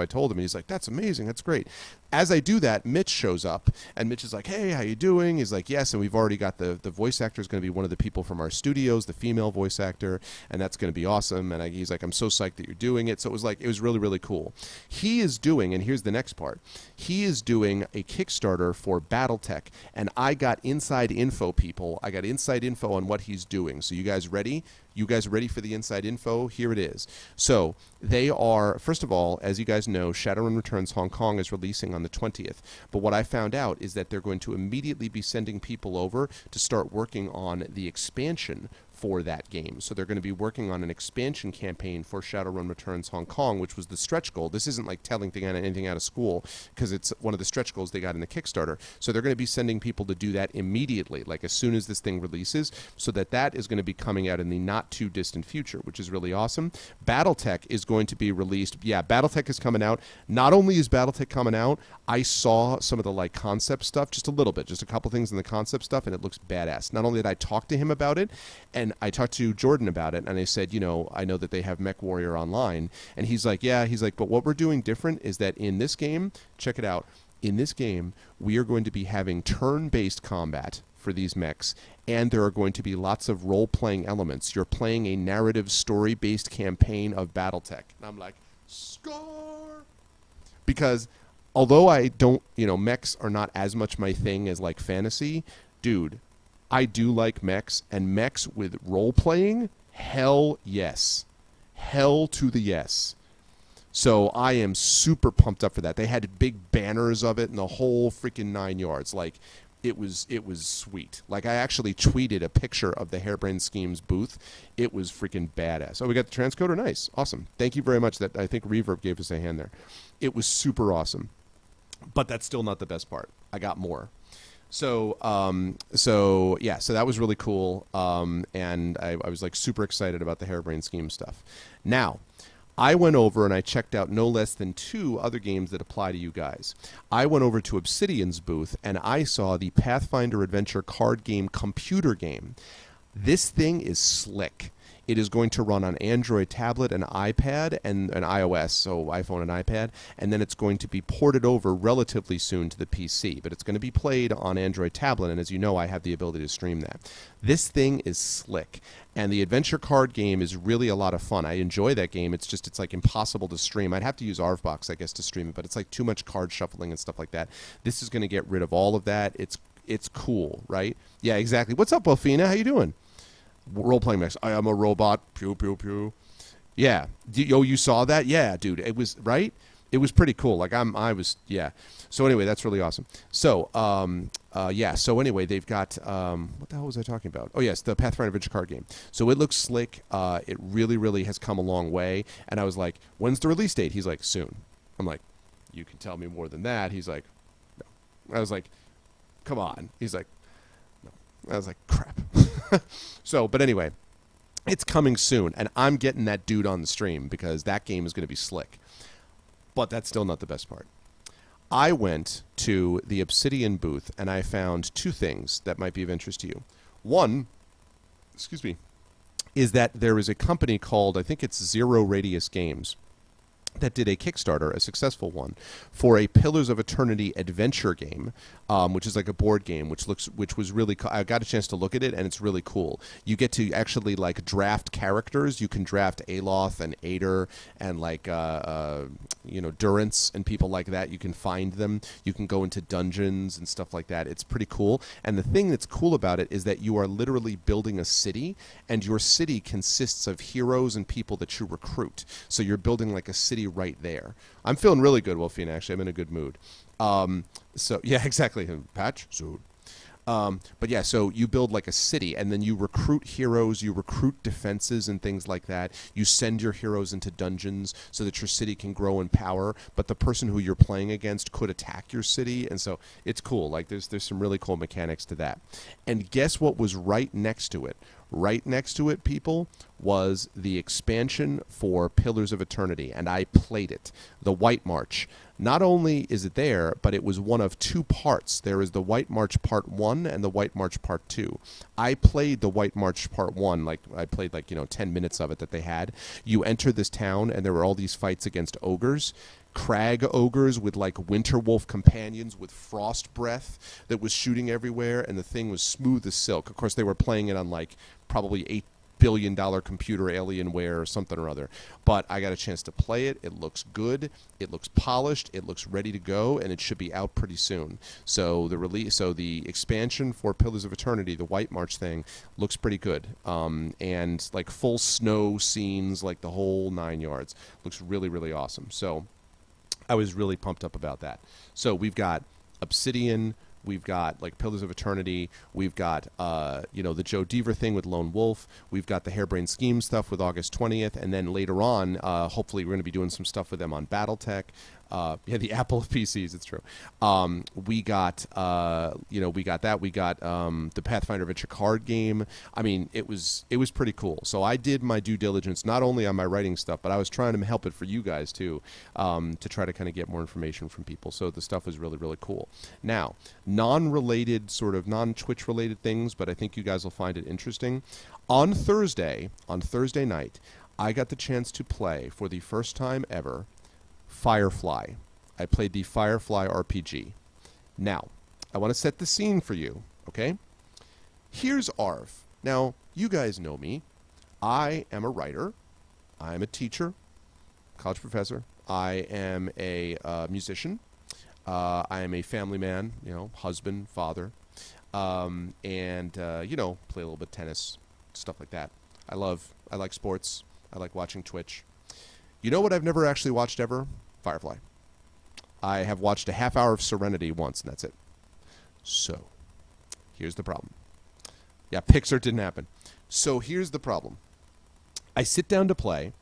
I told him, and he's like, "That's amazing. That's great." As I do that, Mitch shows up, and Mitch is like, "Hey, how you doing?" He's like, "Yes," and we've already got the voice actor is going to be one of the people from our studios, the female voice actor, and that's going to be awesome. And he's like, "I'm so psyched that you're doing it." So it was really really cool. He is doing, and here's the next part. He is doing a Kickstarter for BattleTech, and I got inside info, people. I got inside info on what he's doing. So you guys ready? You guys ready for the inside info? Here it is. So they are, first of all, as you guys know, Shadowrun Returns Hong Kong is releasing on the 20th. But what I found out is that they're going to immediately be sending people over to start working on the expansion for that game. So they're going to be working on an expansion campaign for Shadowrun Returns Hong Kong, which was the stretch goal. This isn't like telling anything out of school, because it's one of the stretch goals they got in the Kickstarter. So they're going to be sending people to do that immediately, like as soon as this thing releases, so that is going to be coming out in the not too distant future, which is really awesome. BattleTech is going to be released. Yeah, BattleTech is coming out. Not only is BattleTech coming out, I saw some of the like concept stuff, just a little bit, just a couple things in the concept stuff, and it looks badass. Not only did I talk to him about it, and I talked to Jordan about it, and I said, I know that they have Mech Warrior Online, and he's like, yeah, he's like, but what we're doing different is that in this game, check it out, in this game, we are going to be having turn-based combat for these mechs, and there are going to be lots of role-playing elements. You're playing a narrative, story-based campaign of BattleTech. And I'm like, score! Because although I don't, mechs are not as much my thing as like fantasy, dude, I do like mechs, and mechs with role-playing, hell yes. Hell to the yes. So I am super pumped up for that. They had big banners of it and the whole freaking 9 yards. Like, it was sweet. Like, I actually tweeted a picture of the Harebrained Schemes booth. It was freaking badass. Oh, we got the transcoder? Nice. Awesome. Thank you very much. That I think Reverb gave us a hand there. It was super awesome. But that's still not the best part. I got more. So that was really cool, and I was like super excited about the Harebrained Scheme stuff. Now, I went over and I checked out no less than 2 other games that apply to you guys. I went over to Obsidian's booth, and I saw the Pathfinder Adventure card game computer game. This thing is slick. It is going to run on Android tablet and iPad and an iOS, so iPhone and iPad, and then it's going to be ported over relatively soon to the PC. But it's going to be played on Android tablet, and as you know, I have the ability to stream that. This thing is slick, and the adventure card game is really a lot of fun. I enjoy that game. It's like impossible to stream. I'd have to use ArvBox, I guess, to stream it, but it's like too much card shuffling and stuff like that. This is going to get rid of all of that. It's cool, right? Yeah, exactly. What's up, Wolfina? How you doing? Role-playing mechs. I am a robot. Pew, pew, pew. Yeah. You saw that? Yeah, dude. It was, right? It was pretty cool. Like, yeah. So anyway, that's really awesome. So, yeah. So anyway, they've got, what the hell was I talking about? Oh, yes, the Pathfinder Adventure card game. So it looks slick. It really, really has come a long way. And I was like, when's the release date? He's like, soon. I'm like, you can tell me more than that. He's like, no. I was like, come on. He's like, no. I was like, crap. So, but anyway, it's coming soon, and I'm getting that dude on the stream because that game is going to be slick. But that's still not the best part. I went to the Obsidian booth, and I found 2 things that might be of interest to you. One, excuse me, is that there is a company called, I think it's Zero Radius Games, that did a Kickstarter, a successful one, for a Pillars of Eternity adventure game, which is like a board game, which was really cool. I got a chance to look at it, and it's really cool. You get to actually like draft characters. You can draft Aloth and Ader and like Durance and people like that. You can find them. You can go into dungeons and stuff like that. It's pretty cool. And the thing that's cool about it is that you are literally building a city, and your city consists of heroes and people that you recruit. So you're building like a city right there. I'm feeling really good, Wolfine, actually. I'm in a good mood. So, yeah, exactly. Patch? So, but yeah, so you build like a city, and then you recruit heroes, you recruit defenses and things like that. You send your heroes into dungeons so that your city can grow in power, but the person who you're playing against could attack your city, and so it's cool. Like, there's some really cool mechanics to that. And guess what was right next to it? Right next to it, people, was the expansion for Pillars of Eternity, and I played it. The White March. Not only is it there, but it was one of 2 parts. There is the White March Part 1 and the White March Part 2. I played the White March Part 1, like I played 10 minutes of it that they had. You enter this town, and there were all these fights against ogres. crag ogres with like winter wolf companions with frost breath that was shooting everywhere, and the thing was smooth as silk. Of course, they were playing it on like probably $8 billion computer Alienware or something or other. But I got a chance to play it. It looks good. It looks polished. It looks ready to go, and it should be out pretty soon. So the expansion for Pillars of Eternity, the White March thing, looks pretty good. And like full snow scenes, like the whole 9 yards. Looks really, really awesome. So I was really pumped up about that. So we've got Obsidian. We've got like Pillars of Eternity. We've got the Joe Deaver thing with Lone Wolf. We've got the Harebrained Scheme stuff with August 20th, and then later on, hopefully, we're going to be doing some stuff with them on BattleTech. The Apple of PCs. It's true. We got we got that. We got the Pathfinder Adventure card game. I mean, it was pretty cool. So I did my due diligence not only on my writing stuff, but I was trying to help it for you guys too, to try to kind of get more information from people. So the stuff was really, really cool. Now, non-related, sort of non-Twitch related things, but I think you guys will find it interesting. On Thursday night, I got the chance to play for the first time ever Firefly. I played the Firefly RPG. Now, I want to set the scene for you, okay? Here's Arv. Now, you guys know me. I am a writer. I am a teacher, college professor. I am a musician. I am a family man, husband, father, and play a little bit of tennis, stuff like that. I like sports. I like watching Twitch. You know what I've never actually watched ever? Firefly. I have watched a half hour of Serenity once, and that's it. So, here's the problem. Yeah, Pixar didn't happen. So, here's the problem. I sit down to play.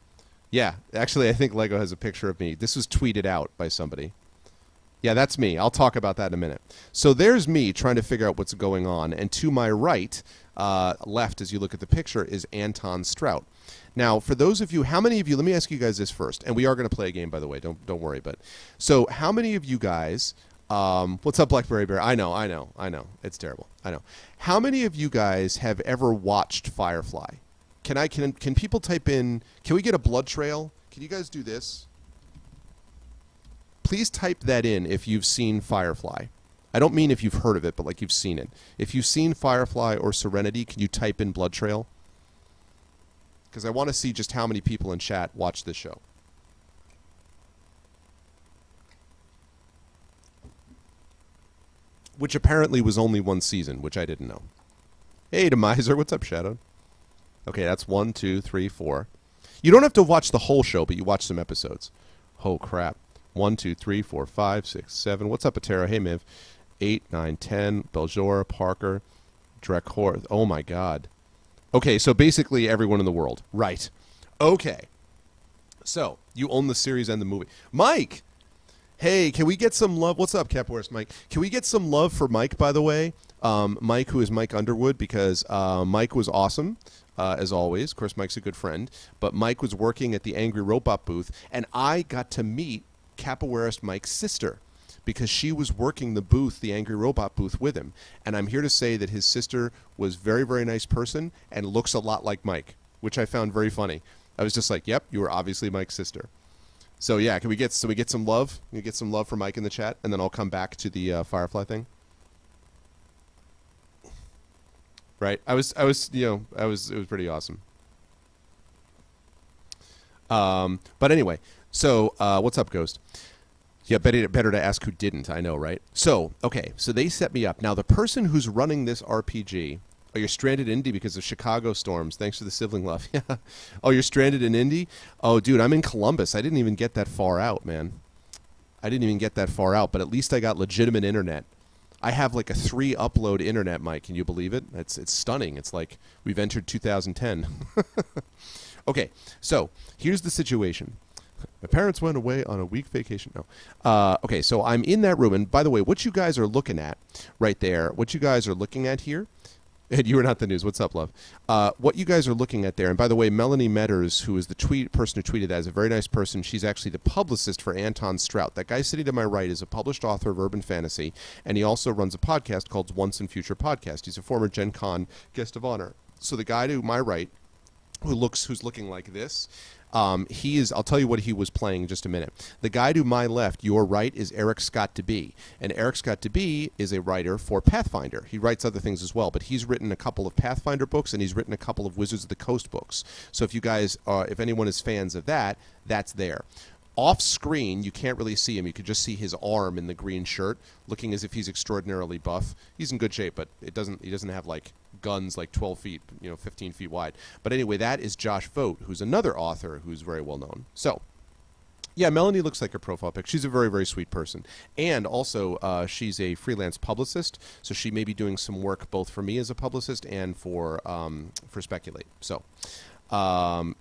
Yeah, actually, I think Lego has a picture of me. This was tweeted out by somebody. Yeah, that's me. I'll talk about that in a minute. So, there's me trying to figure out what's going on. And to my right, left, as you look at the picture, is Anton Strout. Now, for those of you, how many of you, let me ask you guys this first, and we are going to play a game, by the way, don't worry, but, so how many of you guys, what's up, Blackberry Bear? I know, it's terrible, I know. How many of you guys have ever watched Firefly? Can people type in, can we get a blood trail? Can you guys do this? Please type that in if you've seen Firefly. I don't mean if you've heard of it, but like you've seen it. If you've seen Firefly or Serenity, can you type in blood trail? Because I want to see just how many people in chat watch this show. Which apparently was only one season, which I didn't know. Hey, Demiser, what's up, Shadow? Okay, that's 1, 2, 3, 4. You don't have to watch the whole show, but you watch some episodes. Oh, crap. 1, 2, 3, 4, 5, 6, 7. What's up, Atera? Hey, Miv. 8, 9, 10. Beljora, Parker, Dreckhor. Oh, my God. Okay, so basically everyone in the world. Right. Okay. So, you own the series and the movie. Mike! Hey, can we get some love? What's up, Capwars Mike? Can we get some love for Mike, by the way? Mike, who is Mike Underwood, because Mike was awesome, as always. Of course, Mike's a good friend. But Mike was working at the Angry Robot booth, and I got to meet Capoeirist Mike's sister, because she was working the booth, the Angry Robot booth, with him. And I'm here to say that his sister was very, very nice person and looks a lot like Mike, which I found very funny. I was just like, yep, you were obviously Mike's sister. So, yeah, can we get some love? Can we get some love for Mike in the chat? And then I'll come back to the Firefly thing. Right? It was pretty awesome. But anyway, so what's up, Ghost? Yeah, better to ask who didn't. I know, right? So, okay, so they set me up. Now, the person who's running this RPG... Oh, you're stranded in Indy because of Chicago storms. Thanks for the sibling love. Yeah. Oh, you're stranded in Indy? Oh, dude, I'm in Columbus. I didn't even get that far out, man. I didn't even get that far out, but at least I got legitimate internet. I have like a 3-upload internet, Mike. Can you believe it? It's stunning. It's like we've entered 2010. Okay, so here's the situation. My parents went away on a week vacation. No. Okay, so I'm in that room. And by the way, what you guys are looking at right there, what you guys are looking at here, and you were not the news. What's up, love? What you guys are looking at there, and by the way, Melanie Metters, who is the person who tweeted that, is a very nice person. She's actually the publicist for Anton Strout. That guy sitting to my right is a published author of urban fantasy, and he also runs a podcast called Once and Future Podcast. He's a former Gen Con guest of honor. So the guy to my right, who's looking like this, He is. I'll tell you what he was playing in just a minute. The guy to my left, your right, is Eric Scott DeBee, and Eric Scott DeBee is a writer for Pathfinder. He writes other things as well, but he's written a couple of Pathfinder books and he's written a couple of Wizards of the Coast books. So if you guys, if anyone is fans of that, that's there. Off screen, you can't really see him. You can just see his arm in the green shirt, looking as if he's extraordinarily buff. He's in good shape, but he doesn't have like guns like 12 feet, 15 feet wide. But anyway, that is Josh Vogt, who's another author who's very well known. So, yeah, Melanie looks like her profile pic. She's a very, very sweet person. And also, she's a freelance publicist, so she may be doing some work both for me as a publicist and for Speculate. So,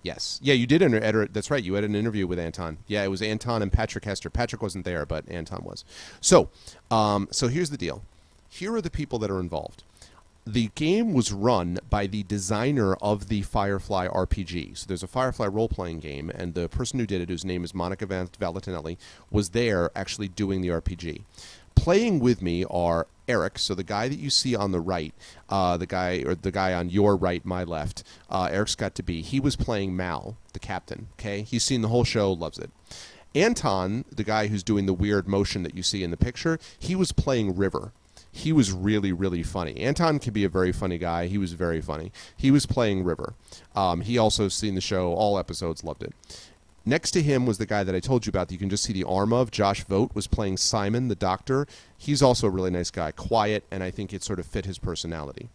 yes. Yeah, you did edit. That's right. You had an interview with Anton. Yeah, it was Anton and Patrick Hester. Patrick wasn't there, but Anton was. So, so here's the deal. Here are the people that are involved. The game was run by the designer of the Firefly RPG. So there's a Firefly role-playing game, and the person who did it, whose name is Monica Valatinelli, was there actually doing the RPG. Playing with me are Eric, so the guy that you see on the right, the guy on your right, my left, Eric Scott DeBee. He was playing Mal, the captain. Okay, he's seen the whole show, loves it. Anton, the guy who's doing the weird motion that you see in the picture, he was playing River. He was really, really funny. Anton can be a very funny guy. He was very funny. He was playing River. He also seen the show, all episodes, loved it. Next to him was the guy that I told you about that you can just see the arm of. Josh Vogt was playing Simon, the doctor. He's also a really nice guy, quiet, and I think it sort of fit his personality.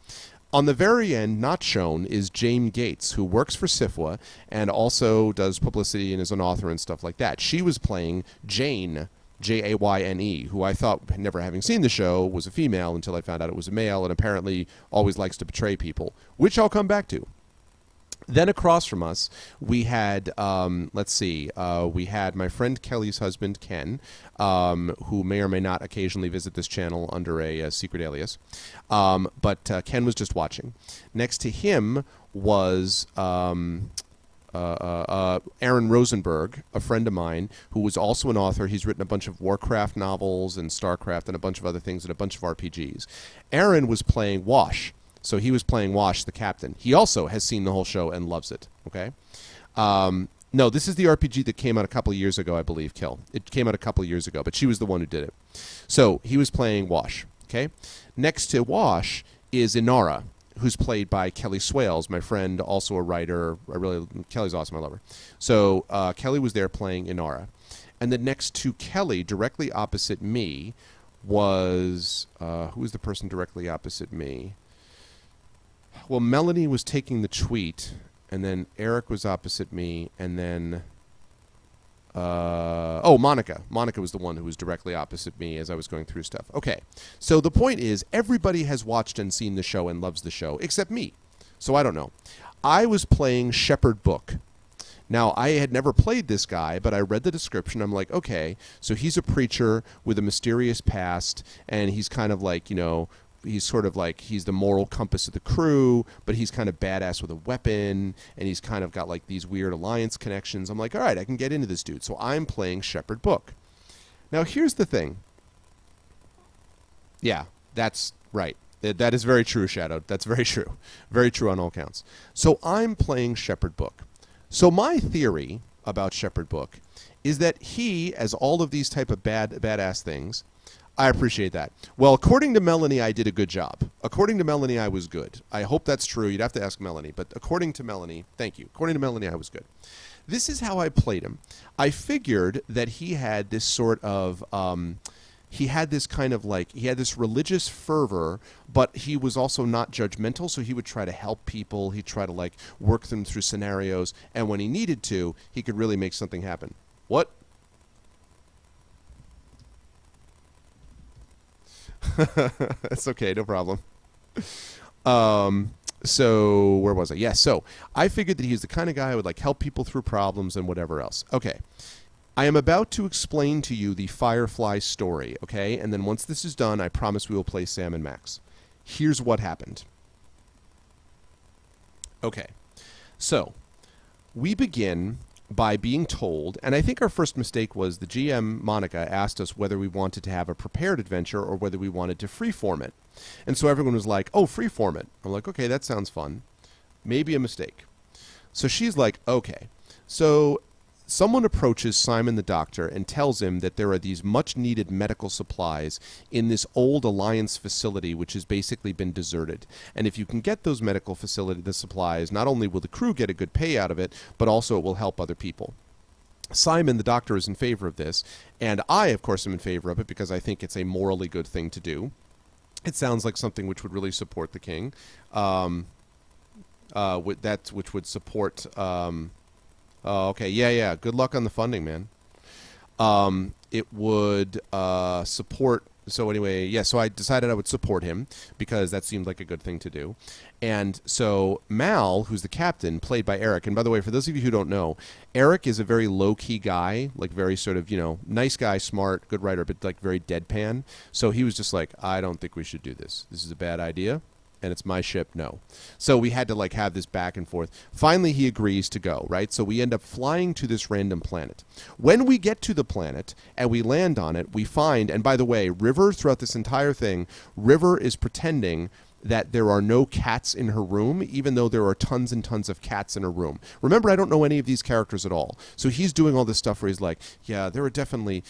On the very end, not shown, is Jane Gates, who works for SIFWA and also does publicity and is an author and stuff like that. She was playing Jane, Jayne, who I thought, never having seen the show, was a female until I found out it was a male, and apparently always likes to betray people, which I'll come back to. Then across from us, we had, we had my friend Kelly's husband, Ken, who may or may not occasionally visit this channel under a secret alias. But Ken was just watching. Next to him was Aaron Rosenberg, a friend of mine, who was also an author. He's written a bunch of Warcraft novels and StarCraft and a bunch of other things and a bunch of RPGs. Aaron was playing Wash. So he was playing Wash, the captain. He also has seen the whole show and loves it. Okay. No, this is the RPG that came out a couple of years ago, I believe, Kill. It came out a couple of years ago, but she was the one who did it. So he was playing Wash. Okay. Next to Wash is Inara, who's played by Kelly Swales, my friend, also a writer. Kelly's awesome. I love her. So Kelly was there playing Inara. And then next to Kelly, directly opposite me, was... who was the person directly opposite me? Well, Melanie was taking the tweet, and then Eric was opposite me, and then... Monica. Monica was the one who was directly opposite me as I was going through stuff. Okay, so the point is, everybody has watched and seen the show and loves the show, except me. So I don't know. I was playing Shepherd Book. Now, I had never played this guy, but I read the description. I'm like, okay, so he's a preacher with a mysterious past, and he's kind of like, he's sort of like, he's the moral compass of the crew, but he's kind of badass with a weapon, and he's kind of got like these weird alliance connections. I'm like, all right, I can get into this dude. So I'm playing Shepherd Book. Now, here's the thing. Yeah, that's right. That is very true, Shadow. That's very true. Very true on all counts. So I'm playing Shepherd Book. So my theory about Shepherd Book is that he, as all of these type of badass things... I appreciate that. Well, according to Melanie, I did a good job. According to Melanie, I was good. I hope that's true. You'd have to ask Melanie. But according to Melanie, thank you. According to Melanie, I was good. This is how I played him. I figured that he had this sort of... he had this kind of like... He had this religious fervor, but he was also not judgmental, so he would try to help people. He'd try to like work them through scenarios. And when he needed to, he could really make something happen. What? It's okay, no problem. So where was I? Yes, so I figured that he's the kind of guy who would like help people through problems and whatever else. Okay. I am about to explain to you the Firefly story, okay? And then once this is done, I promise we will play Sam and Max. Here's what happened. Okay. So, we begin by being told, and I think our first mistake was the GM, Monica, asked us whether we wanted to have a prepared adventure or whether we wanted to freeform it. And so everyone was like, oh, freeform it. I'm like, okay, that sounds fun. Maybe a mistake. So she's like, okay. So someone approaches Simon the doctor and tells him that there are these much needed medical supplies in this old Alliance facility which has basically been deserted. And if you can get those medical the supplies, not only will the crew get a good pay out of it, but also it will help other people. Simon the doctor is in favor of this, and I of course am in favor of it because I think it's a morally good thing to do. It sounds like something which would really support the king. Which would support oh, okay, yeah. Good luck on the funding, man. It would support. So anyway, yeah. So I decided I would support him because that seemed like a good thing to do. And so Mal, who's the captain, played by Eric. And by the way, for those of you who don't know, Eric is a very low-key guy, like very sort of, nice guy, smart, good writer, but like very deadpan. So he was just like, I don't think we should do this. This is a bad idea. And it's my ship, no. So we had to like have this back and forth. Finally, he agrees to go, right? So we end up flying to this random planet. When we get to the planet and we land on it, we find, and by the way, River, throughout this entire thing, River is pretending that there are no cats in her room, even though there are tons and tons of cats in her room. Remember, I don't know any of these characters at all. So he's doing all this stuff where he's like, yeah, there are definitely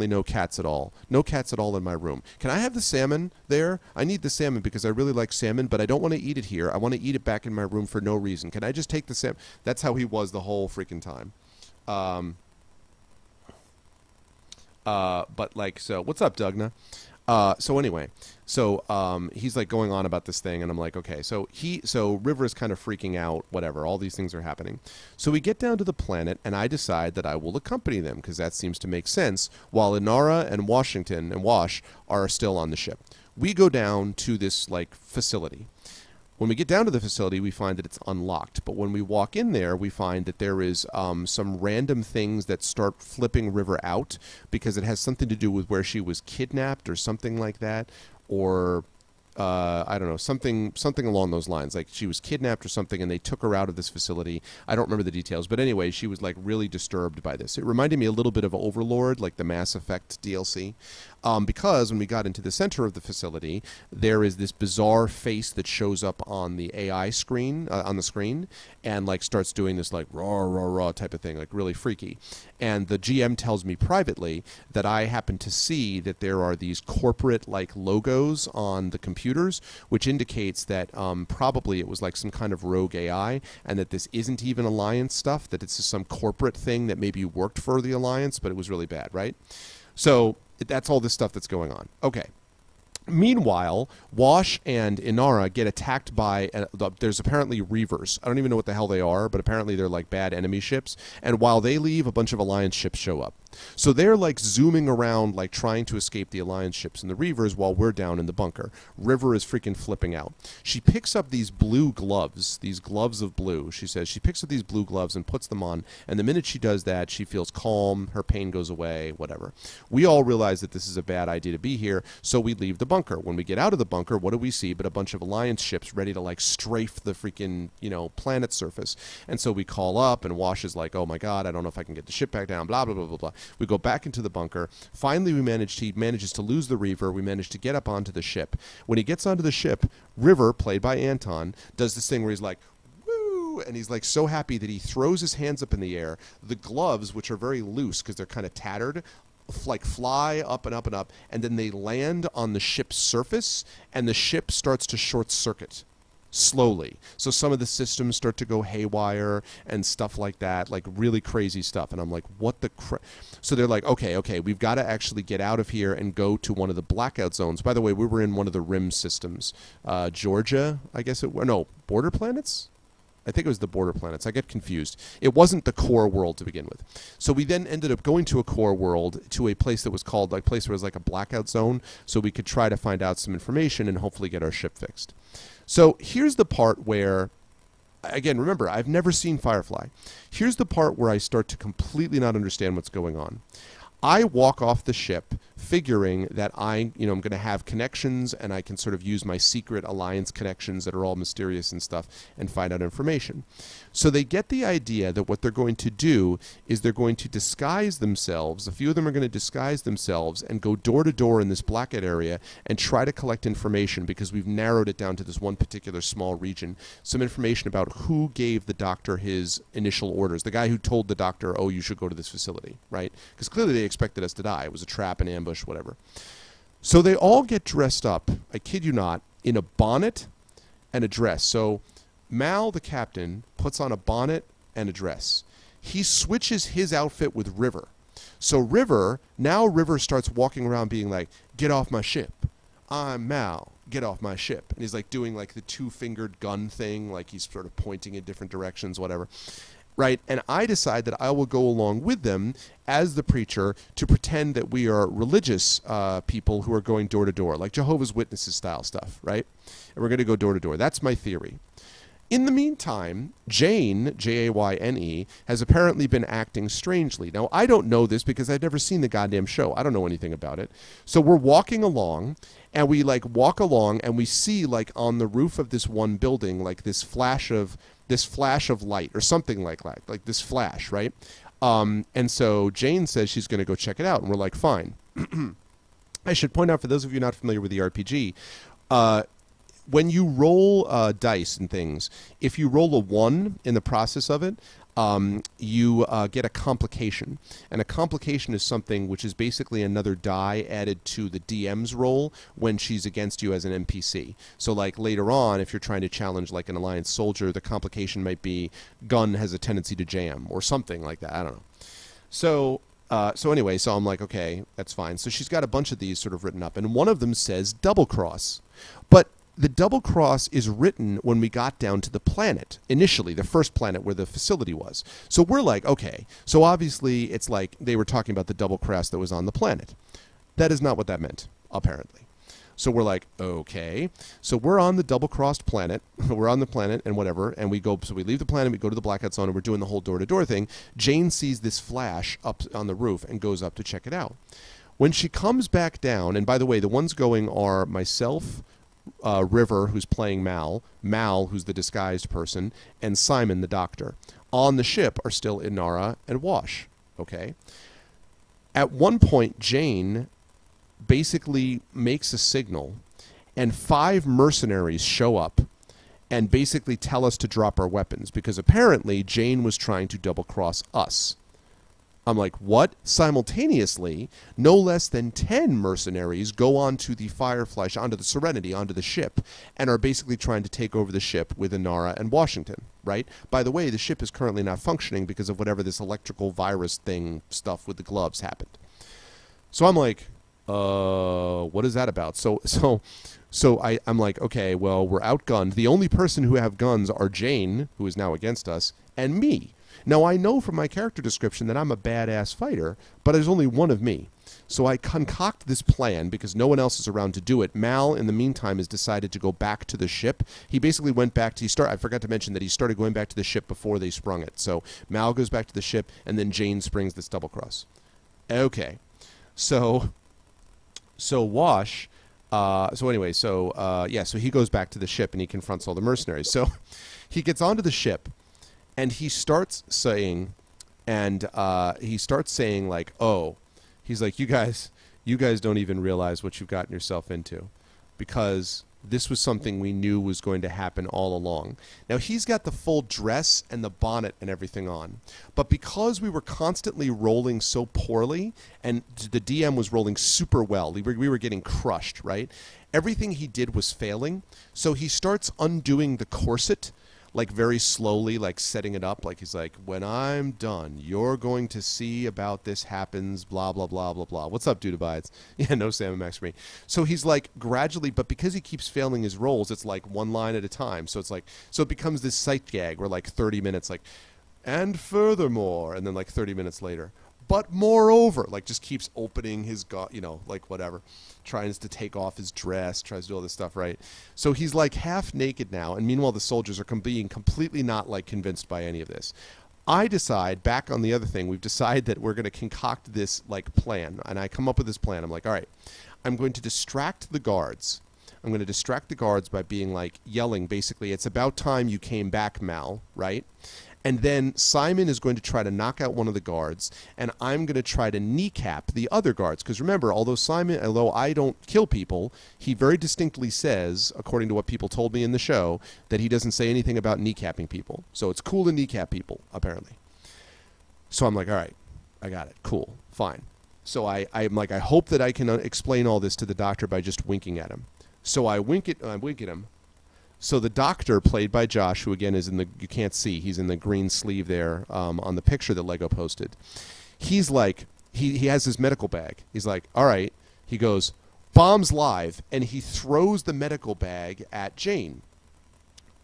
no cats at all. No cats at all in my room. Can I have the salmon there? I need the salmon because I really like salmon, but I don't want to eat it here. I want to eat it back in my room for no reason. Can I just take the salmon? That's how he was the whole freaking time. But like, so what's up, Dugna? So anyway, he's like going on about this thing, and I'm like, okay, so River is kind of freaking out, whatever, all these things are happening. So we get down to the planet, and I decide that I will accompany them, because that seems to make sense, while Inara and Washington and Wash are still on the ship. We go down to this, like, facility. When we get down to the facility, we find that it's unlocked. But when we walk in there, we find that there is some random things that start flipping River out because it has something to do with where she was kidnapped or something like that. Or, I don't know, something along those lines. Like she was kidnapped or something and they took her out of this facility. I don't remember the details. But anyway, she was like really disturbed by this. It reminded me a little bit of Overlord, like the Mass Effect DLC. Because when we got into the center of the facility, there is this bizarre face that shows up on the AI screen, on the screen, and like starts doing this like raw, raw, raw type of thing, like really freaky. And the GM tells me privately that I happen to see that there are these corporate like logos on the computers, which indicates that probably it was like some kind of rogue AI, and that this isn't even Alliance stuff, that it's just some corporate thing that maybe worked for the Alliance, but it was really bad, right? So that's all this stuff that's going on. Okay. Meanwhile, Wash and Inara get attacked by, there's apparently Reavers. I don't even know what the hell they are, but apparently they're like bad enemy ships. And while they leave, a bunch of Alliance ships show up. So they're like zooming around, like trying to escape the Alliance ships and the Reavers while we're down in the bunker. River is freaking flipping out. She picks up these blue gloves, these gloves of blue. She says she picks up these blue gloves and puts them on. And the minute she does that, she feels calm, her pain goes away, whatever. We all realize that this is a bad idea to be here, so we leave the bunker. When we get out of the bunker, what do we see but a bunch of Alliance ships ready to like strafe the freaking, planet surface. And so we call up, and Wash is like, oh my god, I don't know if I can get the ship back down, blah, blah, blah, blah, blah. We go back into the bunker. Finally, he manages to lose the Reaver. We manage to get up onto the ship. When he gets onto the ship, River, played by Anton, does this thing where he's like, woo, and he's like so happy that he throws his hands up in the air. The gloves, which are very loose because they're kind of tattered, like fly up and up and up, and then they land on the ship's surface, and the ship starts to short circuit slowly. So some of the systems start to go haywire and stuff like that, like really crazy stuff. And I'm like, what the crap? So they're like, okay, we've got to actually get out of here and go to one of the blackout zones. By the way, we were in one of the RIM systems. Georgia, I guess it was. No, Border Planets? I think it was the Border Planets. I get confused. It wasn't the core world to begin with. So we then ended up going to a core world, to a place that was called, like, place where it was like a blackout zone, so we could try to find out some information and hopefully get our ship fixed. So here's the part where, again, remember, I've never seen Firefly. Here's the part where I start to completely not understand what's going on. I walk off the ship figuring that I'm going to have connections and I can sort of use my secret alliance connections that are all mysterious and stuff and find out information. So they get the idea that what they're going to do is they're going to disguise themselves. A few of them are going to disguise themselves and go door to door in this blackout area and try to collect information, because we've narrowed it down to this one particular small region. Some information about who gave the doctor his initial orders. The guy who told the doctor, oh, you should go to this facility, right? Because clearly they expected us to die. It was a trap, an ambush, whatever. So they all get dressed up, I kid you not, in a bonnet and a dress. So Mal, the captain, puts on a bonnet and a dress. He switches his outfit with River. So River starts walking around being like, get off my ship. I'm Mal. Get off my ship. And he's like doing like the two-fingered gun thing, like he's sort of pointing in different directions, whatever. Right? And I decide that I will go along with them as the preacher to pretend that we are religious people who are going door to door, like Jehovah's Witnesses style stuff, right? And we're going to go door to door. That's my theory. In the meantime, Jane, Jayne, has apparently been acting strangely. Now, I don't know this because I've never seen the goddamn show. I don't know anything about it. So we're walking along, and we like walk along, and we see like on the roof of this one building, like this flash of light or something like that, like this flash, right? And so Jane says she's going to go check it out, and we're like, fine. I should point out, for those of you not familiar with the RPG, when you roll dice and things, if you roll a 1 in the process of it, you get a complication. And a complication is something which is basically another die added to the DM's roll when she's against you as an NPC. So like later on, if you're trying to challenge like an Alliance soldier, the complication might be gun has a tendency to jam or something like that. I don't know. So anyway, so I'm like, okay, that's fine. So she's got a bunch of these sort of written up, and one of them says double cross. But the double cross is written when we got down to the planet, initially, the first planet where the facility was. So we're like, okay, so obviously it's like they were talking about the double cross that was on the planet. That is not what that meant, apparently. So we're like, okay. So we're on the double-crossed planet. We're on the planet and whatever, and we go, so we leave the planet, we go to the blackout zone, and we're doing the whole door-to-door thing. Jane sees this flash up on the roof and goes up to check it out. When she comes back down, and by the way, the ones going are myself, River, who's playing Mal, who's the disguised person, and Simon, the doctor. On the ship are still Inara and Wash, okay? At one point, Jane basically makes a signal, and 5 mercenaries show up and basically tell us to drop our weapons, because apparently Jane was trying to double-cross us. I'm like, what? Simultaneously, no less than 10 mercenaries go onto the Firefly, onto the Serenity, onto the ship, and are basically trying to take over the ship with Inara and Washington, right? By the way, the ship is currently not functioning because of whatever this electrical virus thing stuff with the gloves happened. So I'm like, what is that about? So I'm like, okay, well, we're outgunned. The only person who have guns are Jane, who is now against us, and me. Now, I know from my character description that I'm a badass fighter, but there's only one of me. So I concoct this plan because no one else is around to do it. Mal, in the meantime, has decided to go back to the ship. He basically went back to... I forgot to mention that he started going back to the ship before they sprung it. So Mal goes back to the ship, and then Jane springs this double cross. Okay. So Wash... so he goes back to the ship, and he confronts all the mercenaries. So he gets onto the ship, and he starts saying, like, oh, he's like, you guys don't even realize what you've gotten yourself into, because this was something we knew was going to happen all along. Now, he's got the full dress and the bonnet and everything on, but because we were constantly rolling so poorly, and the DM was rolling super well, we were getting crushed, right? Everything he did was failing, so he starts undoing the corset, like very slowly, like setting it up, like he's like, when I'm done, you're going to see about this happens, blah, blah, blah, blah, blah. What's up, Dude Abides? Yeah, no Sam and Max for me. So he's like gradually, but because he keeps failing his rolls, it's like one line at a time. So it's like, so it becomes this sight gag where like 30 minutes, like, and furthermore, and then like 30 minutes later, but moreover, like just keeps opening his, like whatever. Tries to take off his dress, tries to do all this stuff, right? So he's like half naked now, and meanwhile the soldiers are being completely not like convinced by any of this. I decide, back on the other thing, we've decided that we're going to concoct this like plan, and I come up with this plan. I'm like, all right, I'm going to distract the guards. I'm going to distract the guards by being like yelling, basically, it's about time you came back, Mal, right? And then Simon is going to try to knock out one of the guards, and I'm going to try to kneecap the other guards. Because remember, although I don't kill people, he very distinctly says, according to what people told me in the show, that he doesn't say anything about kneecapping people. So it's cool to kneecap people, apparently. So I'm like, all right, I got it. Cool, fine. So I'm like, I hope that I can explain all this to the doctor by just winking at him. So I wink at him. So the doctor, played by Josh, who again is you can't see, he's in the green sleeve there on the picture that Lego posted. He's like, he has his medical bag. He's like, all right. He goes, bombs live, and he throws the medical bag at Jane.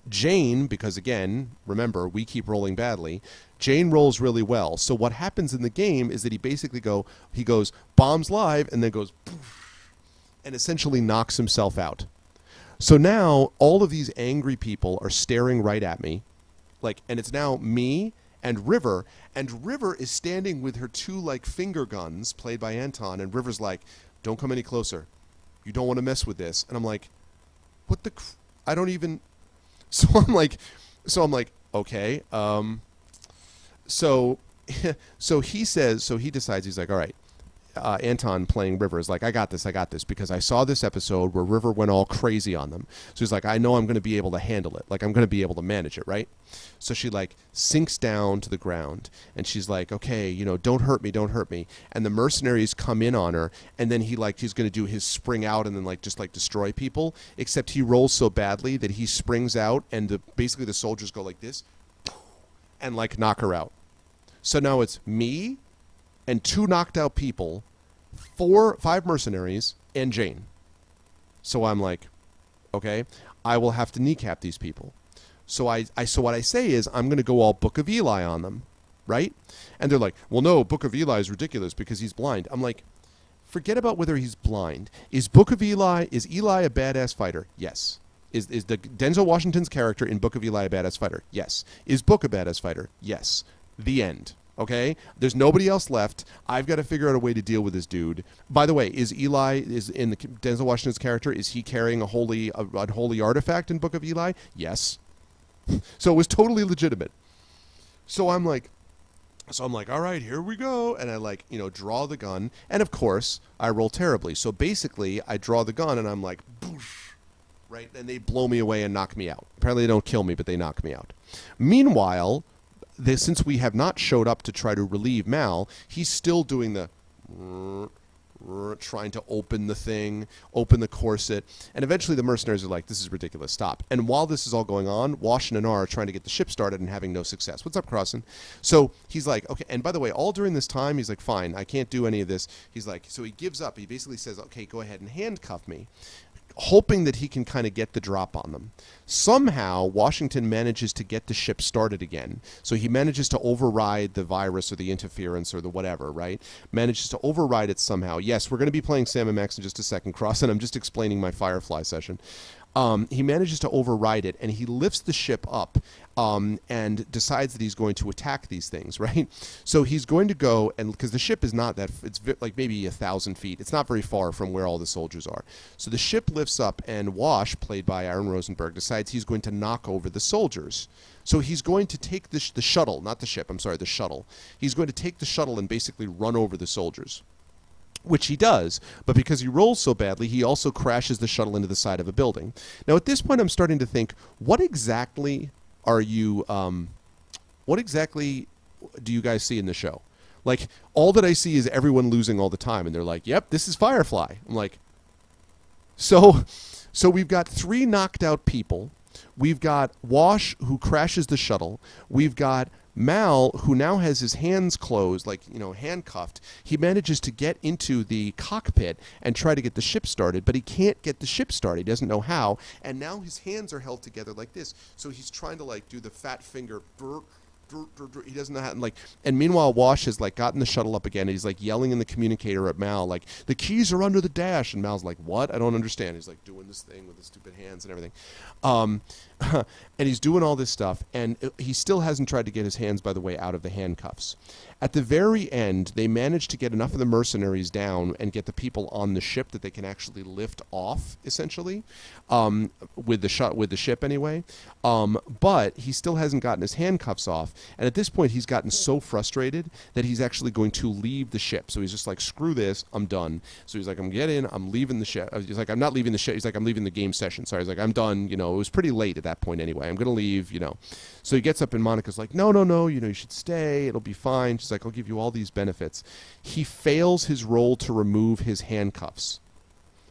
Jane, because again, remember, we keep rolling badly, Jane rolls really well. So what happens in the game is that he goes, bombs live, and then goes, poof, and essentially knocks himself out. So now all of these angry people are staring right at me, and it's now me and River is standing with her two finger guns, played by Anton, and River's like, don't come any closer. You don't want to mess with this. And I'm like, what the I don't even so I'm like okay. So he decides, he's like, all right. Anton, playing River, is like, I got this, because I saw this episode where River went all crazy on them. So he's like, I know I'm going to be able to handle it. I'm going to be able to manage it, right? So she sinks down to the ground, and she's like, okay, don't hurt me. And the mercenaries come in on her, and then he's going to do his spring out and then just destroy people, except he rolls so badly that he springs out, and basically the soldiers go like this and knock her out. So now it's me and two knocked out people, 5 mercenaries, and Jane. So I'm like, okay, I will have to kneecap these people. So what I say is, I'm going to go all Book of Eli on them, right? And they're like, well, no, Book of Eli is ridiculous because he's blind. I'm like, forget about whether he's blind. Is Eli a badass fighter? Yes. Is the Denzel Washington's character in Book of Eli a badass fighter? Yes. Is Book a badass fighter? Yes. The end. Okay? There's nobody else left. I've got to figure out a way to deal with this dude. By the way, is in the Denzel Washington's character, is he carrying a holy artifact in Book of Eli? Yes. So it was totally legitimate. So I'm like, all right, here we go. And I draw the gun. And of course, I roll terribly. So basically, I draw the gun and I'm like, boosh, right? And they blow me away and knock me out. Apparently they don't kill me, but they knock me out. Meanwhile, since we have not showed up to try to relieve Mal, he's still doing the trying to open the corset, and eventually the mercenaries are like, this is ridiculous, stop. And while this is all going on, Wash and Anar are trying to get the ship started and having no success. What's up, Crossan? So he's like, okay, and by the way, all during this time, he's like, fine, I can't do any of this. He's like, so he gives up. He basically says, okay, go ahead and handcuff me, hoping that he can kind of get the drop on them. Somehow, Washington manages to get the ship started again. So he manages to override the virus or the interference or the whatever, right? Manages to override it somehow. Yes, we're going to be playing Sam & Max in just a second, Cross, and I'm just explaining my Firefly session. He manages to override it, and he lifts the ship up and decides that he's going to attack these things, right? So he's going to go, and because the ship is not that, it's maybe 1,000 feet. It's not very far from where all the soldiers are. So the ship lifts up, and Wash, played by Aaron Rosenberg, decides he's going to knock over the soldiers. So he's going to take the shuttle, not the ship, I'm sorry, the shuttle. He's going to take the shuttle and basically run over the soldiers. Which he does, but because he rolls so badly, he also crashes the shuttle into the side of a building. Now, at this point, I'm starting to think, what exactly do you guys see in the show? All that I see is everyone losing all the time, and they're like, yep, this is Firefly. I'm like, so we've got 3 knocked out people. We've got Wash, who crashes the shuttle. We've got Mal, who now has his hands closed, handcuffed. He manages to get into the cockpit and try to get the ship started, but he can't get the ship started. He doesn't know how. And now his hands are held together like this. So he's trying to do the fat finger. He doesn't know how. And meanwhile, Wash has gotten the shuttle up again. And he's yelling in the communicator at Mal, the keys are under the dash. And Mal's like, what? I don't understand. He's doing this thing with his stupid hands and everything. And he's doing all this stuff, and he still hasn't tried to get his hands, by the way, out of the handcuffs. At the very end, they manage to get enough of the mercenaries down and get the people on the ship that they can actually lift off, essentially, with the ship anyway. But he still hasn't gotten his handcuffs off, and at this point, he's gotten so frustrated that he's actually going to leave the ship. So he's just like, screw this, I'm done. So he's like, I'm getting, I'm leaving the ship. He's like, I'm not leaving the ship. He's like, I'm leaving the game session. Sorry, he's like, I'm done. You know, it was pretty late at that point anyway. I'm gonna leave. You know, so he gets up, and Monica's like, no, no, no. You know, you should stay. It'll be fine. She's like, I'll give you all these benefits. He fails his roll to remove his handcuffs.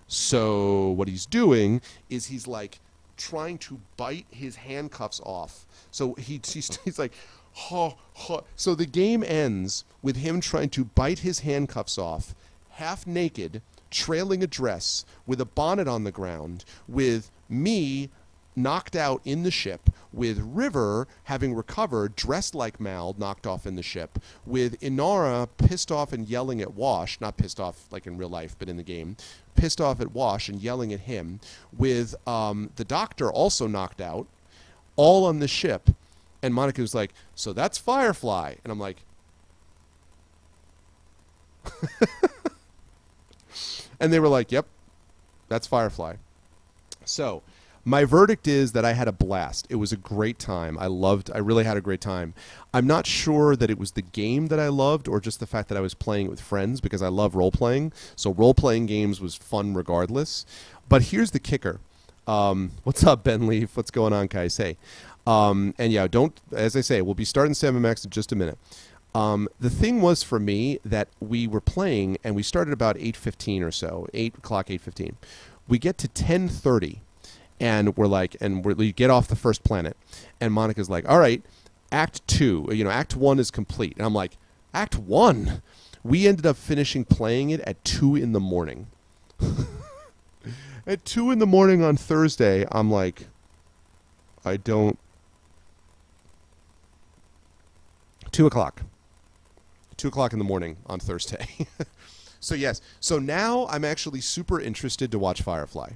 So what he's doing is he's like trying to bite his handcuffs off. So he's like, ha, ha. So the game ends with him trying to bite his handcuffs off, half naked, trailing a dress, with a bonnet on the ground, with me knocked out in the ship, with River having recovered, dressed like Mal, knocked off in the ship, with Inara pissed off and yelling at Wash, not pissed off like in real life, but in the game, pissed off at Wash and yelling at him, with the Doctor also knocked out, all on the ship. And Monica was like, so that's Firefly. And I'm like, and they were like, yep, that's Firefly. So my verdict is that I had a blast. It was a great time. I really had a great time. I'm not sure that it was the game that I loved or just the fact that I was playing it with friends, because I love role-playing. So role-playing games was fun regardless. But here's the kicker. What's up, Ben Leaf? What's going on, Kai? Say. And yeah, as I say, we'll be starting 7Max in just a minute. The thing was for me that we were playing, and we started about 8:15 or so, 8 o'clock, 8:15. We get to 10:30. And we get off the first planet, and Monica's like, all right, Act 2, Act 1 is complete. And I'm like, Act 1? We ended up finishing playing it at 2 in the morning. At 2 in the morning on Thursday, I'm like, 2 o'clock. 2 o'clock in the morning on Thursday. So yes, so now I'm actually super interested to watch Firefly.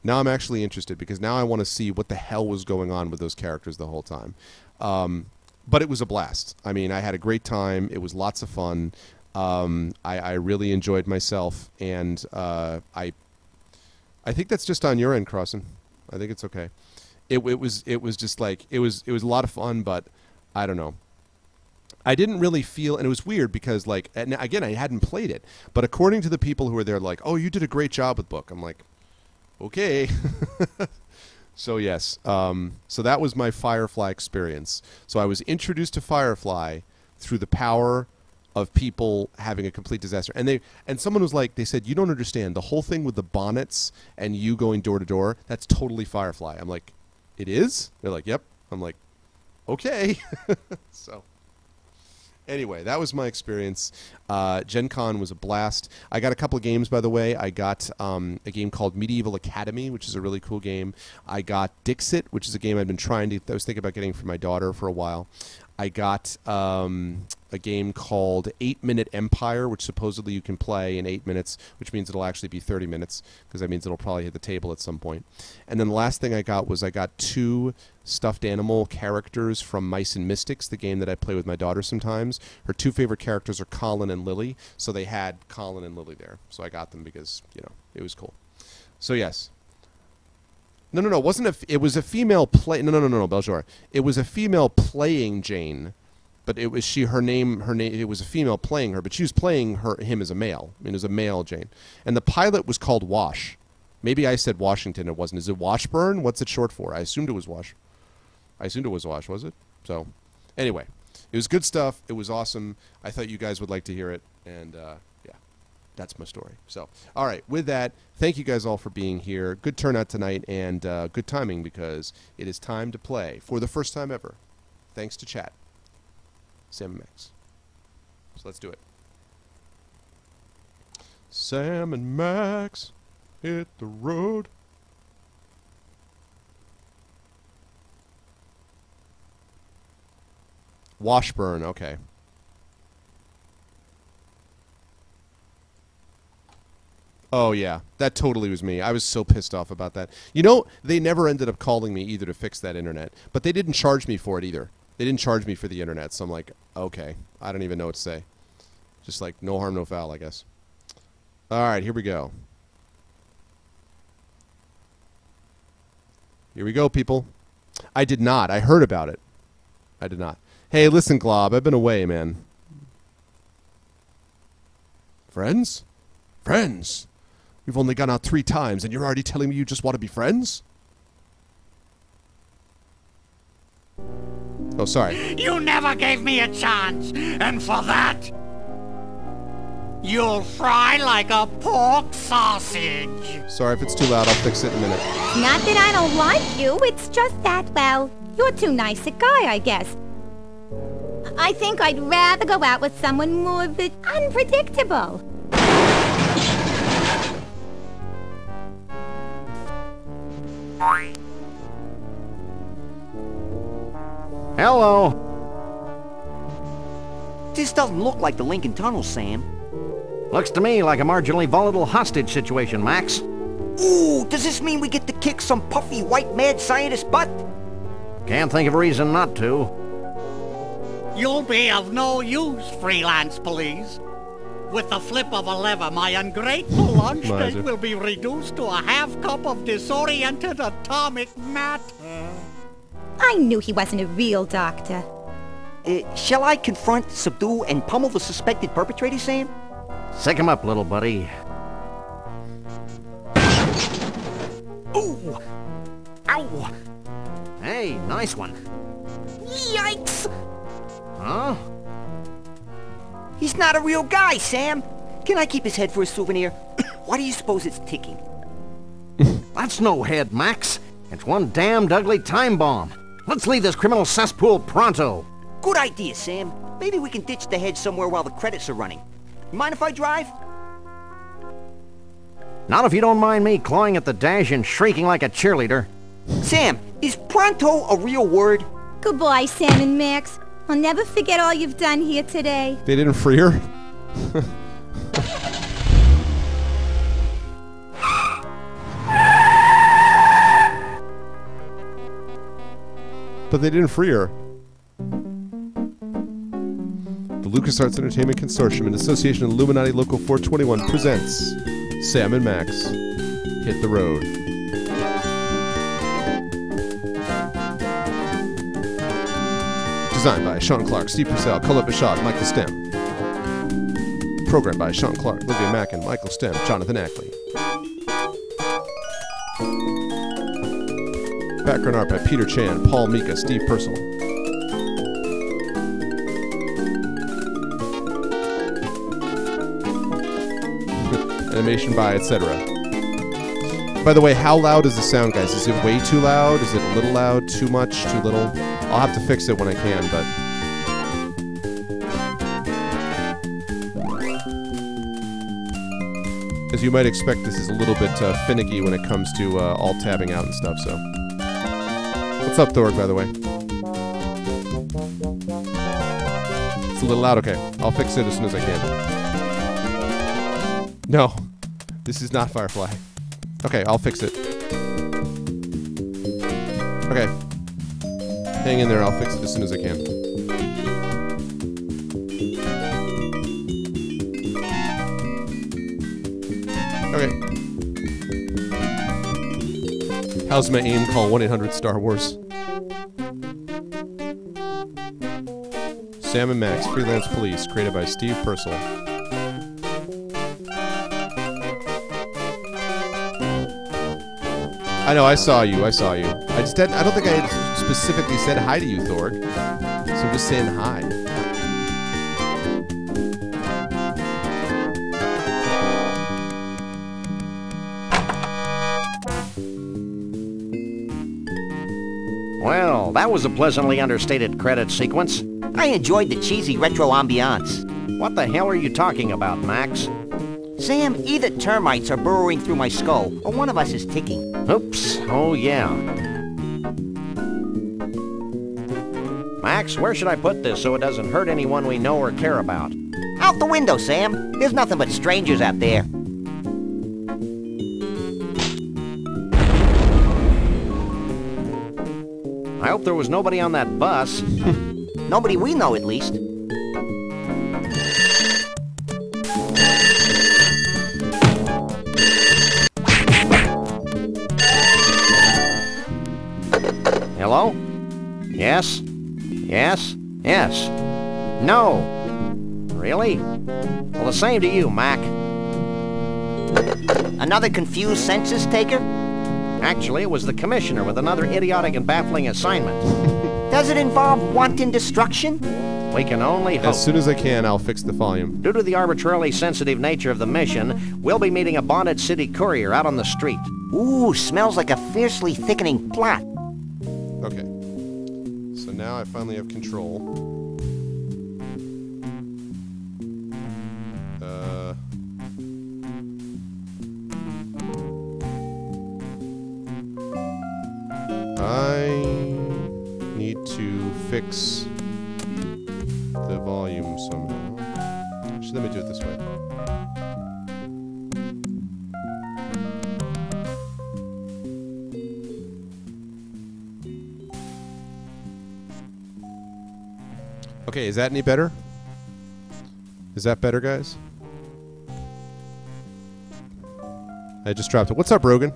Now I'm actually interested, because now I want to see what the hell was going on with those characters the whole time. But it was a blast. I mean, I had a great time. It was lots of fun. I really enjoyed myself, and I think that's just on your end, Crossan. I think it's okay. It was just like it was a lot of fun, but I don't know. I didn't really feel, and it was weird because, like, and again, I hadn't played it, but according to the people who were there, like, oh, you did a great job with Book. I'm like, okay. So yes, so that was my Firefly experience. So I was introduced to Firefly through the power of people having a complete disaster. And someone was like, they said, you don't understand, the whole thing with the bonnets and you going door to door, that's totally Firefly. I'm like, it is? They're like, yep. I'm like, okay. So anyway, that was my experience. Gen Con was a blast. I got a couple of games, by the way. I got a game called Medieval Academy, which is a really cool game. I got Dixit, which is a game I've been I was thinking about getting for my daughter for a while. I got a game called 8-Minute Empire, which supposedly you can play in 8 minutes, which means it'll actually be 30 minutes, because that means it'll probably hit the table at some point. And then the last thing I got was I got 2 stuffed animal characters from Mice and Mystics, the game that I play with my daughter sometimes. Her 2 favorite characters are Colin and Lily, so they had Colin and Lily there. So I got them because, it was cool. So yes. No, it wasn't it was a female play. No, Beljor. It was a female playing Jane, but it was her name, it was a female playing her, but she was playing him as a male. I mean, it was a male Jane. And the pilot was called Wash. Maybe I said Washington, it wasn't. Is it Washburn? What's it short for? I assumed it was Wash. Was it? So, anyway, it was good stuff. It was awesome. I thought you guys would like to hear it, and yeah, that's my story. So, all right, with that, thank you guys all for being here. Good turnout tonight, and good timing, because it is time to play for the first time ever, thanks to chat, Sam and Max. So let's do it. Sam and Max hit the road. Washburn, okay. Oh, yeah. That totally was me. I was so pissed off about that. You know, they never ended up calling me either to fix that internet. But they didn't charge me for it either. They didn't charge me for the internet. So I'm like, okay. I don't even know what to say. Just like, no harm, no foul, I guess. All right, here we go. Here we go, people. I did not. I heard about it. I did not. Hey, listen, Glob. I've been away, man. Friends? Friends? We've only gone out 3 times, and you're already telling me you just want to be friends? Oh, sorry. You never gave me a chance, and for that, you'll fry like a pork sausage. Sorry if it's too loud. I'll fix it in a minute. Not that I don't like you, it's just that, well, you're too nice a guy, I guess. I think I'd rather go out with someone more unpredictable. Hello. This doesn't look like the Lincoln Tunnel, Sam. Looks to me like a marginally volatile hostage situation, Max. Ooh, does this mean we get to kick some puffy white mad scientist butt? Can't think of a reason not to. You'll be of no use, freelance police. With the flip of a lever, my ungrateful lunch date will be reduced to a half cup of disoriented atomic matter. I knew he wasn't a real doctor. Shall I confront, subdue, and pummel the suspected perpetrator, Sam? Sick him up, little buddy. Ooh! Ow! Hey, nice one. Yikes! Huh? He's not a real guy, Sam. Can I keep his head for a souvenir? Why do you suppose it's ticking? That's no head, Max. It's one damned ugly time bomb. Let's leave this criminal cesspool pronto. Good idea, Sam. Maybe we can ditch the head somewhere while the credits are running. You mind if I drive? Not if you don't mind me clawing at the dash and shrieking like a cheerleader. Sam, is pronto a real word? Goodbye, Sam and Max. I'll never forget all you've done here today. They didn't free her? But they didn't free her. The LucasArts Entertainment Consortium in association with Illuminati Local 421 presents Sam and Max Hit the Road. Designed by Sean Clark, Steve Purcell, Colette Bashad, Michael Stem. Programmed by Sean Clark, Olivia Mackin, Michael Stem, Jonathan Ackley. Background art by Peter Chan, Paul Mika, Steve Purcell. Animation by etc. By the way, how loud is the sound, guys? Is it way too loud? Is it a little loud? Too much? Too little? I'll have to fix it when I can, but... as you might expect, this is a little bit finicky when it comes to alt-tabbing out and stuff, so... What's up, Thorg, by the way? It's a little loud, okay. I'll fix it as soon as I can. No. This is not Firefly. Okay, I'll fix it. Okay. Hang in there, I'll fix it as soon as I can. Okay. How's my aim? Call 1-800-STAR-WARS. Sam and Max, Freelance Police, created by Steve Purcell. I know, I saw you. I just didn't, I don't think I had specifically said hi to you, Thorg. So I'm just saying hi. Well, that was a pleasantly understated credit sequence. I enjoyed the cheesy retro ambiance. What the hell are you talking about, Max? Sam, either termites are burrowing through my skull, or one of us is ticking. Oops. Oh, yeah. Max, where should I put this so it doesn't hurt anyone we know or care about? Out the window, Sam. There's nothing but strangers out there. hope there was nobody on that bus. Nobody we know, at least. Hello? Yes? Yes? Yes? No. Really? Well, the same to you, Mac. Another confused census taker? Actually, it was the commissioner with another idiotic and baffling assignment. Does it involve wanton destruction? We can only hope. As soon as I can, I'll fix the volume. Due to the arbitrarily sensitive nature of the mission, we'll be meeting a bonded city courier out on the street. Ooh, smells like a fiercely thickening plot. Okay. So now I finally have control. I need to fix the volume somehow. Actually, let me do it this way. Okay, is that any better? Is that better, guys? I just dropped it. What's up, Rogan?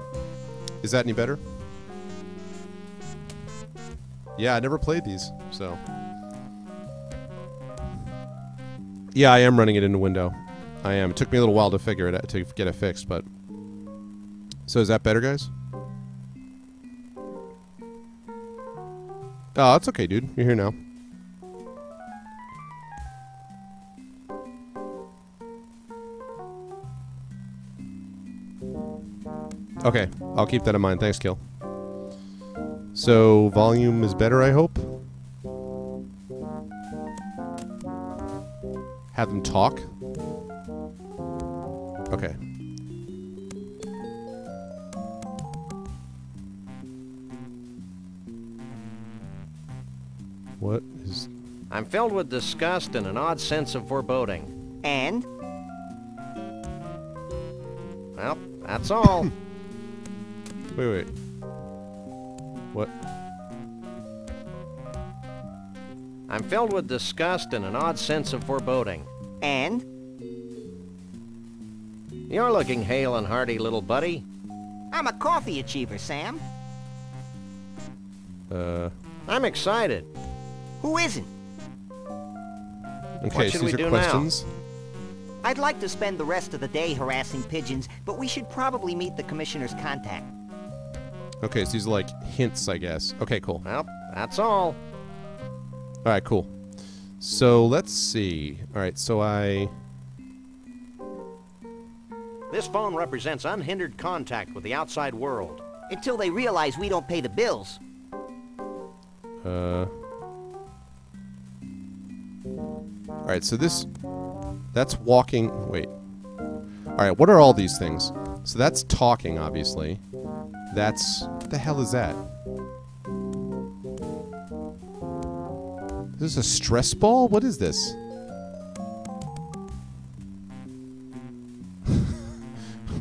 Is that any better? Yeah, I never played these, so. Yeah, I am running it in the window. I am. It took me a little while to figure it out, to get it fixed, but. So is that better, guys? Oh, it's okay, dude. You're here now. Okay, I'll keep that in mind. Thanks, Kill. So, volume is better, I hope? Have them talk? Okay. What is... I'm filled with disgust and an odd sense of foreboding. And? Well, that's all. Wait. What? I'm filled with disgust and an odd sense of foreboding. And? You're looking hale and hearty, little buddy. I'm a coffee achiever, Sam. I'm excited. Who isn't? Okay, should so we these do are now? questions. I'd like to spend the rest of the day harassing pigeons, but we should probably meet the commissioner's contact. Okay, so these are like hints, I guess. Okay, cool. Well, that's all. Alright, cool. So, let's see. Alright, so This phone represents unhindered contact with the outside world. Until they realize we don't pay the bills. Alright, so this... That's walking... Wait. Alright, what are all these things? So that's talking, obviously. That's... What the hell is that? Is this a stress ball? What is this?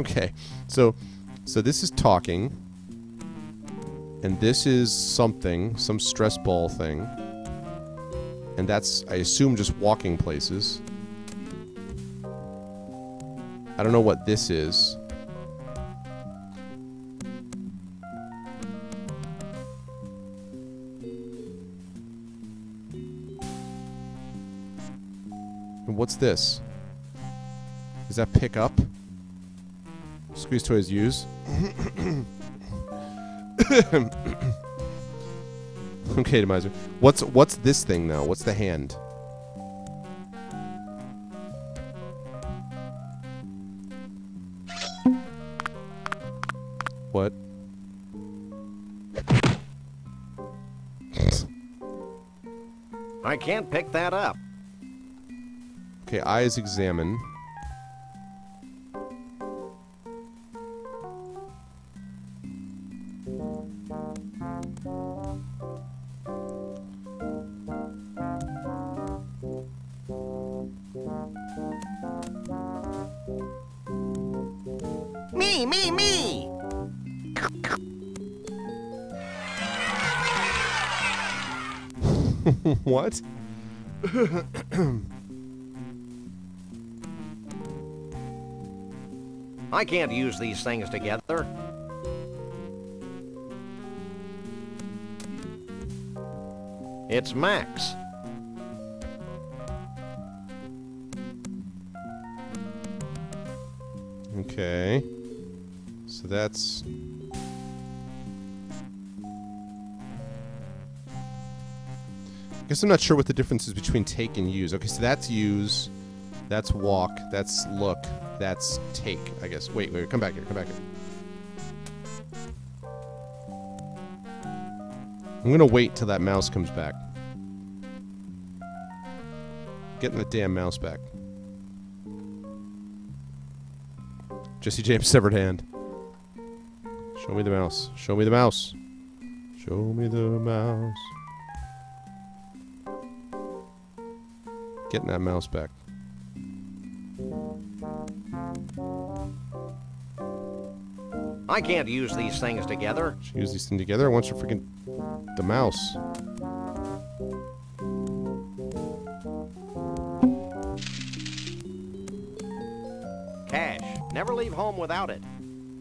Okay, so this is talking. And this is something, some stress ball thing. And that's, I assume, just walking places. I don't know what this is. And what's this? Does that pick up? Squeeze toys use. Okay, Demiser. What's this thing now? What's the hand? What? I can't pick that up. Okay, eyes examine. Me! What? I can't use these things together. It's Max. Okay. So that's... I guess I'm not sure what the difference is between take and use. Okay, so that's use, that's walk, that's look, that's take, I guess. Wait, come back here, come back here. I'm gonna wait till that mouse comes back. Getting the damn mouse back. Jesse James' severed hand. Show me the mouse. Show me the mouse. Show me the mouse. Getting that mouse back. I can't use these things together. Should use these things together. I want you freaking the mouse. Cash. Never leave home without it.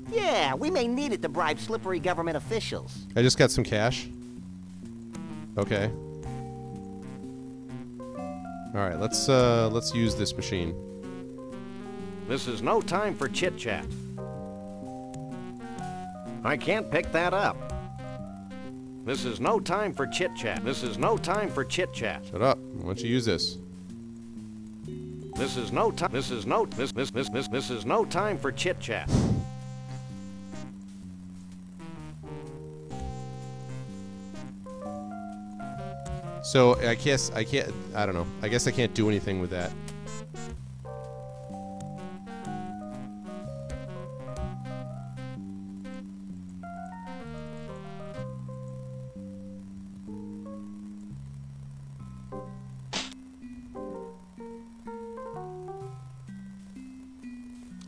Yeah, we may need it to bribe slippery government officials. I just got some cash. Okay. All right, let's use this machine. This is no time for chit-chat. I can't pick that up. This is no time for chit-chat. This is no time for chit-chat. Shut up. Why don't you use this? This is no time. This is no time for chit-chat. So I guess I can't. I don't know. I guess I can't do anything with that.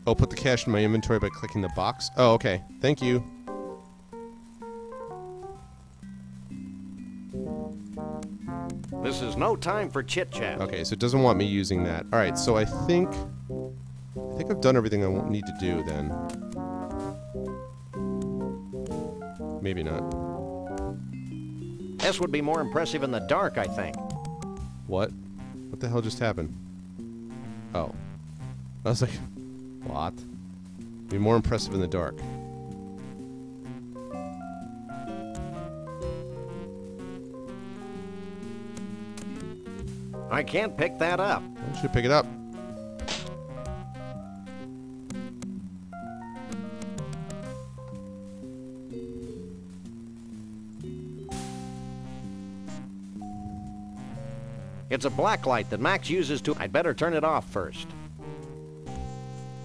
Oh, put the cash in my inventory by clicking the box. Oh, okay. Thank you. This is no time for chit-chat. Okay, so it doesn't want me using that. All right, so I think I've done everything I won't need to do then. Maybe not. This would be more impressive in the dark, I think. What? What the hell just happened? Oh. I was like, what? Be more impressive in the dark. I can't pick that up. Why don't you pick it up? It's a black light that Max uses to... I'd better turn it off first.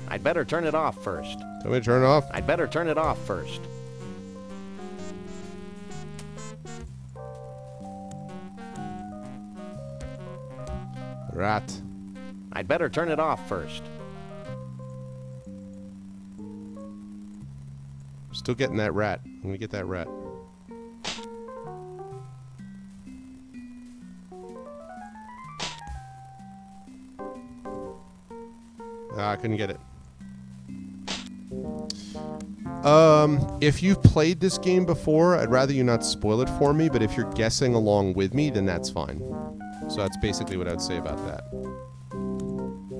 I'd better turn it off first. Tell me to turn it off? I'd better turn it off first. Rat. I'd better turn it off first. Still getting that rat. I'm gonna get that rat. Ah, I couldn't get it. If you've played this game before, I'd rather you not spoil it for me, but if you're guessing along with me, then that's fine. So that's basically what I'd say about that.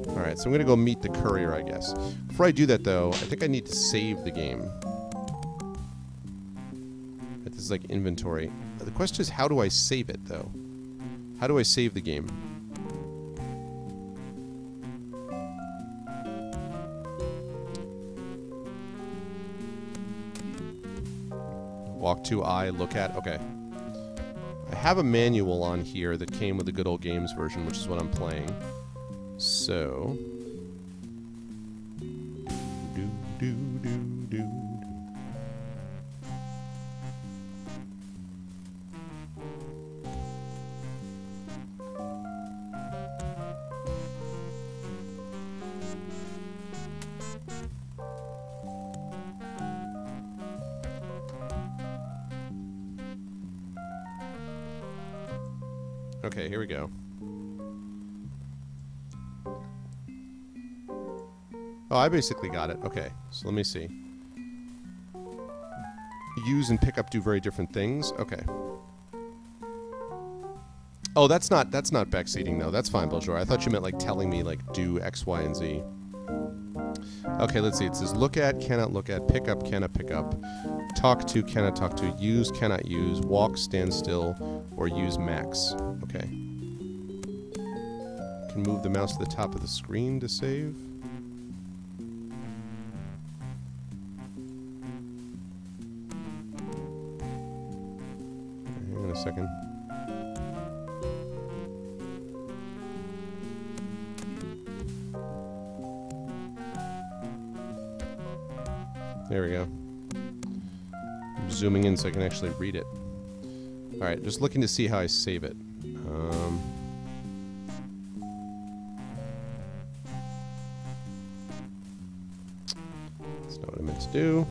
Alright, so I'm gonna go meet the courier, I guess. Before I do that, though, I think I need to save the game. This is like inventory. The question is, how do I save it, though? How do I save the game? Walk to I, look at, okay. I have a manual on here that came with the Good Old Games version, which is what I'm playing. So... Okay, here we go. Oh, I basically got it. Okay, so let me see. Use and pick up do very different things. Okay. Oh, that's not backseating though. That's fine, Beljour. I thought you meant like telling me like do X, Y, and Z. Okay, let's see. It says look at, cannot look at, pick up, cannot pick up, talk to, cannot talk to, use, cannot use, walk, stand still, or use max. Okay. Can move the mouse to the top of the screen to save. Hang on a second. There we go. I'm zooming in so I can actually read it. Alright, just looking to see how I save it. That's not what I meant to do.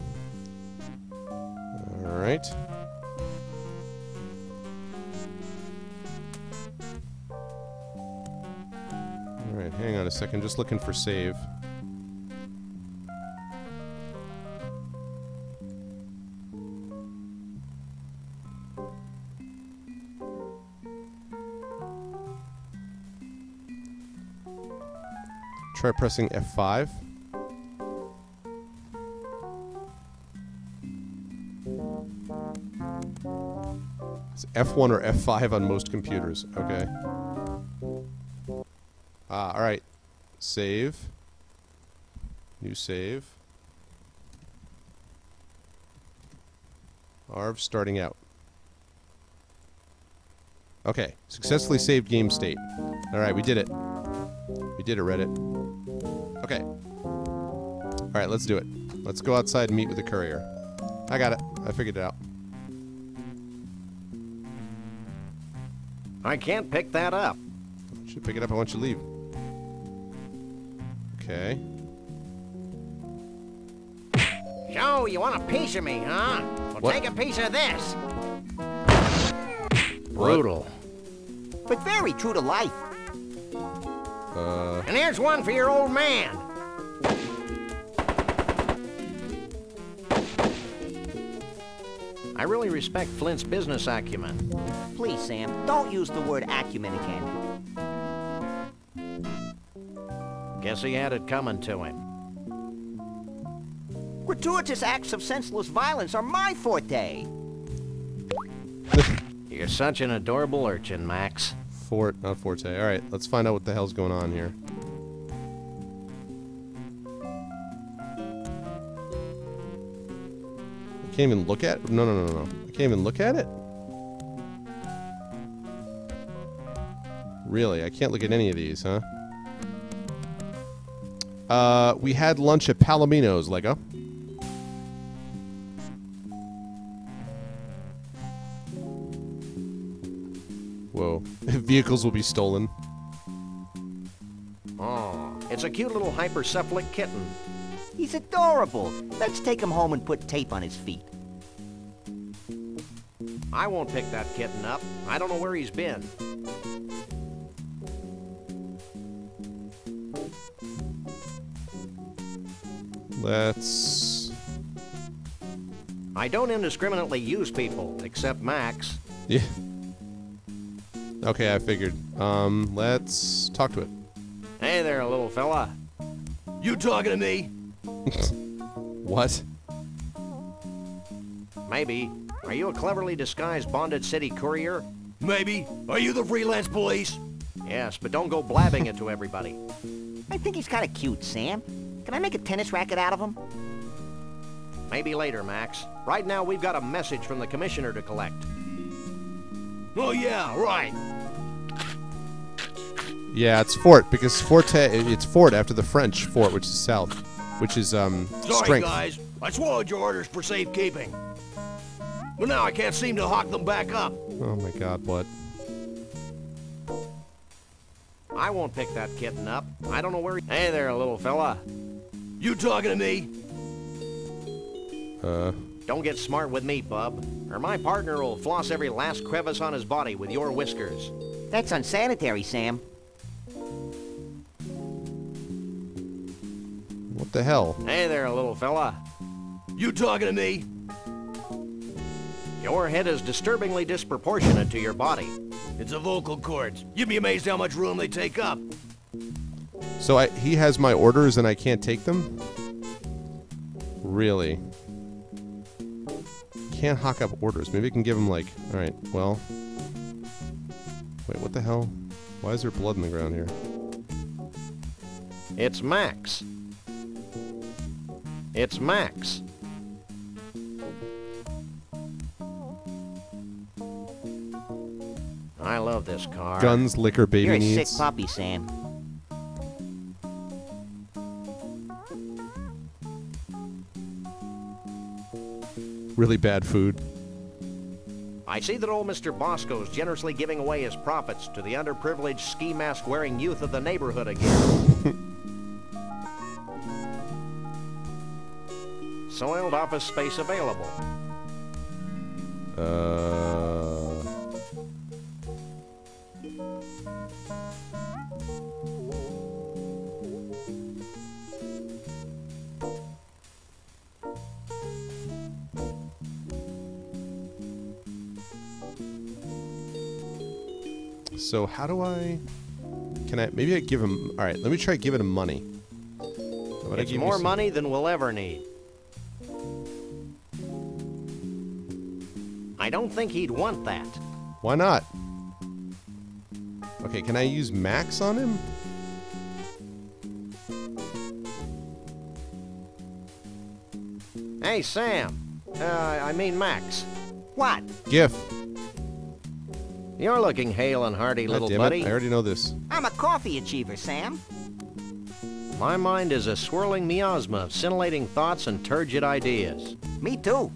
Alright. Alright, hang on a second. Just looking for save. Try pressing F5. It's F1 or F5 on most computers. Okay. Alright. Save. New save. Arv starting out. Okay. Successfully saved game state. Alright, we did it. We did it, Reddit. Okay. Alright, let's do it. Let's go outside and meet with the courier. I got it. I figured it out. I can't pick that up. You should pick it up once you leave. Okay. So, you want a piece of me, huh? Well, What? take a piece of this. Brutal. But very true to life. And here's one for your old man. I really respect Flint's business acumen. Please, Sam, don't use the word acumen again. Guess he had it coming to him. Gratuitous acts of senseless violence are my forte. You're such an adorable urchin, Max. Fort, not Forte. Alright, let's find out what the hell's going on here. I can't even look at it? No. I can't even look at it? Really? I can't look at any of these, huh? We had lunch at Palomino's, Lego. Whoa. Vehicles will be stolen. Oh, it's a cute little hypercephalic kitten. He's adorable. Let's take him home and put tape on his feet. I won't pick that kitten up. I don't know where he's been. Let's... I don't indiscriminately use people, except Max. Yeah. Okay, I figured. Let's talk to it. Hey there, little fella. You talking to me? What? Maybe. Are you a cleverly disguised bonded city courier? Maybe. Are you the freelance police? Yes, but don't go blabbing it to everybody. I think he's kind of cute, Sam. Can I make a tennis racket out of him? Maybe later, Max. Right now, we've got a message from the commissioner to collect. Oh yeah, right. Yeah, it's Fort, because Forte, it's Fort after the French Fort, which is south, which is, Sorry, strength. guys. I swallowed your orders for safekeeping. But now I can't seem to hawk them back up. Oh my god, what? I won't pick that kitten up. I don't know where he... Hey there, little fella. You talking to me? Don't get smart with me, bub, or my partner will floss every last crevice on his body with your whiskers. That's unsanitary, Sam. What the hell? Hey there, little fella. You talking to me? Your head is disturbingly disproportionate to your body. It's the vocal cords. You'd be amazed how much room they take up. So he has my orders and I can't take them? Really? Can't hawk up orders. Maybe I can give him like... Alright, well... Wait, what the hell? Why is there blood in the ground here? It's Max. It's Max. I love this car. Guns, liquor, baby You're a needs. sick puppy, Sam. Really bad food. I see that old Mr. Bosco's generously giving away his profits to the underprivileged ski mask wearing youth of the neighborhood again. Soiled office space available. So how do I... Can I... Maybe I give him... Alright, let me try giving him money. It's more money than we'll ever need. I don't think he'd want that. Why not? Okay, can I use Max on him? Hey, Sam. I mean Max. What? GIF. You're looking hale and hearty, God little damn buddy. it, I already know this. I'm a coffee achiever, Sam. My mind is a swirling miasma of scintillating thoughts and turgid ideas. Me too.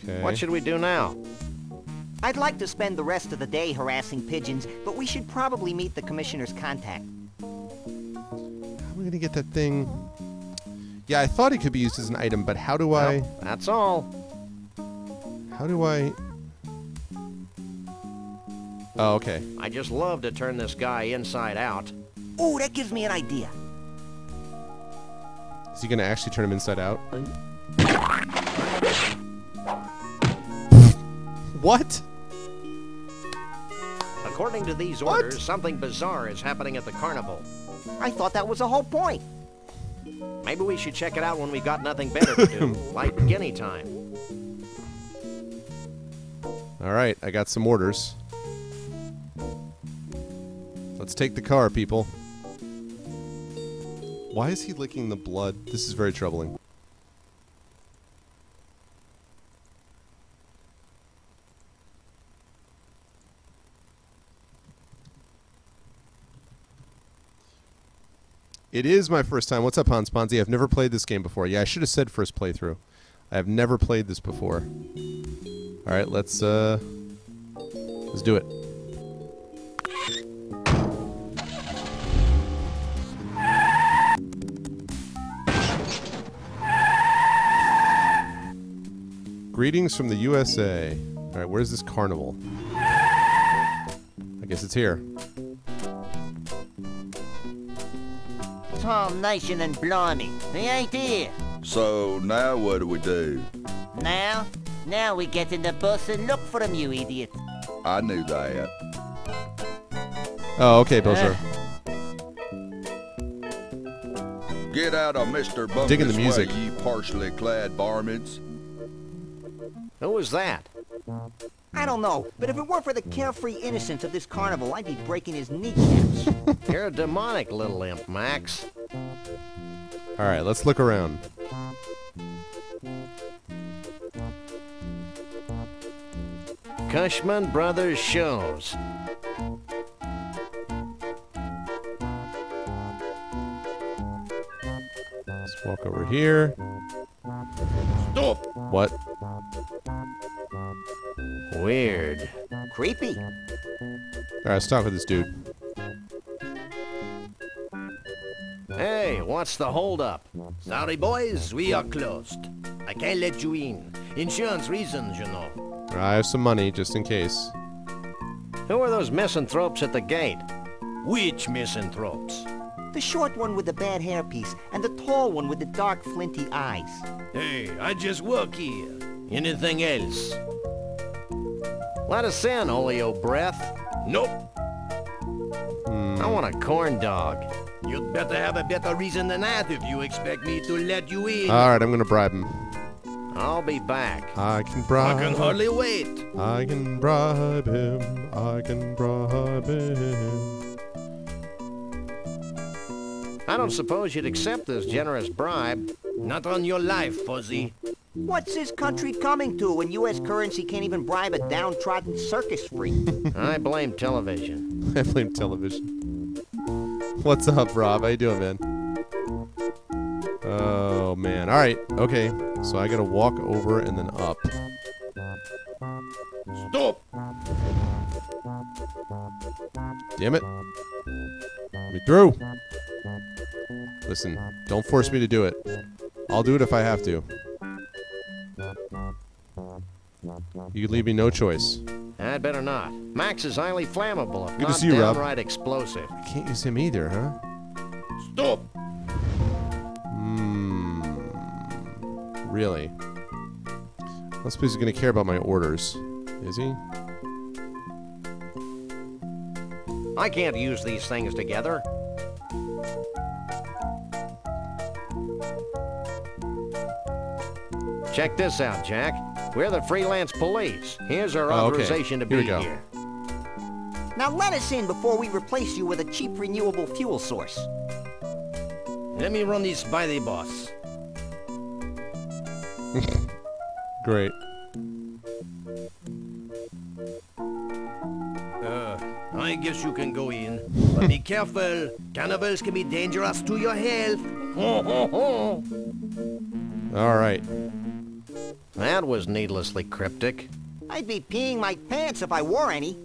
Okay. What should we do now? I'd like to spend the rest of the day harassing pigeons, but we should probably meet the commissioner's contact. How am I gonna get that thing? Yeah, I thought it could be used as an item, but how do I... Well, that's all. How do I... Oh, okay. I just love to turn this guy inside out. Ooh, that gives me an idea. Is he gonna actually turn him inside out? What? According to these orders, something bizarre is happening at the carnival. I thought that was the whole point. Maybe we should check it out when we've got nothing better to do, like guinea time. Alright, I got some orders. Let's take the car, people. Why is he licking the blood? This is very troubling. It is my first time. What's up, Hans Ponzi? I've never played this game before. Yeah, I should have said first playthrough. I have never played this before. Alright, let's do it. Greetings from the USA. Alright, where's this carnival? I guess it's here. Tom Nation and Blimey, he ain't here. So now what do we do? Now we get in the bus and look for him, you idiot. I knew that. Oh, okay, Belcher. Get out of Mr. Digging the Bunker's music. way, you partially clad varmints. Who was that? I don't know, but if it weren't for the carefree innocence of this carnival, I'd be breaking his kneecaps. You're a demonic little imp, Max. Alright, let's look around. Cushman Brothers Shows. Let's walk over here. Stop! What? Weird. Creepy. Alright, let's talk with this dude. Hey, what's the holdup? Sorry, boys, we are closed. I can't let you in. Insurance reasons, you know. I have some money, just in case. Who are those misanthropes at the gate? Which misanthropes? The short one with the bad hairpiece and the tall one with the dark, flinty eyes. Hey, I just work here. Anything else? Let us in, Oleo Breath. Nope. I want a corn dog. You'd better have a better reason than that if you expect me to let you in. All right, I'm gonna bribe him. I'll be back. I can bribe. I can hardly wait. I can bribe him. I can bribe him. I don't suppose you'd accept this generous bribe. Not on your life, Fuzzy. What's this country coming to when U.S. currency can't even bribe a downtrodden circus freak? I blame television. I blame television. What's up, Rob? How you doing, man? Oh, man. All right. Okay. So I got to walk over and then up. Stop! Damn it. Let me through. Listen, don't force me to do it. I'll do it if I have to. You leave me no choice. I'd better not. Max is highly flammable, if Good to not see you, Rob. downright explosive. I can't use him either, huh? Stop! Really? I don't suppose he's going to care about my orders. Is he? I can't use these things together. Check this out, Jack. We're the freelance police. Here's our authorization to be here. Now let us in before we replace you with a cheap renewable fuel source. Let me run this by the boss. Great. I guess you can go in. But be careful. Cannibals can be dangerous to your health. All right. That was needlessly cryptic. I'd be peeing my pants if I wore any.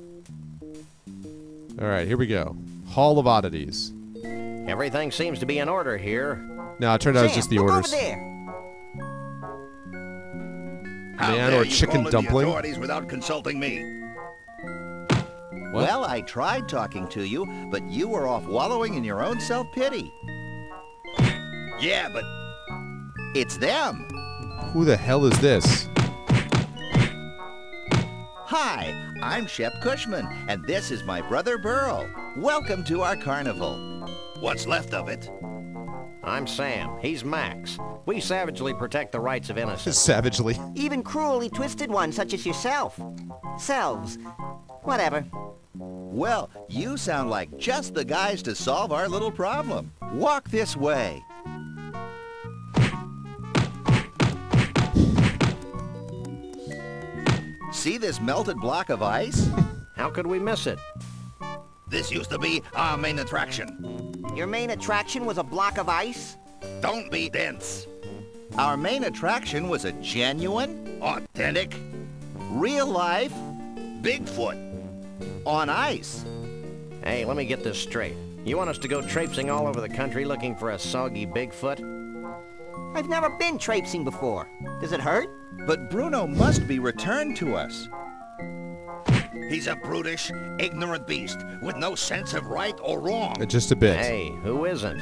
All right, here we go. Hall of Oddities. Everything seems to be in order here. No, it turned out it's Sam, just the look orders. over there. Man or chicken dumpling. Authorities without consulting me. What? Well, I tried talking to you, but you were off wallowing in your own self-pity. Yeah, but It's them. Who the hell is this? Hi, I'm Shep Cushman, and this is my brother Burl. Welcome to our carnival. what's left of it? I'm Sam. He's Max. We savagely protect the rights of innocents. Savagely. Even cruelly twisted ones such as yourself. Selves. Whatever. Well, you sound like just the guys to solve our little problem. Walk this way. See this melted block of ice? How could we miss it? This used to be our main attraction. Your main attraction was a block of ice? Don't be dense. Our main attraction was a genuine, Authentic real-life, Bigfoot. on ice. Hey, let me get this straight. You want us to go traipsing all over the country looking for a soggy Bigfoot? I've never been traipsing before. Does it hurt? But Bruno must be returned to us. He's a brutish, ignorant beast with no sense of right or wrong. Just a bit. Hey, who isn't?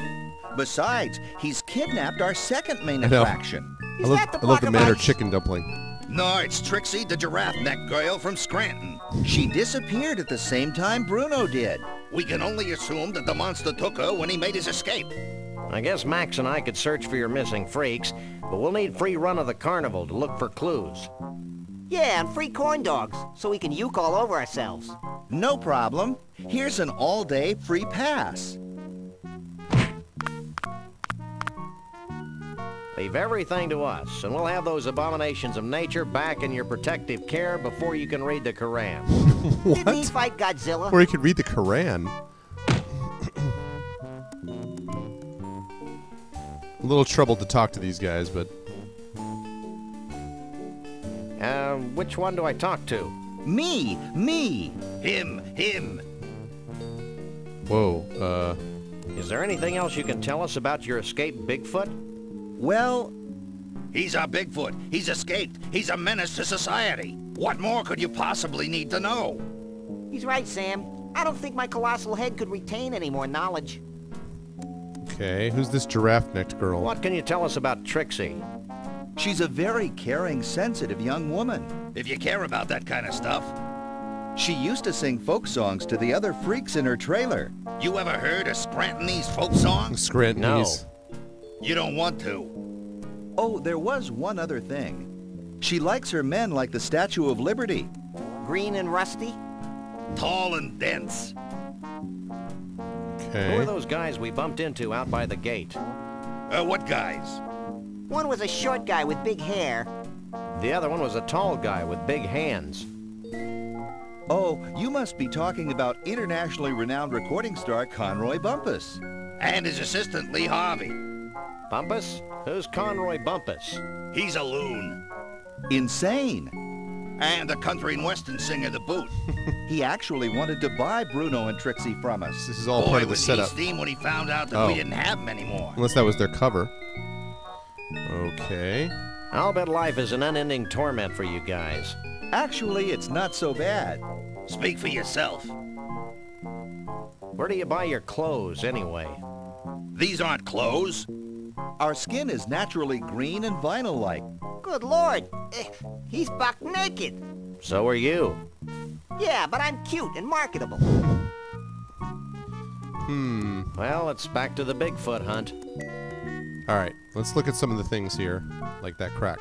Besides, he's kidnapped our second main I know. attraction. Is I love, that the I love block the of man or ice? chicken dumpling. No, it's Trixie, the giraffe neck girl from Scranton. She disappeared at the same time Bruno did. We can only assume that the monster took her when he made his escape. I guess Max and I could search for your missing freaks, but we'll need free run of the carnival to look for clues. Yeah, and free corn dogs, so we can uke all over ourselves. No problem. Here's an all-day free pass. Leave everything to us, and we'll have those abominations of nature back in your protective care before you can read the Koran. Didn't he fight Godzilla? Or he could read the Koran. A little trouble to talk to these guys, but... Which one do I talk to? Me! Him. Whoa, Is there anything else you can tell us about your escaped Bigfoot? Well, He's our Bigfoot. He's escaped. He's a menace to society. What more could you possibly need to know? He's right, Sam. I don't think my colossal head could retain any more knowledge. Okay, who's this giraffe-necked girl? What can you tell us about Trixie? She's a very caring, sensitive young woman. If you care about that kind of stuff. She used to sing folk songs to the other freaks in her trailer. You ever heard of Scrantonese folk songs? Scrantonese. You don't want to. Oh, there was one other thing. She likes her men like the Statue of Liberty. Green and rusty? Tall and dense. Okay. Who are those guys we bumped into out by the gate? What guys? One was a short guy with big hair. The other one was a tall guy with big hands. Oh, you must be talking about internationally renowned recording star Conroy Bumpus. And his assistant, Lee Harvey. Bumpus? Who's Conroy Bumpus? He's a loon. Insane. And a country and western singer to boot. He actually wanted to buy Bruno and Trixie from us. This is all Boy, part of the was he setup. steamed when he found out that we didn't have him anymore. Unless that was their cover. Okay. I'll bet life is an unending torment for you guys. Actually, it's not so bad. Speak for yourself. Where do you buy your clothes, anyway? These aren't clothes. Our skin is naturally green and vinyl-like. Good Lord. He's buck naked. So are you. Yeah, but I'm cute and marketable. Well, it's back to the Bigfoot hunt. All right, let's look at some of the things here, like that crack.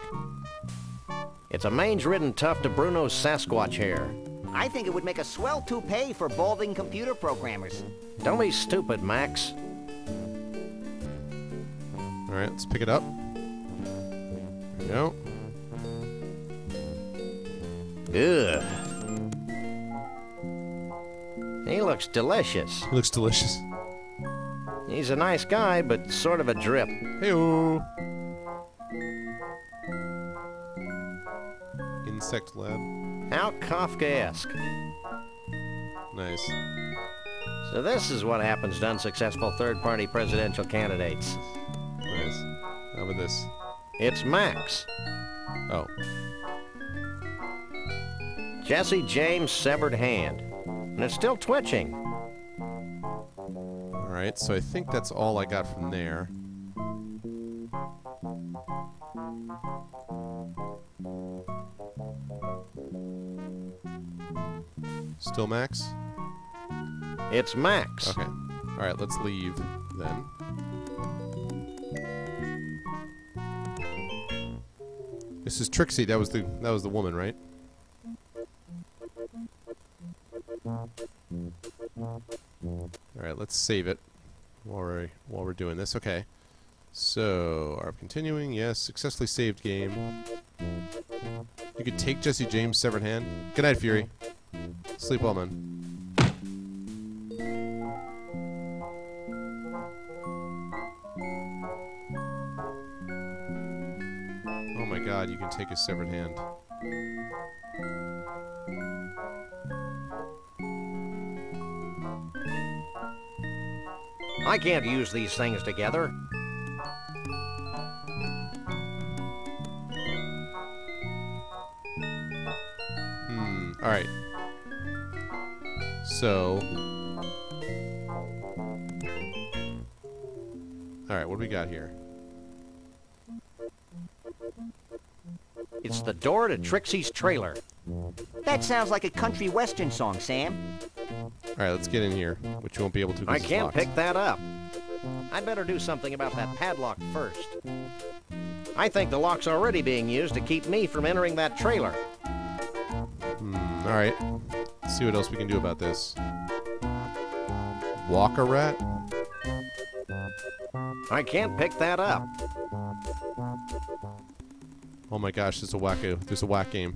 It's a mange-ridden tuft of Bruno's Sasquatch hair. I think it would make a swell toupee for balding computer programmers. Don't be stupid, Max. All right, let's pick it up. There we go. Ugh. He looks delicious. It looks delicious. He's a nice guy, but sort of a drip. Hey-o. Insect lab. How Kafkaesque. Nice. So this is what happens to unsuccessful third-party presidential candidates. Nice. How about this? It's Max. Oh. Jesse James' severed hand. And it's still twitching. All right, so I think that's all I got from there. Still Max? It's Max. Okay. All right, let's leave then. This is Trixie. That was the woman, right? All right, let's save it while we're doing this. Okay. So, ARV continuing. Yes, successfully saved game. You could take Jesse James' severed hand. Good night, Fury. Sleep well, man. Oh my God, you can take his severed hand. I can't use these things together. All right. So. All right, what do we got here? It's the door to Trixie's trailer. That sounds like a country western song, Sam. All right, let's get in here, which you won't be able to. 'Cause I it's can't locked. pick that up. I'd better do something about that padlock first. I think the lock's already being used to keep me from entering that trailer. All right. Let's see what else we can do about this. Walker rat? I can't pick that up. Oh my gosh, there's a whack game.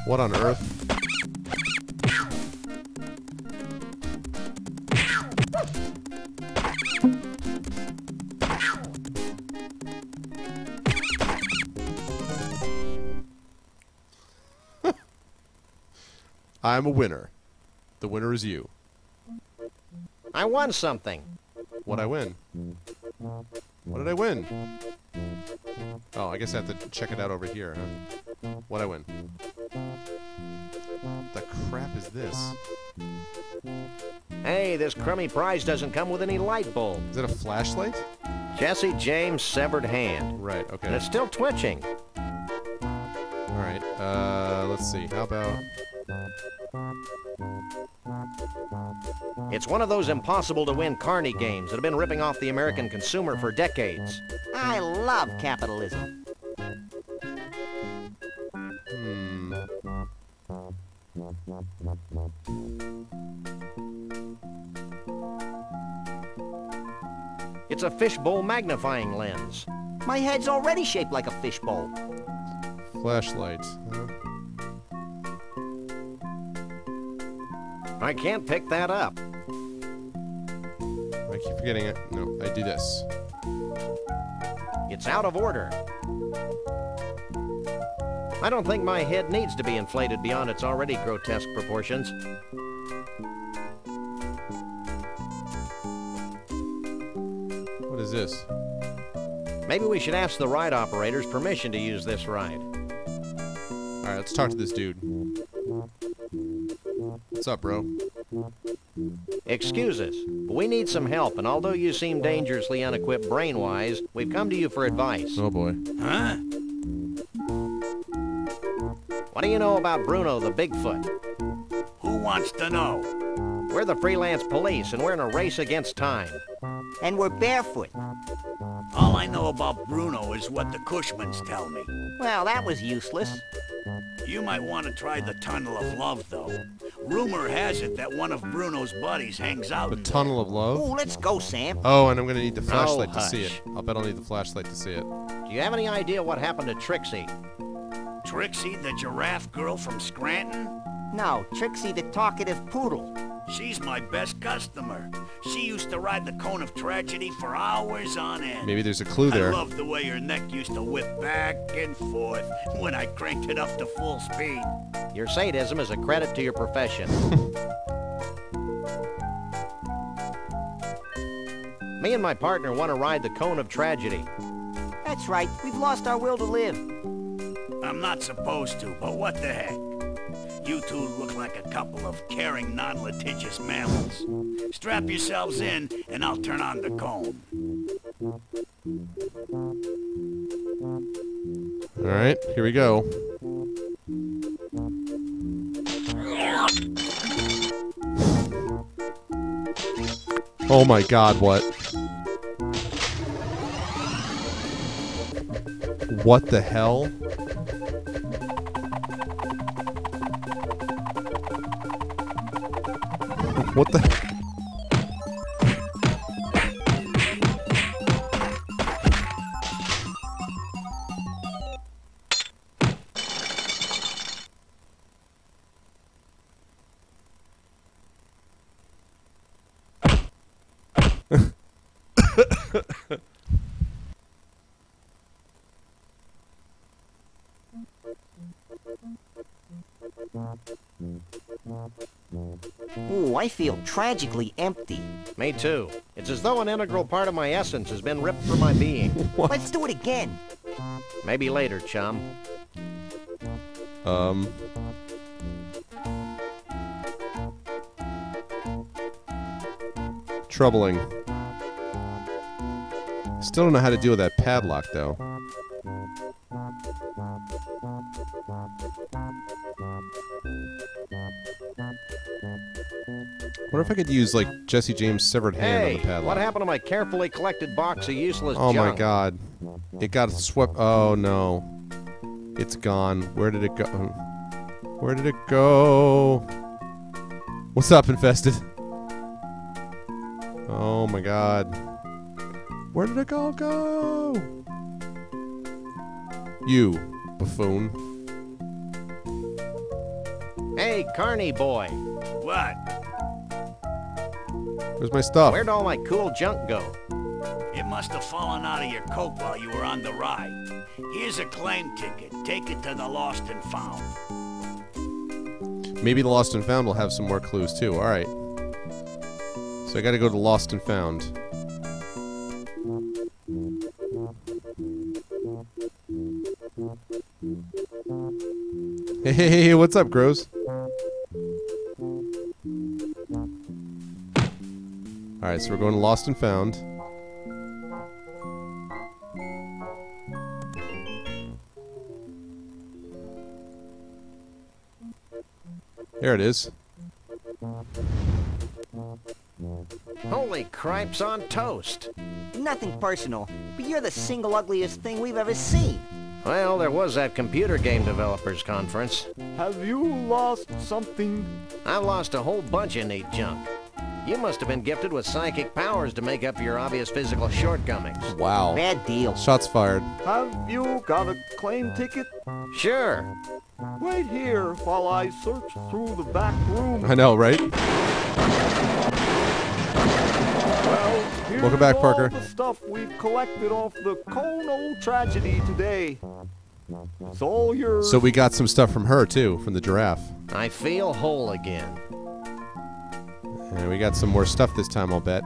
What on earth? I'm a winner. The winner is you. I won something. What'd I win? What did I win? Oh, I guess I have to check it out over here, huh? What'd I win? What the crap is this? Hey, this crummy prize doesn't come with any light bulb. Is it a flashlight? Jesse James' severed hand. Right, okay. And it's still twitching. Alright, let's see. How about... It's one of those impossible-to-win carny games that have been ripping off the American consumer for decades. I love capitalism. It's a fishbowl magnifying lens. My head's already shaped like a fishbowl. Flashlight. Huh? I can't pick that up. I keep forgetting it. No, I do this. It's out of order. I don't think my head needs to be inflated beyond its already grotesque proportions. What is this? Maybe we should ask the ride operators permission to use this ride. Alright, let's talk to this dude. What's up, bro? Excuse us, but we need some help, and although you seem dangerously unequipped brain-wise, we've come to you for advice. Oh boy. Huh? What do you know about Bruno the Bigfoot? Who wants to know? We're the freelance police, and we're in a race against time. And we're barefoot. All I know about Bruno is what the Cushmans tell me. Well, that was useless. You might want to try the Tunnel of Love, though. Rumor has it that one of Bruno's buddies hangs out The in Tunnel of Love? Oh, let's go, Sam. Oh, and I'm gonna need the flashlight to see hush. it. I'll bet I'll need the flashlight to see it. Do you have any idea what happened to Trixie? there. Trixie, the giraffe girl from Scranton? No, Trixie the talkative poodle. She's my best customer. She used to ride the cone of tragedy for hours on end. Maybe there's a clue there. I loved the way her neck used to whip back and forth when I cranked it up to full speed. Your sadism is a credit to your profession. Me and my partner want to ride the cone of tragedy. That's right, we've lost our will to live. I'm not supposed to, but what the heck? You two look like a couple of caring, non-litigious mammals. Strap yourselves in, and I'll turn on the cone. Alright, here we go. Oh my god, what? What the hell? What the? Ooh, I feel tragically empty. Me too. It's as though an integral part of my essence has been ripped from my being. Let's do it again. Maybe later, chum. Troubling. Still don't know how to deal with that padlock, though. What if I could use, like, Jesse James' severed hand on Hey, the padlock? what happened to my carefully collected box of useless Oh junk? my god. It got swept. Oh no. It's gone. Where did it go? Where did it go? What's up, Infested? Oh my god. Where did it all go? You, buffoon. Hey, Carney boy. What? Where's my stuff? Where'd all my cool junk go? It must have fallen out of your coat while you were on the ride. Here's a claim ticket. Take it to the Lost and Found. Maybe the Lost and Found will have some more clues too. All right. So I got to go to Lost and Found. Hey, what's up, Grows? All right, so we're going to Lost and Found. There it is. Holy cripes on toast. Nothing personal, but you're the single ugliest thing we've ever seen. Well, there was that computer game developers conference. Have you lost something? I've lost a whole bunch of neat junk. You must have been gifted with psychic powers to make up for your obvious physical shortcomings. Wow. Bad deal. Shots fired. Have you got a claim ticket? Sure. Wait here while I search through the back room. I know, right? Well, here's Welcome back, all Parker. the stuff we've collected off the Kono tragedy today. It's all yours. So we got some stuff from her, too, from the giraffe. I feel whole again. And we got some more stuff this time, I'll bet.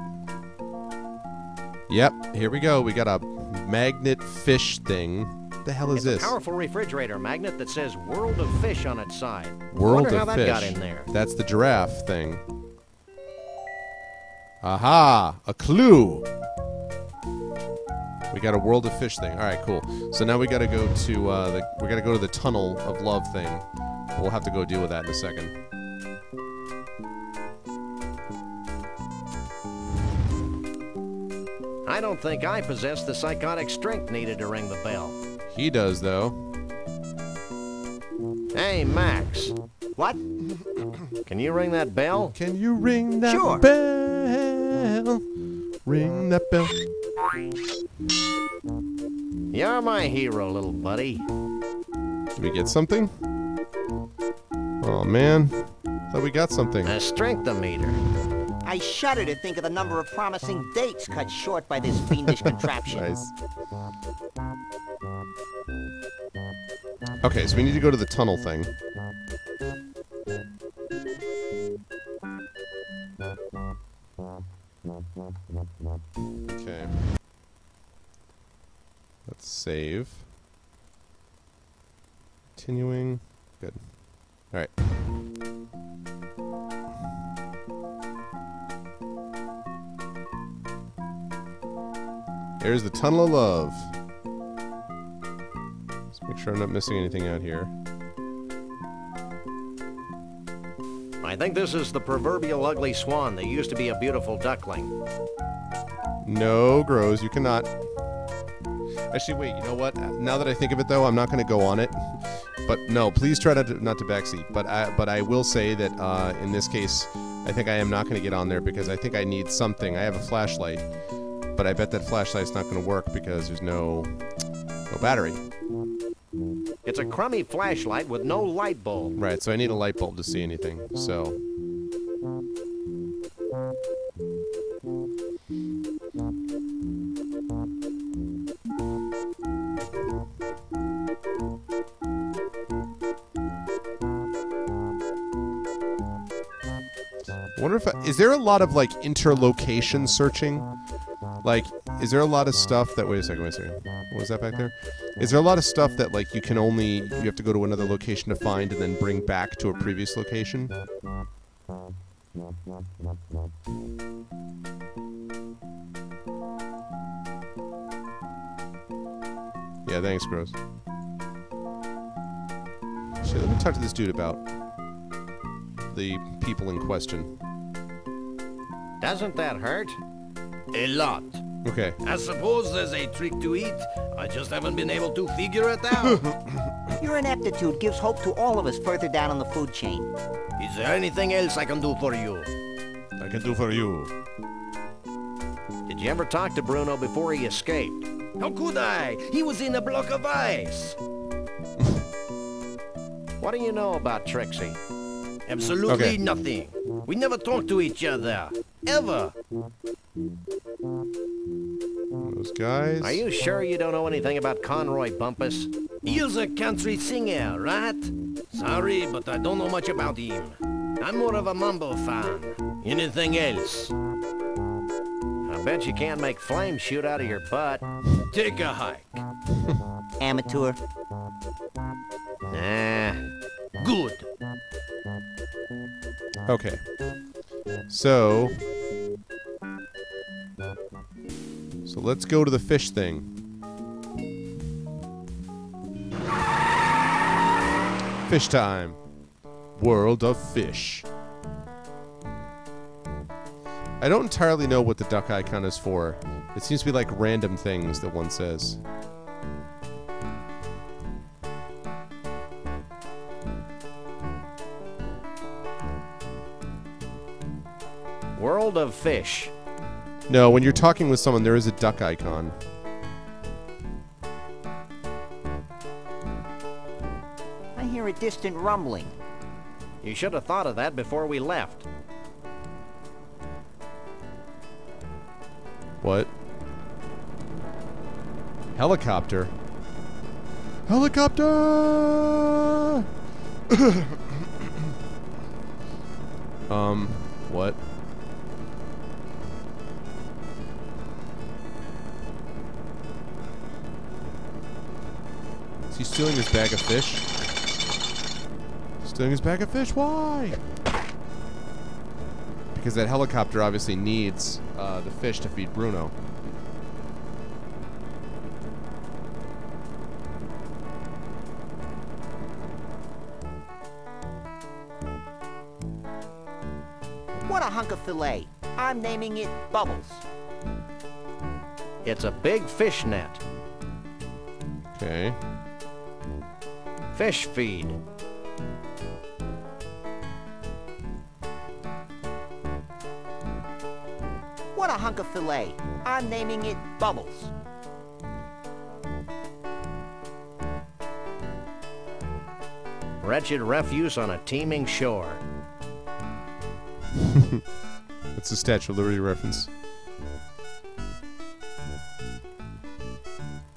Yep, here we go. We got a magnet fish thing. What the hell is It's this? a powerful refrigerator magnet that says World of Fish on its side. World Wonder how of that Fish. got in there. That's the giraffe thing. Aha! A clue! We got a World of Fish thing. All right, cool. So now we got to go to we got to go to the Tunnel of Love thing. We'll have to go deal with that in a second. I don't think I possess the psychotic strength needed to ring the bell. He does, though. Hey, Max. What? Can you ring that bell? Can you ring that Sure. bell? Ring that bell. You're my hero, little buddy. Did we get something? Oh, man. Thought we got something. A strength-o-meter. I shudder to think of the number of promising dates cut short by this fiendish contraption. Nice. Okay, so we need to go to the tunnel thing. Okay. Let's save. Continuing. Good. All right. There's the Tunnel of Love. Let's make sure I'm not missing anything out here. I think this is the proverbial ugly swan that used to be a beautiful duckling. No, Grows, you cannot. Actually, wait, you know what? Now that I think of it, though, I'm not going to go on it. But no, please try not to backseat. But I will say that in this case, I think I am not going to get on there because I think I need something. I have a flashlight, but I bet that flashlight's not going to work because there's no battery. It's a crummy flashlight with no light bulb. Right, so I need a light bulb to see anything. So. I wonder if is there a lot of like interlocation searching? Like, is there a lot of stuff that? Wait a second. What was that back there? Is there a lot of stuff that like you have to go to another location to find and then bring back to a previous location? Yeah, thanks, Gross. Actually, let me talk to this dude about the people in question. Doesn't that hurt? A lot. Okay. I suppose there's a trick to it. I just haven't been able to figure it out. Your ineptitude gives hope to all of us further down on the food chain. Is there anything else I can do for you? I can do for you. Did you ever talk to Bruno before he escaped? How could I? He was in a block of ice. What do you know about Trixie? Absolutely Okay. nothing. We never talk to each other. Ever. Those guys. Are you sure you don't know anything about Conroy Bumpus? He's a country singer, right? Sorry, but I don't know much about him. I'm more of a Mambo fan. Anything else? I bet you can't make flames shoot out of your butt. Take a hike. Amateur. Nah. Good. Okay. So let's go to the fish thing. Fish time. World of fish. I don't entirely know what the duck icon is for. It seems to be like random things that one says. World of fish. No, when you're talking with someone, there is a duck icon. I hear a distant rumbling. You should have thought of that before we left. What? Helicopter. Helicopter! What? Is he stealing his bag of fish? Stealing his bag of fish? Why? Because that helicopter obviously needs the fish to feed Bruno. What a hunk of filet. I'm naming it Bubbles. It's a big fish net. Okay. Fish feed. What a hunk of filet. I'm naming it Bubbles. Wretched refuse on a teeming shore. It's a Statue of Liberty reference.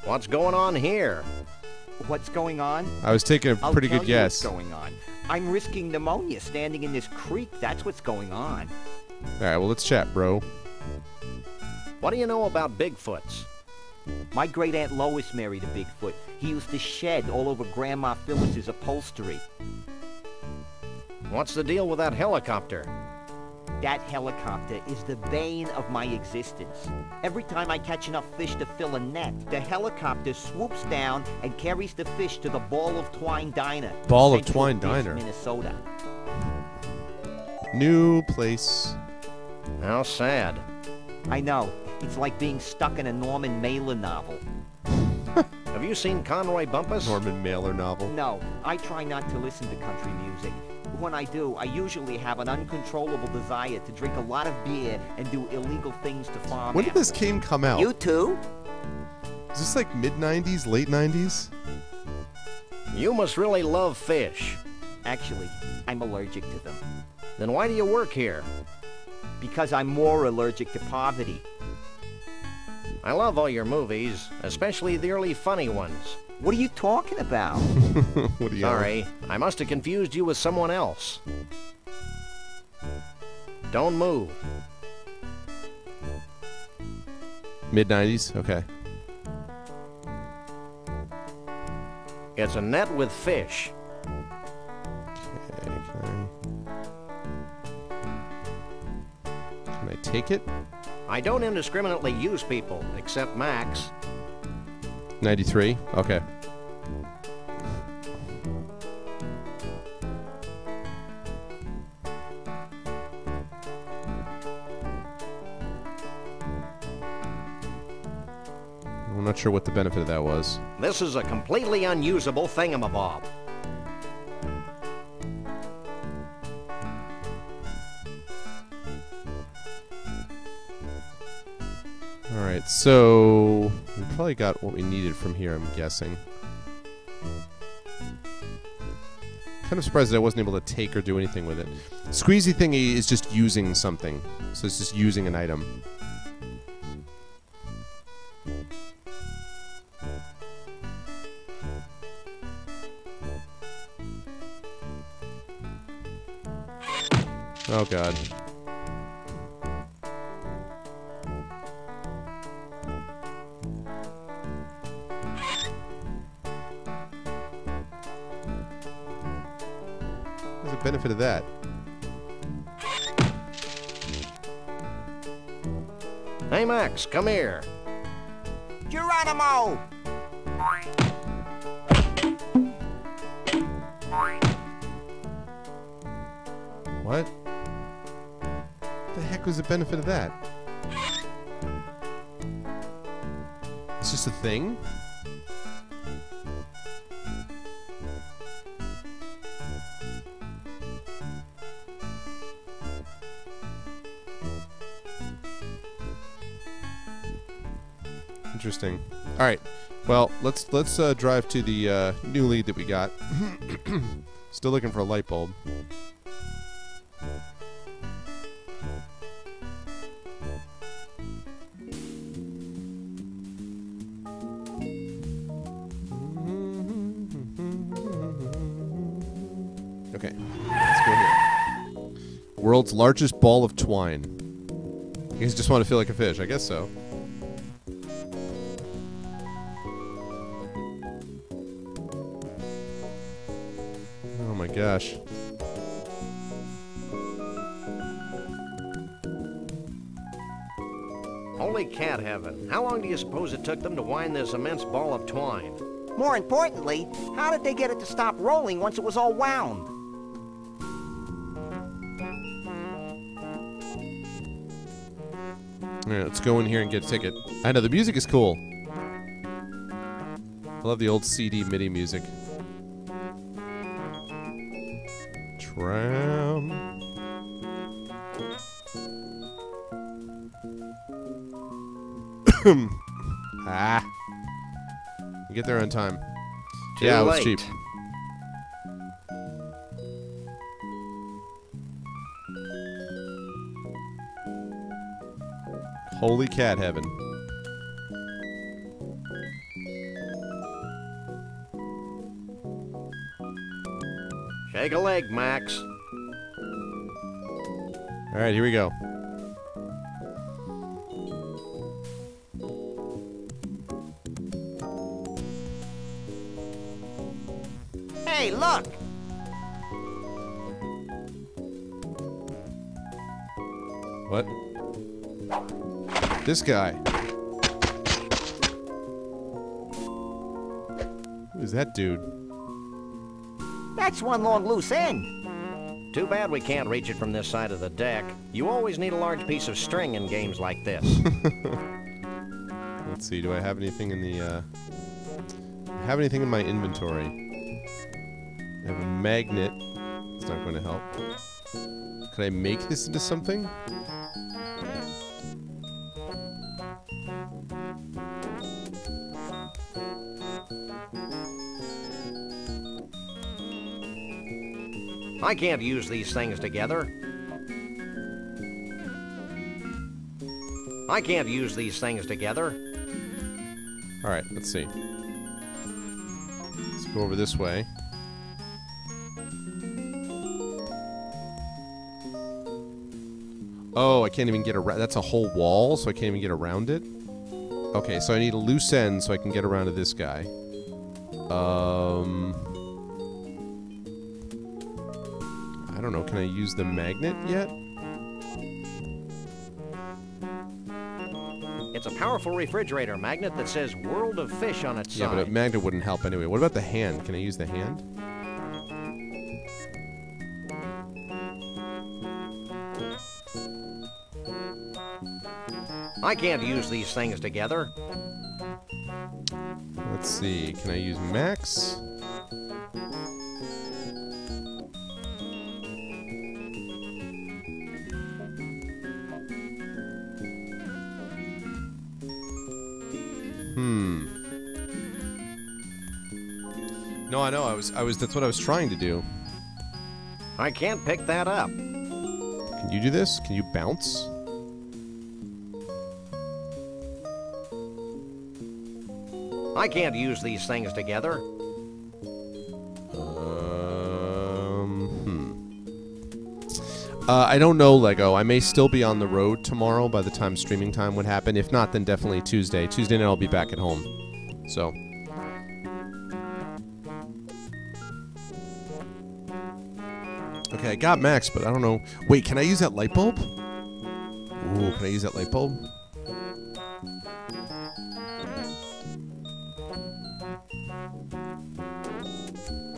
What's going on here? What's going on? I was taking a pretty I'll good tell you guess. what's going on. I'm risking pneumonia standing in this creek. That's what's going on. Alright, well, let's chat, bro. What do you know about Bigfoots? My great-aunt Lois married a Bigfoot. He used to shed all over Grandma Phyllis's upholstery. What's the deal with that helicopter? That helicopter is the bane of my existence. Every time I catch enough fish to fill a net, the helicopter swoops down and carries the fish to the Ball of Twine Diner. Ball of Central Twine Beach, Diner. Minnesota. New place. How sad. I know. It's like being stuck in a Norman Mailer novel. Have you seen Conroy Bumpus? Norman Mailer novel. No, I try not to listen to country music. When I do, I usually have an uncontrollable desire to drink a lot of beer and do illegal things to farm When did this animals. game come out? You too? Is this like mid-90s, late 90s? You must really love fish. Actually, I'm allergic to them. Then why do you work here? Because I'm more allergic to poverty. I love all your movies, especially the early funny ones. What are you talking about? What do you Sorry, I must have confused you with someone else. Don't move. Mid-90s? Okay. It's a net with fish. Okay, can I take it? I don't indiscriminately use people, except Max. 93? Okay. I'm not sure what the benefit of that was. This is a completely unusable thingamabob. Alright, so we probably got what we needed from here, I'm guessing. Kind of surprised that I wasn't able to take or do anything with it. Squeezy thingy is just using something. So it's just using an item. Oh god. What's the benefit of that? Hey, Max, come here. Geronimo! What? The heck was the benefit of that? It's just a thing? Interesting. All right. Well, let's drive to the new lead that we got. Still looking for a light bulb. Okay, let's go here. World's largest ball of twine. You guys just want to feel like a fish? I guess so. Oh my gosh. Holy cat heaven. How long do you suppose it took them to wind this immense ball of twine? More importantly, how did they get it to stop rolling once it was all wound? Alright, let's go in here and get a ticket. I know, the music is cool. I love the old CD MIDI music. Tram. Ah. You get there on time. Yeah, it was cheap. Holy cat heaven. Shake a leg, Max. All right, here we go. Hey, look! What? This guy. Who is that dude? That's one long loose end. Too bad we can't reach it from this side of the deck. You always need a large piece of string in games like this. Let's see, do I have anything in the, have anything in my inventory? I have a magnet. It's not going to help. Could I make this into something? I can't use these things together. I can't use these things together. Alright, let's see. Let's go over this way. Oh, I can't even get around. That's a whole wall, so I can't even get around it? Okay, so I need a loose end so I can get around to this guy. I don't know, can I use the magnet yet? It's a powerful refrigerator magnet that says World of Fish on its Yeah, side. but a magnet wouldn't help anyway. What about the hand? Can I use the hand? I can't use these things together. Let's see, can I use Max? No, I know. I was. That's what I was trying to do. I can't pick that up. Can you do this? Can you bounce? I can't use these things together. I don't know, Lego. I may still be on the road tomorrow by the time streaming time would happen. If not, then definitely Tuesday. Tuesday night I'll be back at home. So. Okay, I got Max, but I don't know. Wait, can I use that light bulb? Ooh, can I use that light bulb?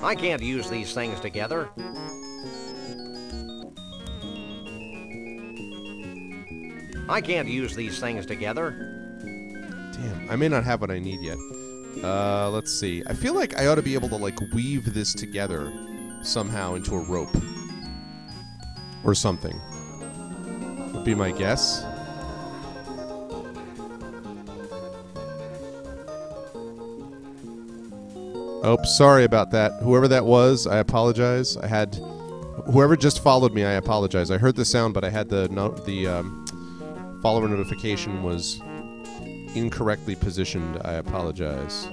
I can't use these things together. I can't use these things together. Damn, I may not have what I need yet. Let's see. I feel like I ought to be able to, like, weave this together somehow into a rope. Or something. Would be my guess. Oh, sorry about that. Whoever that was, I apologize. I had... Whoever just followed me, I apologize. I heard the sound, but I had the follower notification was incorrectly positioned. I apologize.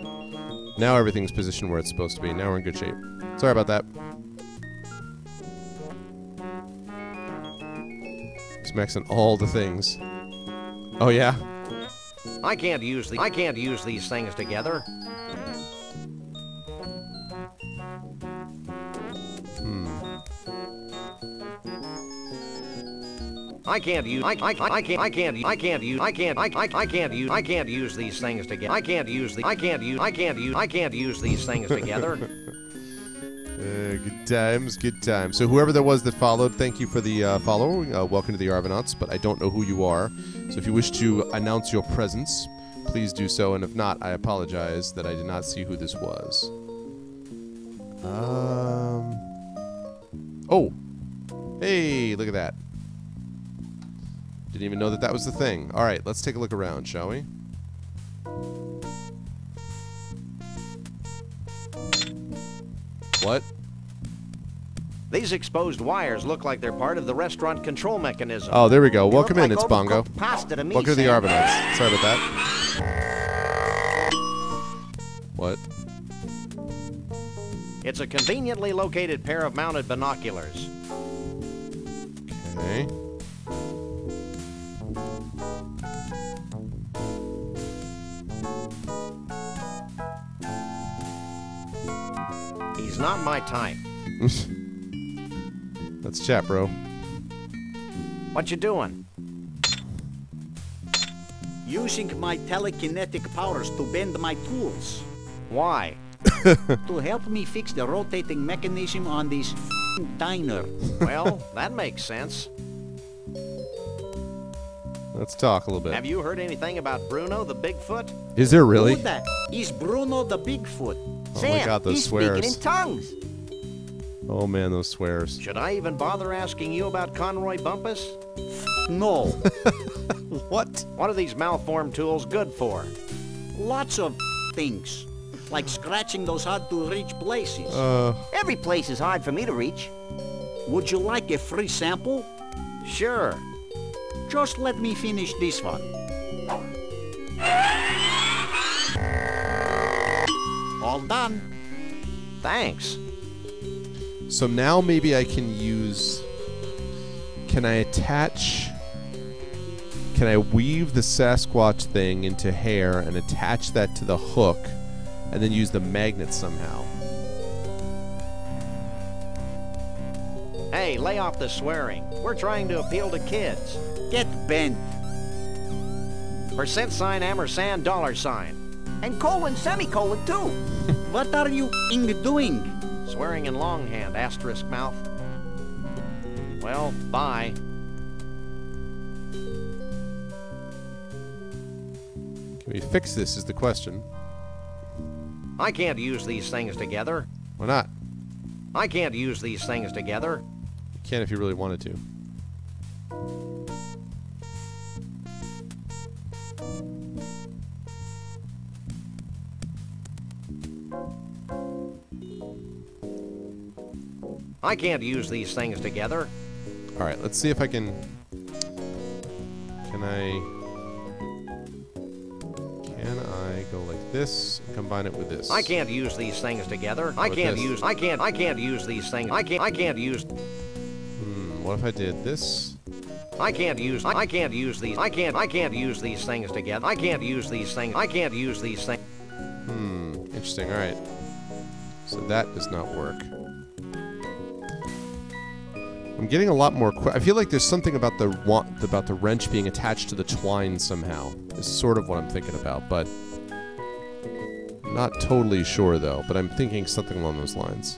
Now everything's positioned where it's supposed to be. Now we're in good shape. Sorry about that. Just maxing all the things. Oh yeah. I can't use these things together. I can't use these things together. I can't use these things together. Good times, good times. So whoever that was that followed, thank you for the follow. Welcome to the ArvBox, but I don't know who you are. So if you wish to announce your presence, please do so. And if not, I apologize that I did not see who this was. Oh. Hey, look at that. Didn't even know that that was the thing. All right, let's take a look around, shall we? What? These exposed wires look like they're part of the restaurant control mechanism. Oh, there we go. Welcome in, it's Bongo. Pasta to me, Welcome to the Sam. ArvBox. Sorry about that. What? It's a conveniently located pair of mounted binoculars. Okay. He's not my type. Let's chat, bro. What you doing? Using my telekinetic powers to bend my tools. Why? To help me fix the rotating mechanism on this diner. Well, that makes sense. Let's talk a little bit. Have you heard anything about Bruno the Bigfoot? Is there really? Who that? Is Bruno the Bigfoot. Oh Sam, my god, those he's swears. speaking in tongues. Oh man, those swears. Should I even bother asking you about Conroy Bumpus? No. What? What are these malformed tools good for? Lots of things. Like scratching those hard-to-reach places. Every place is hard for me to reach. Would you like a free sample? Sure. Just let me finish this one. All done. Thanks. So now maybe I can use... Can I weave the Sasquatch thing into hair and attach that to the hook and then use the magnet somehow? Hey, lay off the swearing. We're trying to appeal to kids. Get bent. % sign, ampersand, $sign. And colon, semicolon, too. What are you doing? Swearing in longhand, asterisk mouth. Well, bye. Can we fix this is the question. I can't use these things together. Why not? I can't use these things together. You can if you really wanted to. I can't use these things together. All right, let's see if I can. Can I go like this and combine it with this? I can't use these things together. I can't use these things. I can't use. What if I did this? I can't use these. I can't use these things together. I can't use these things. Interesting. All right. So that does not work. I'm getting a lot more. I feel like there's something about the wrench being attached to the twine somehow. Is sort of what I'm thinking about, but not totally sure though. But I'm thinking something along those lines.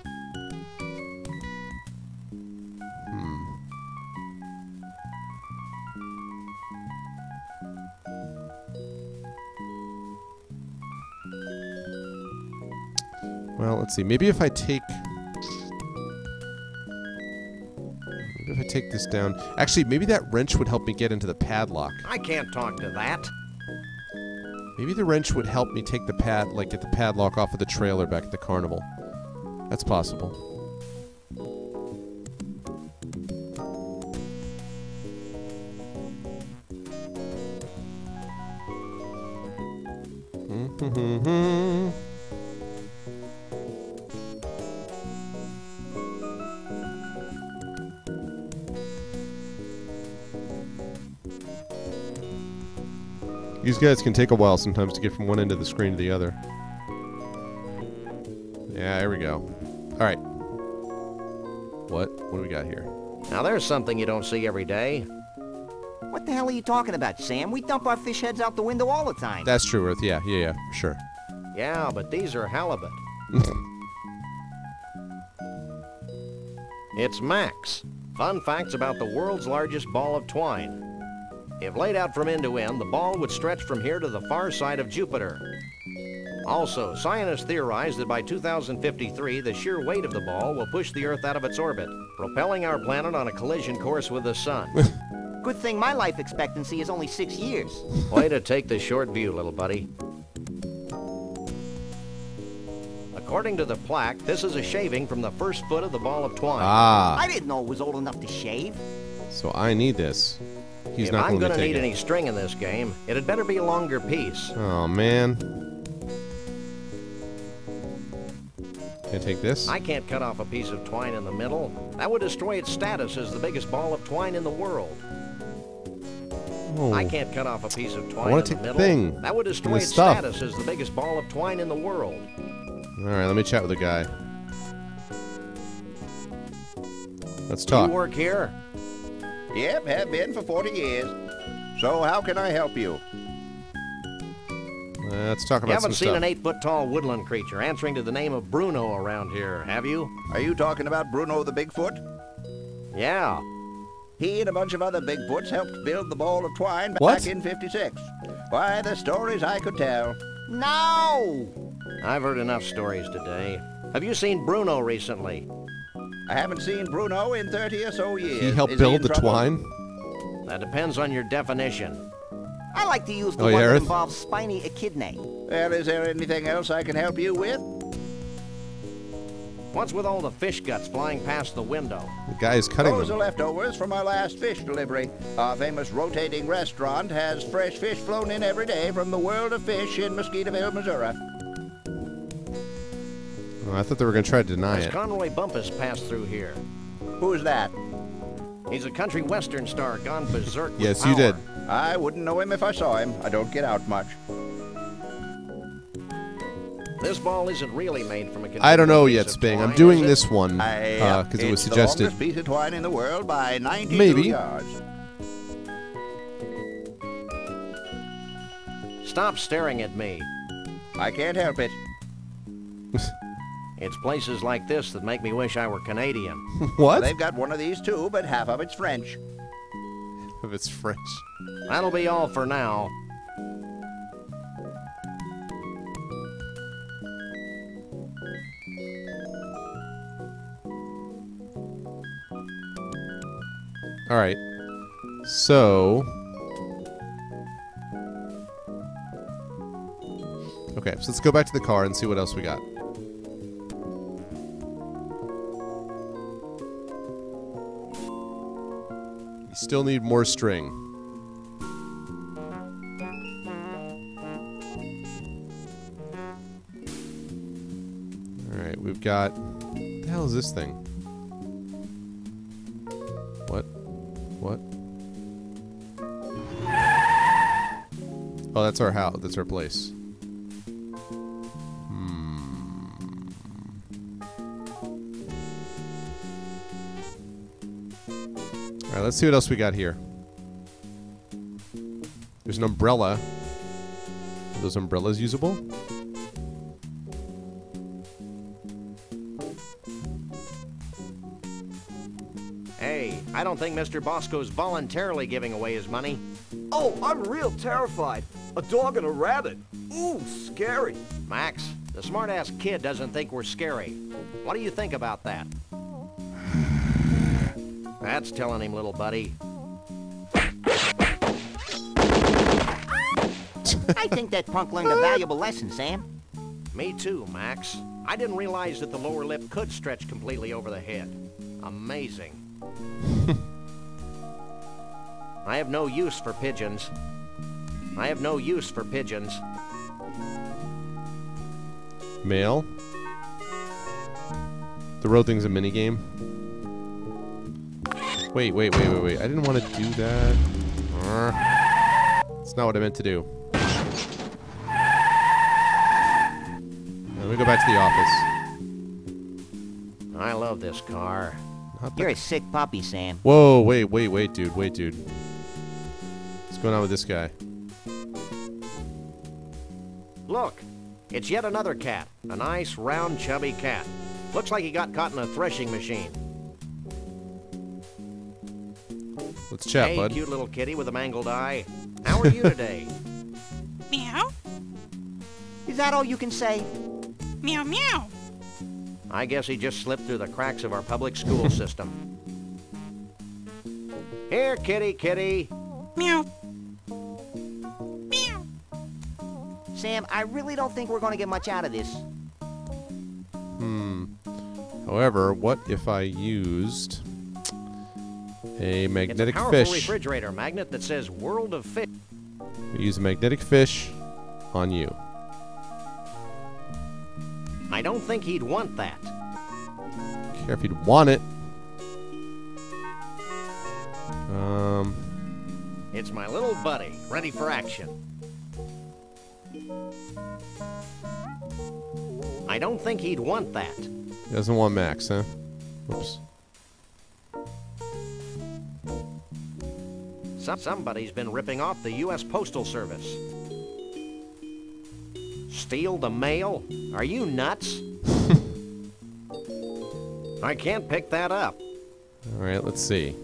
Well, let's see. Maybe if I take this down. Actually, maybe that wrench would help me get into the padlock. I can't talk to that. Maybe the wrench would help me take the get the padlock off of the trailer back at the carnival. That's possible. These guys can take a while sometimes to get from one end of the screen to the other. Yeah, there we go. All right. What do we got here? Now there's something you don't see every day. What the hell are you talking about, Sam? We dump our fish heads out the window all the time. That's true, Earth. Yeah, sure. Yeah, but these are halibut. It's Max. Fun facts about the world's largest ball of twine. If laid out from end to end, the ball would stretch from here to the far side of Jupiter. Also, scientists theorize that by 2053, the sheer weight of the ball will push the Earth out of its orbit, propelling our planet on a collision course with the Sun. Good thing my life expectancy is only 6 years. Way to take the short view, little buddy. According to the plaque, this is a shaving from the first foot of the ball of twine. Ah. I didn't know it was old enough to shave. So I need this. He's if not I'm going to need take any string in this game, it'd better be a longer piece. Oh, man. Can I take this? I can't cut off a piece of twine in the middle. That would destroy its status as the biggest ball of twine in the world. Oh. I can't cut off a piece of twine I want in to the take middle. the thing. That would destroy its stuff. status as the biggest ball of twine in the world. All right, let me chat with the guy. Let's talk. You work here? Yep, have been for 40 years. So how can I help you? Let's talk about You haven't some seen stuff. an 8-foot-tall woodland creature answering to the name of Bruno around here, have you? Are you talking about Bruno the Bigfoot? Yeah. He and a bunch of other Bigfoots helped build the ball of twine back What? in '56. Why, the stories I could tell. No! I've heard enough stories today. Have you seen Bruno recently? I haven't seen Bruno in 30 or so years. He helped Is build in the trouble? twine? That depends on your definition. I like to use the Oh, one yeah, that Earth? involves spiny echidnae. Well, is there anything else I can help you with? What's with all the fish guts flying past the window? The guy is cutting Those are them. leftovers from our last fish delivery. Our famous rotating restaurant has fresh fish flown in every day from the world of fish in Mosquitoeville, Missouri. Oh, I thought they were going to try to deny As it. Conroy Bumpus passed through here. Who's that? He's a country western star gone berserk with Yes, you power. did. I wouldn't know him if I saw him. I don't get out much. This ball isn't really made from a I don't know piece yet, of Sping. twine, I'm doing is it? this one because it was It's suggested. the longest piece of twine in the world by 92 Maybe. yards. Stop staring at me. I can't help it. It's places like this that make me wish I were Canadian. What? They've got one of these too, but half of it's French. If it's French. That'll be all for now. All right. So. Okay, so let's go back to the car and see what else we got. Still need more string. Alright, we've got... What the hell is this thing? What? What? Oh, that's our house. That's our place. Alright, let's see what else we got here. There's an umbrella. Are those umbrellas usable? Hey, I don't think Mr. Bosco's voluntarily giving away his money. Oh, I'm real terrified. A dog and a rabbit. Ooh, scary. Max, the smart-ass kid doesn't think we're scary. What do you think about that? That's telling him, little buddy. I think that punk learned a valuable lesson, Sam. Me too, Max. I didn't realize that the lower lip could stretch completely over the head. Amazing. I have no use for pigeons. I have no use for pigeons. Mail. The road thing's a minigame. Wait. I didn't want to do that. That's not what I meant to do. Let me go back to the office. I love this car. You're a sick puppy, Sam. Whoa, wait, dude. What's going on with this guy? Look, it's yet another cat. A nice, round, chubby cat. Looks like he got caught in a threshing machine. Let's chat, hey, bud. Cute little kitty with a mangled eye. How are you today? Meow. Is that all you can say? Meow, meow. I guess he just slipped through the cracks of our public school system. Here, kitty. Meow. Meow. Sam, I really don't think we're going to get much out of this. However, what if I used a magnetic it's a powerful fish? refrigerator magnet that says World of Fish. We use a magnetic fish on you. I don't think he'd want that. Care if he'd want it. It's my little buddy, ready for action. I don't think he'd want that. He doesn't want Max, huh? Oops. Somebody's been ripping off the U.S. Postal Service. Steal the mail? Are you nuts? I can't pick that up. All right, let's see.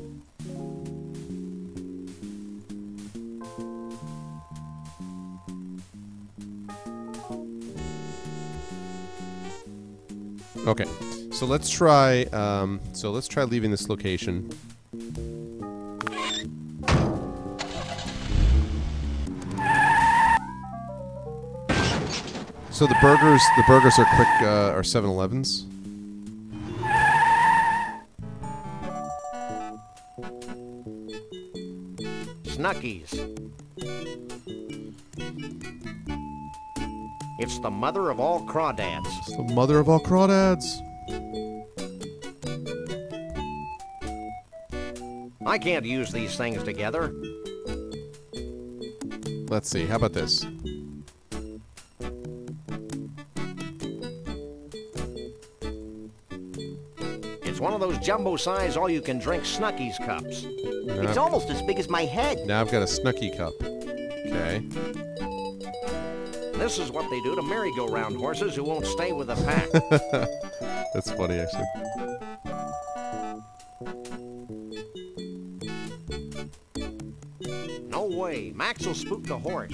Okay, so let's try. Let's try leaving this location. So the burgers are quick, are 7-Elevens. Snuckies. It's the mother of all crawdads. It's the mother of all crawdads. I can't use these things together. Let's see. How about this? It's one of those jumbo-size all-you-can-drink Snuckies cups. It's almost as big as my head. Now I've got a Snooki cup. Okay. This is what they do to merry-go-round horses who won't stay with the pack. That's funny, actually. No way. Max will spook the horse.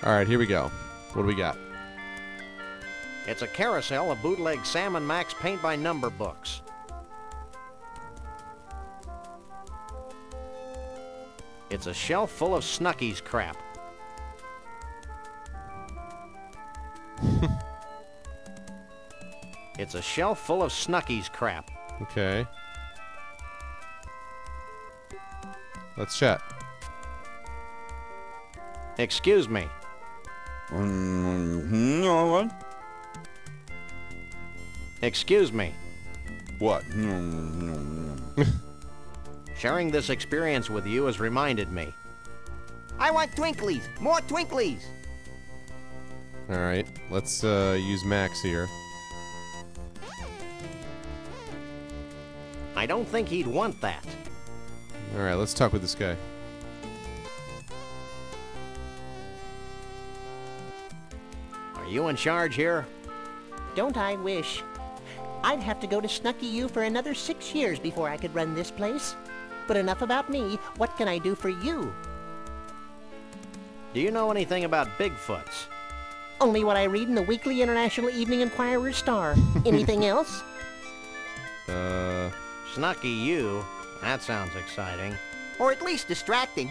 All right, here we go. What do we got? It's a carousel of bootleg Sam and Max paint-by-number books. It's a shelf full of Snuckies crap. It's a shelf full of Snucky's crap. Okay. Let's chat. Excuse me. What? Excuse me. What? Sharing this experience with you has reminded me. I want Twinklies. More Twinklies. All right. Let's use Max here. I don't think he'd want that. All right. Let's talk with this guy. Are you in charge here? Don't I wish? I'd have to go to Snucky U for another 6 years before I could run this place. But enough about me. What can I do for you? Do you know anything about Bigfoots? Only what I read in the Weekly International Evening Enquirer Star. Anything else? Snucky U? That sounds exciting. Or at least distracting.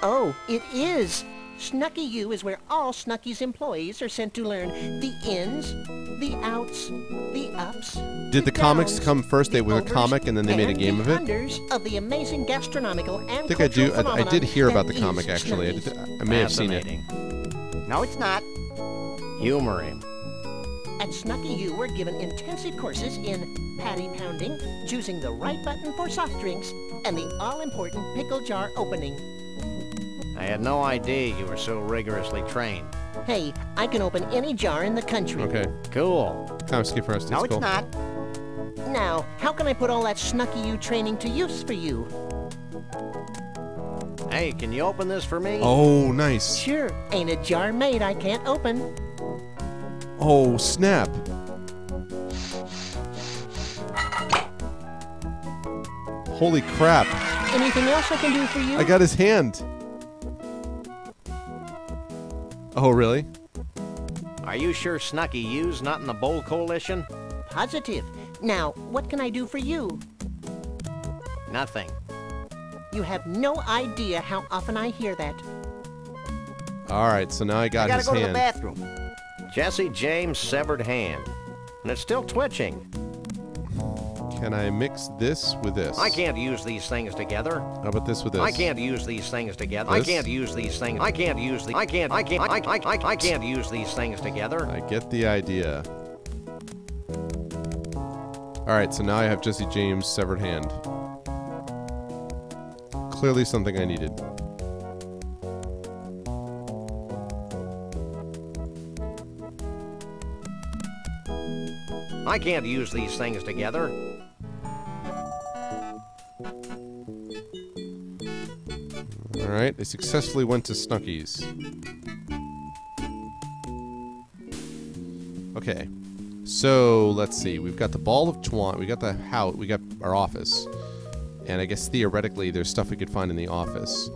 Oh, it is. Snucky U is where all Snucky's employees are sent to learn the ins, the outs, the ups. Did the comics downs, come first? They the were a overs, comic and then they made a and game the of it? unders of the amazing gastronomical and I think I do. cultural I did hear about the phenomenon comic that is actually. Snucky's. I may have seen it. Fascinating. No, it's not. Humor him. At Snucky U, we're given intensive courses in patty pounding, choosing the right button for soft drinks, and the all-important pickle jar opening. I had no idea you were so rigorously trained. Hey, I can open any jar in the country. Okay. Cool. Time skip for us. No, it's cool. not. Now, how can I put all that Snucky U training to use for you? Hey, can you open this for me? Oh, nice. Sure, ain't a jar made I can't open. Oh, snap. Holy crap. Anything else I can do for you? I got his hand. Oh, really? Are you sure Snucky U's not in the Bowl Coalition? Positive. Now, what can I do for you? Nothing. You have no idea how often I hear that. All right, so now I got I gotta his go to the hand. bathroom. Jesse James' severed hand. And it's still twitching. Can I mix this with this? I can't use these things together. How about this with this? I can't use these things together. I This? can't use these things. I can't use the. I can't use these things together. I get the idea. All right, so now I have Jesse James' severed hand. Clearly something I needed. I can't use these things together. All right, I successfully went to Snucky's. Okay, so let's see. We've got the ball of twine. We got the house. We got our office, and I guess theoretically there's stuff we could find in the office.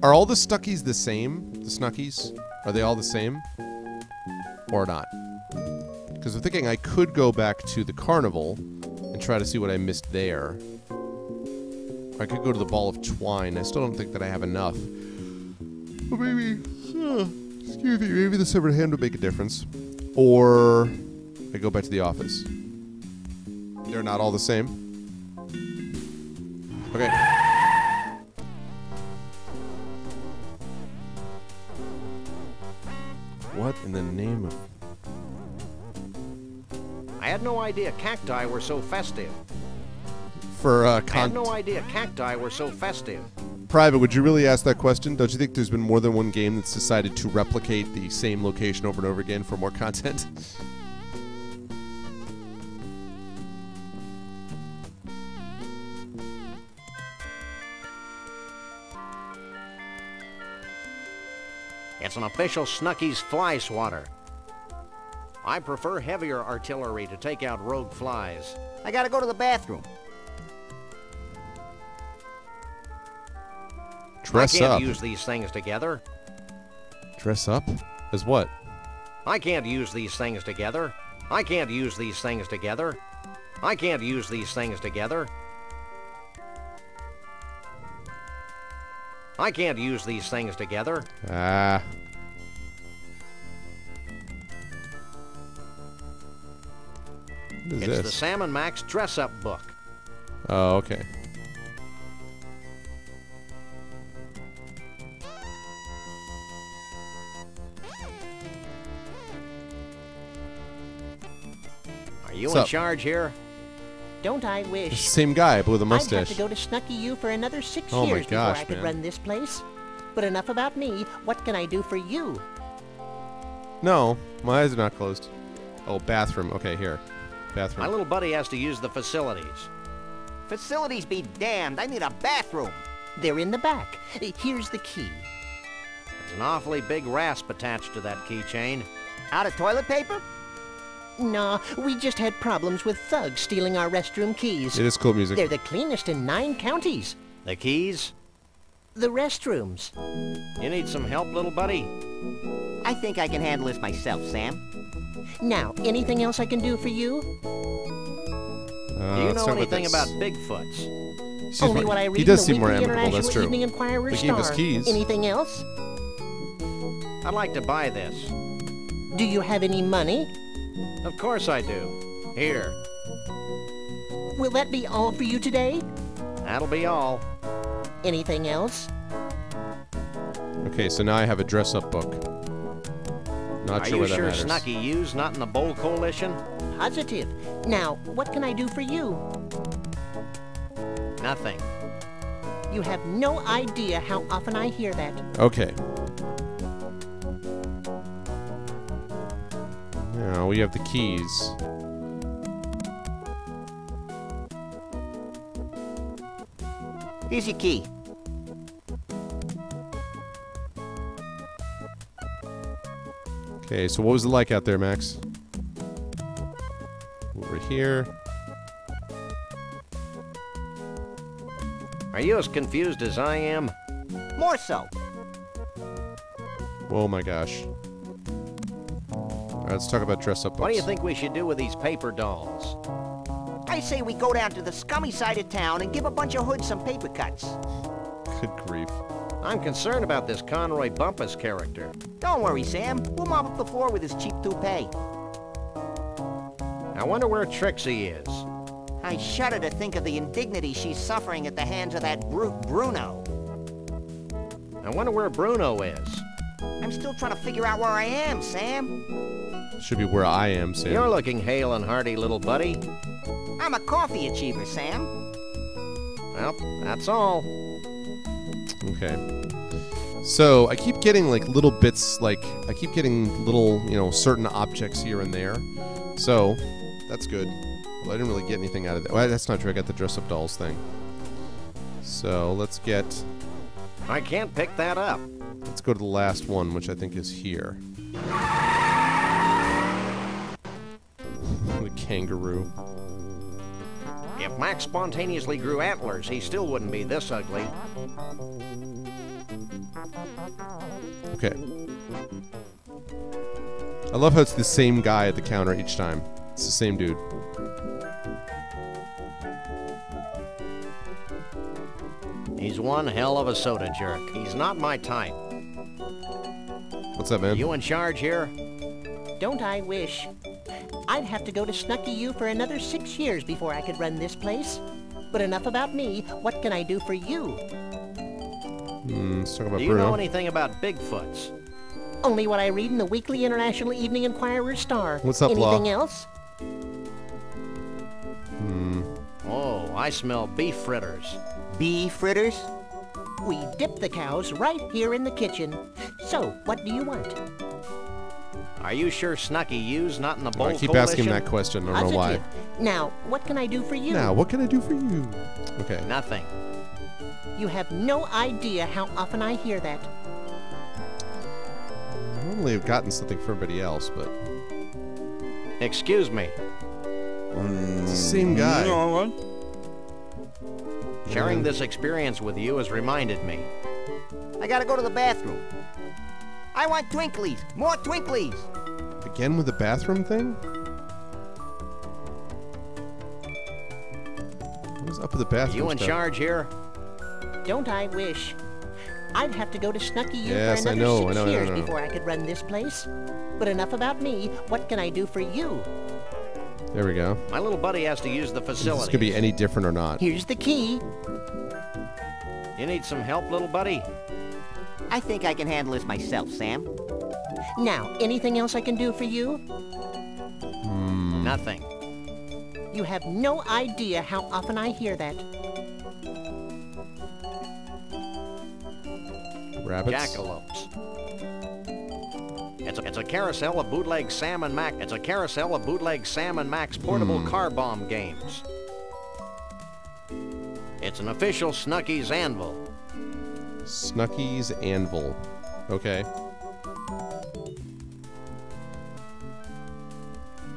Are all the Stuckies the same? The Snuckies? Are they all the same, or not? Because I'm thinking I could go back to the carnival and try to see what I missed there. I could go to the ball of twine. I still don't think that I have enough. But maybe, excuse me, maybe the severed hand would make a difference. Or I go back to the office. They're not all the same. Okay. What in the name of... I had no idea cacti were so festive. For, I had no idea cacti were so festive. Private, would you really ask that question? Don't you think there's been more than one game that's decided to replicate the same location over and over again for more content? It's an official Snucky's fly swatter. I prefer heavier artillery to take out rogue flies. I gotta go to the bathroom. Dress I can't up. use these things together. Dress up? As what? I can't use these things together. I can't use these things together. I can't use these things together. I can't use these things together. Ah. What is It's this? the Sam and Max dress-up book. Oh, okay. Are you What's in up? charge here? Don't I It's wish? the same guy with the I'd mustache. have to go to Snucky U for another 6 Oh my years gosh, before I could man. run this place. But enough about me. What can I do for you? No, my eyes are not closed. Oh, bathroom. Okay, here. My Bathroom. little buddy has to use the facilities. Facilities be damned. I need a bathroom. They're in the back. Here's the key. There's an awfully big rasp attached to that keychain. Out of toilet paper? Nah, we just had problems with thugs stealing our restroom keys. It is cool music. They're the cleanest in 9 counties. The keys? The restrooms. You need some help, little buddy? I think I can handle this myself, Sam. Now, anything else I can do for you? Do you let's know talk about anything this. about Bigfoots? Seems Only more- what I read He in does the seem more Weekly amicable, that's International true. Evening Enquirer They gave us Star. keys. Anything else? I'd like to buy this. Do you have any money? Of course I do. Here. Will that be all for you today? That'll be all. Anything else? Okay, so now I have a dress-up book. Not Are sure you where that sure matters. Snucky U's not in the Bowl Coalition? Positive. Now, what can I do for you? Nothing. You have no idea how often I hear that. Okay. Now we have the keys. Here's your key. Okay, so what was it like out there, Max? Over here. Are you as confused as I am? More so. Oh my gosh. Alright, let's talk about dress-up books. What do you think we should do with these paper dolls? I say we go down to the scummy side of town and give a bunch of hoods some paper cuts. Good grief. I'm concerned about this Conroy Bumpus character. Don't worry, Sam. We'll mop up the floor with his cheap toupee. I wonder where Trixie is. I shudder to think of the indignity she's suffering at the hands of that brute Bruno. I wonder where Bruno is. I'm still trying to figure out where I am, Sam. Should be where I am, Sam. You're looking hale and hearty, little buddy. I'm a coffee achiever, Sam. Well, that's all. Okay. So I keep getting like little bits, like I keep getting little, certain objects here and there. So that's good. Well, I didn't really get anything out of that. Well, that's not true. I got the dress-up dolls thing. So let's get. I can't pick that up. Let's go to the last one, which I think is here. The kangaroo. If Max spontaneously grew antlers, he still wouldn't be this ugly. Okay. I love how it's the same guy at the counter each time. It's the same dude. He's one hell of a soda jerk. He's not my type. What's up, man? You in charge here? Don't I wish? I'd have to go to Snucky U for another 6 years before I could run this place. But enough about me. What can I do for you? Let's talk about Do you Bruno. know anything about Bigfoots? Only what I read in the Weekly International Evening Enquirer Star. What's up, Law? Anything else? Oh, I smell beef fritters. Beef fritters? We dip the cows right here in the kitchen. So, what do you want? Are you sure Snucky U's not in the Bowl I keep Coalition? asking that question. I don't know why. Positive. Now, what can I do for you? Now, what can I do for you? Okay. Nothing. You have no idea how often I hear that. Normally I've gotten something for everybody else, but Excuse me. it's the same guy. Sharing this experience with you has reminded me. I gotta go to the bathroom. I want Twinklies. More Twinklies. Again with the bathroom thing? What's up with the bathroom You in stuff? charge here? Don't I wish? I'd have to go to Snucky U Yes, for I another know, 6 I know. years before I could run this place. But enough about me. What can I do for you? There we go. My little buddy has to use the Is this facility. gonna be any different or not? Here's the key. You need some help, little buddy? I think I can handle this myself, Sam. Now, anything else I can do for you? Nothing. You have no idea how often I hear that. Rabbits. Jackalopes. It's a carousel of bootleg Sam and Max. It's a carousel of bootleg Sam and Max portable car bomb games. It's an official Snucky's Anvil. Snucky's Anvil. Okay.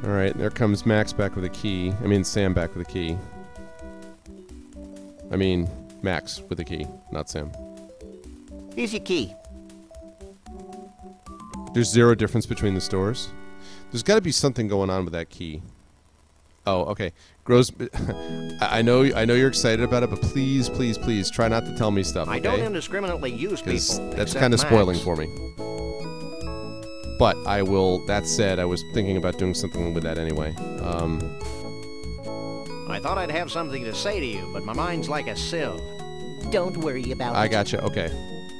All right, there comes Max back with a key. I mean, Sam back with a key. I mean, Max with a key, not Sam. Here's your key. There's zero difference between the stores. There's got to be something going on with that key. Oh, okay. Grows. I know you're excited about it, but please, please, please try not to tell me stuff. Okay? I don't indiscriminately use Because people. that's except kind of Max. spoiling for me. But I will. That said, I was thinking about doing something with that anyway. I thought I'd have something to say to you, but my mind's like a sieve. Don't worry about it. I gotcha. Okay,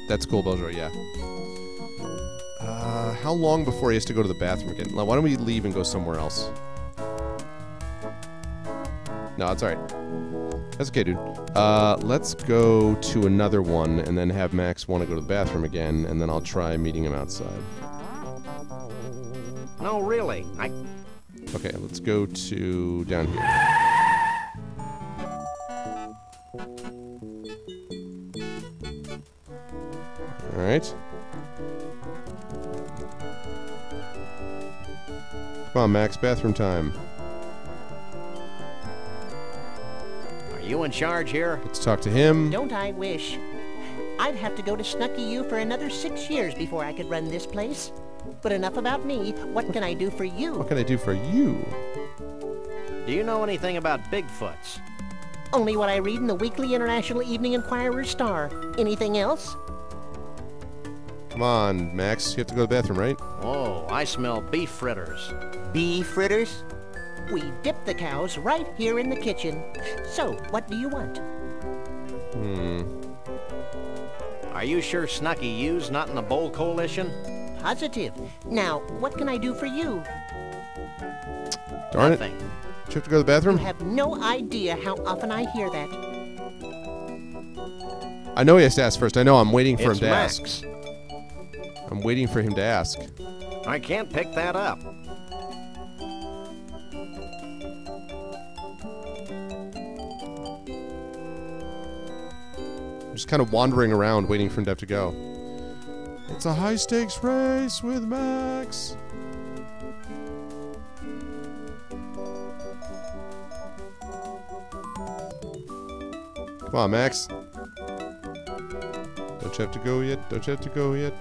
that's cool, Bozo. Yeah. How long before he has to go to the bathroom again? Why don't we leave and go somewhere else? No, it's all right. That's okay, dude. Let's go to another one and then have Max want to go to the bathroom again, and then I'll try meeting him outside. No, really. Okay, let's go to down here. All right. Come on, Max, bathroom time. Are you in charge here? Let's talk to him. Don't I wish? I'd have to go to Snucky U for another 6 years before I could run this place. But enough about me. What can I do for you? What can I do for you? Do you know anything about Bigfoots? Only what I read in the Weekly International Evening Inquirer Star. Anything else? Come on, Max. You have to go to the bathroom, right? Oh, I smell beef fritters. Beef fritters? We dip the cows right here in the kitchen. So, what do you want? Are you sure Snucky U's not in the Bowl Coalition? Positive. Now, what can I do for you? Darn Nothing. it. Do you have to go to the You bathroom? have no idea how often I hear that. I know he has to ask first. I know. I'm waiting for It's him to Max. ask. I'm waiting for him to ask. I can't pick that up. I'm just kind of wandering around waiting for him to have to go. It's a high-stakes race with Max. Come on, Max. Don't you have to go yet? Don't you have to go yet?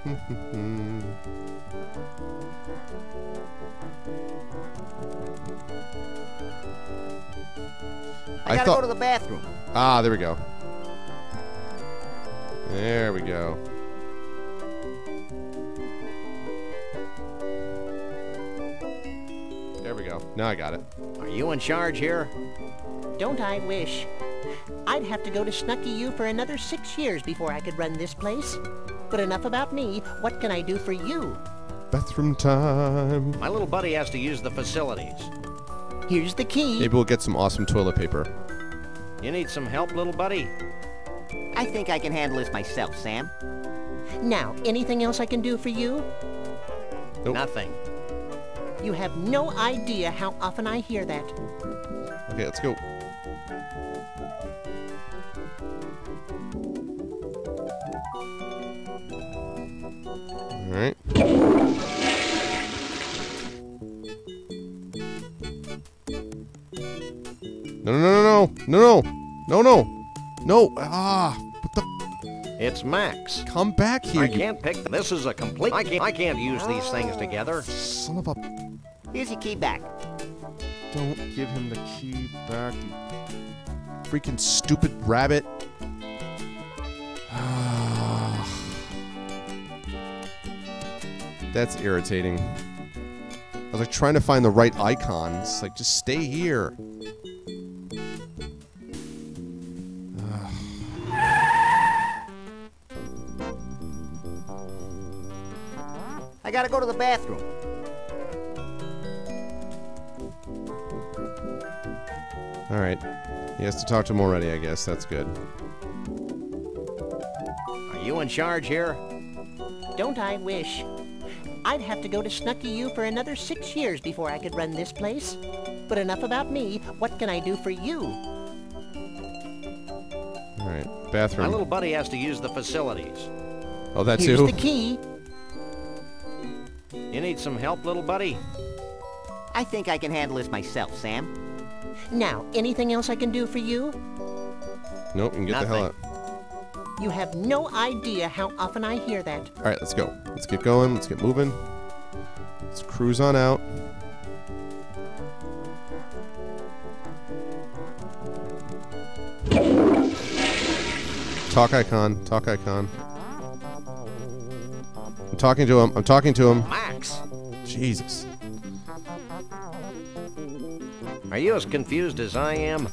I gotta go to the bathroom. Ah, there we go. There we go. There we go. Now I got it. Are you in charge here? Don't I wish? I'd have to go to Snucky U for another 6 years before I could run this place. But enough about me. What can I do for you? Bathroom time. My little buddy has to use the facilities. Here's the key. Maybe we'll get some awesome toilet paper. You need some help, little buddy? I think I can handle this myself, Sam. Now, anything else I can do for you? Nope. Nothing. You have no idea how often I hear that. Okay, let's go. All right. No, no, no, no, no, no, no, no, no. Ah, what the? It's Max. Come back here, I you can't pick. This is a complete. I can't use these things together. son of a. Here's your key back. Don't give him the key back, you freaking stupid rabbit. That's irritating. was like trying to find the right icons. Like, just stay here. I gotta go to the bathroom. Alright. He has to talk to him already, I guess. That's good. Are you in charge here? Don't I wish? I'd have to go to Snucky U for another 6 years before I could run this place. But enough about me. What can I do for you? Alright. Bathroom. My little buddy has to use the facilities. Oh, that Here's too? the key. You need some help, little buddy? I think I can handle this myself, Sam. Now, anything else I can do for you? Nope, you can get the hell out. You have no idea how often I hear that. Alright, let's go. Let's get going. Let's get moving. Let's cruise on out. Talk icon. Talk icon. I'm talking to him. I'm talking to him. Max! Jesus. Are you as confused as I am?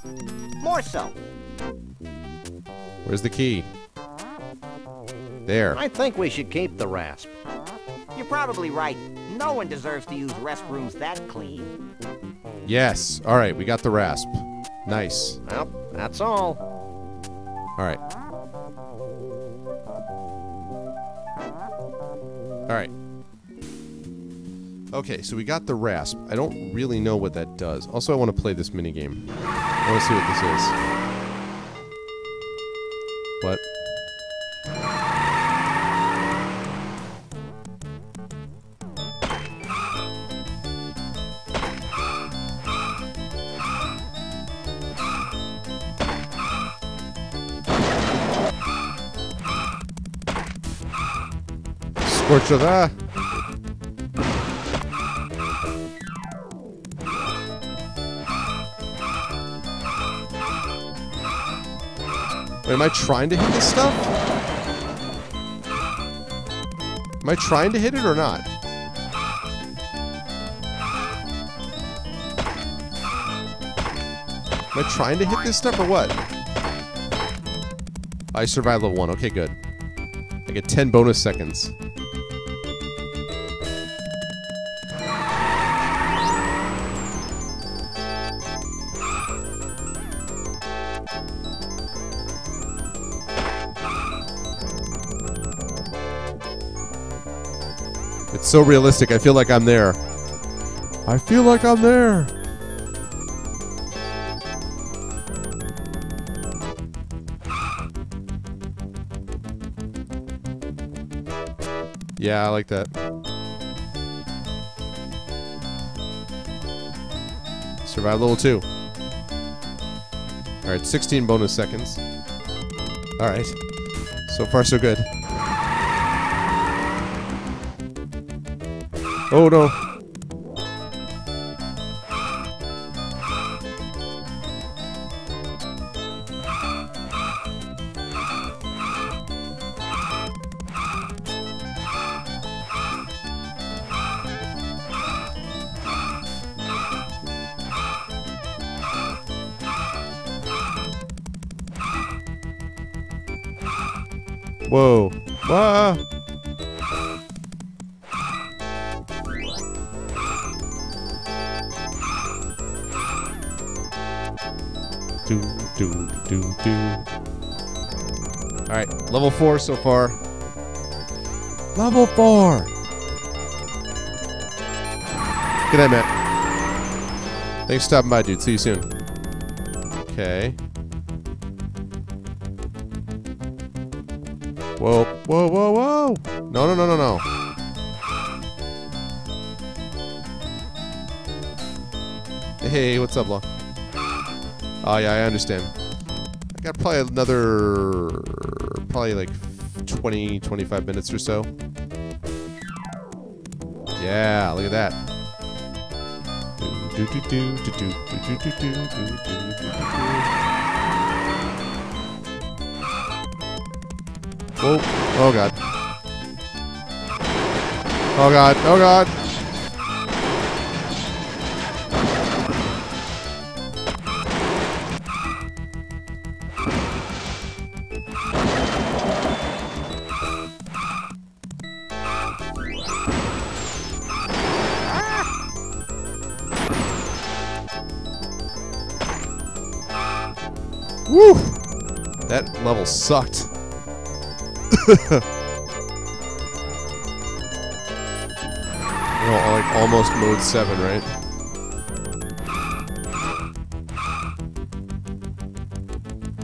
More so. Where's the key? There. I think we should keep the rasp. You're probably right. No one deserves to use restrooms that clean. Yes. Alright, we got the rasp. Nice. Well, that's all. Alright. Alright. Okay, so we got the rasp. I don't really know what that does. Also, I want to play this minigame. I want to see what this is. What? Scorch of the... Wait, am I trying to hit this stuff? Am I trying to hit it or not? Am I trying to hit this stuff or what? I survived level 1. Okay, good. I get 10 bonus seconds. It's so realistic. I feel like I'm there. I feel like I'm there. Yeah, I like that. Survive level 2. Alright, 16 bonus seconds. Alright. So far, so good. Oh no. Whoa. Wah. Do. Alright, level 4 so far. Level 4! Good night, Matt. Thanks for stopping by, dude. See you soon. Okay. Whoa, whoa, whoa, whoa! No, no, no, no, no. Hey, what's up, Law? Oh, yeah, I understand. I got probably another... probably like 20, 25 minutes or so. Yeah, look at that. Whoa. Oh, God. Oh, God. Oh, God. That level sucked. You know, like almost mode 7, right?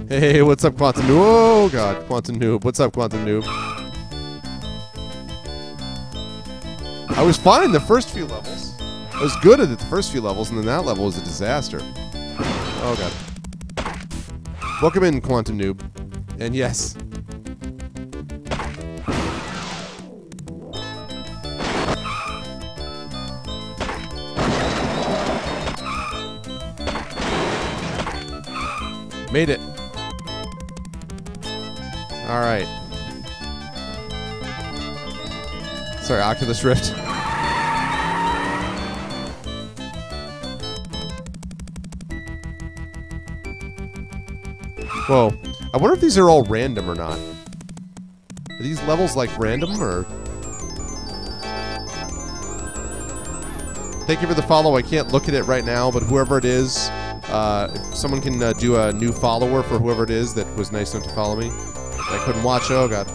Hey, what's up, Quantum Noob? Oh, God, Quantum Noob. What's up, Quantum Noob? I was fine the first few levels. I was good at it the first few levels, and then that level was a disaster. Oh, God. Welcome in, Quantum Noob. And yes. Made it. Alright. Sorry, Oculus Rift. Whoa. I wonder if these are all random or not. Are these levels, like, random, or...? Thank you for the follow. I can't look at it right now, but whoever it is, if someone can do a new follower for whoever it is that was nice enough to follow me. I couldn't watch. Oh, God.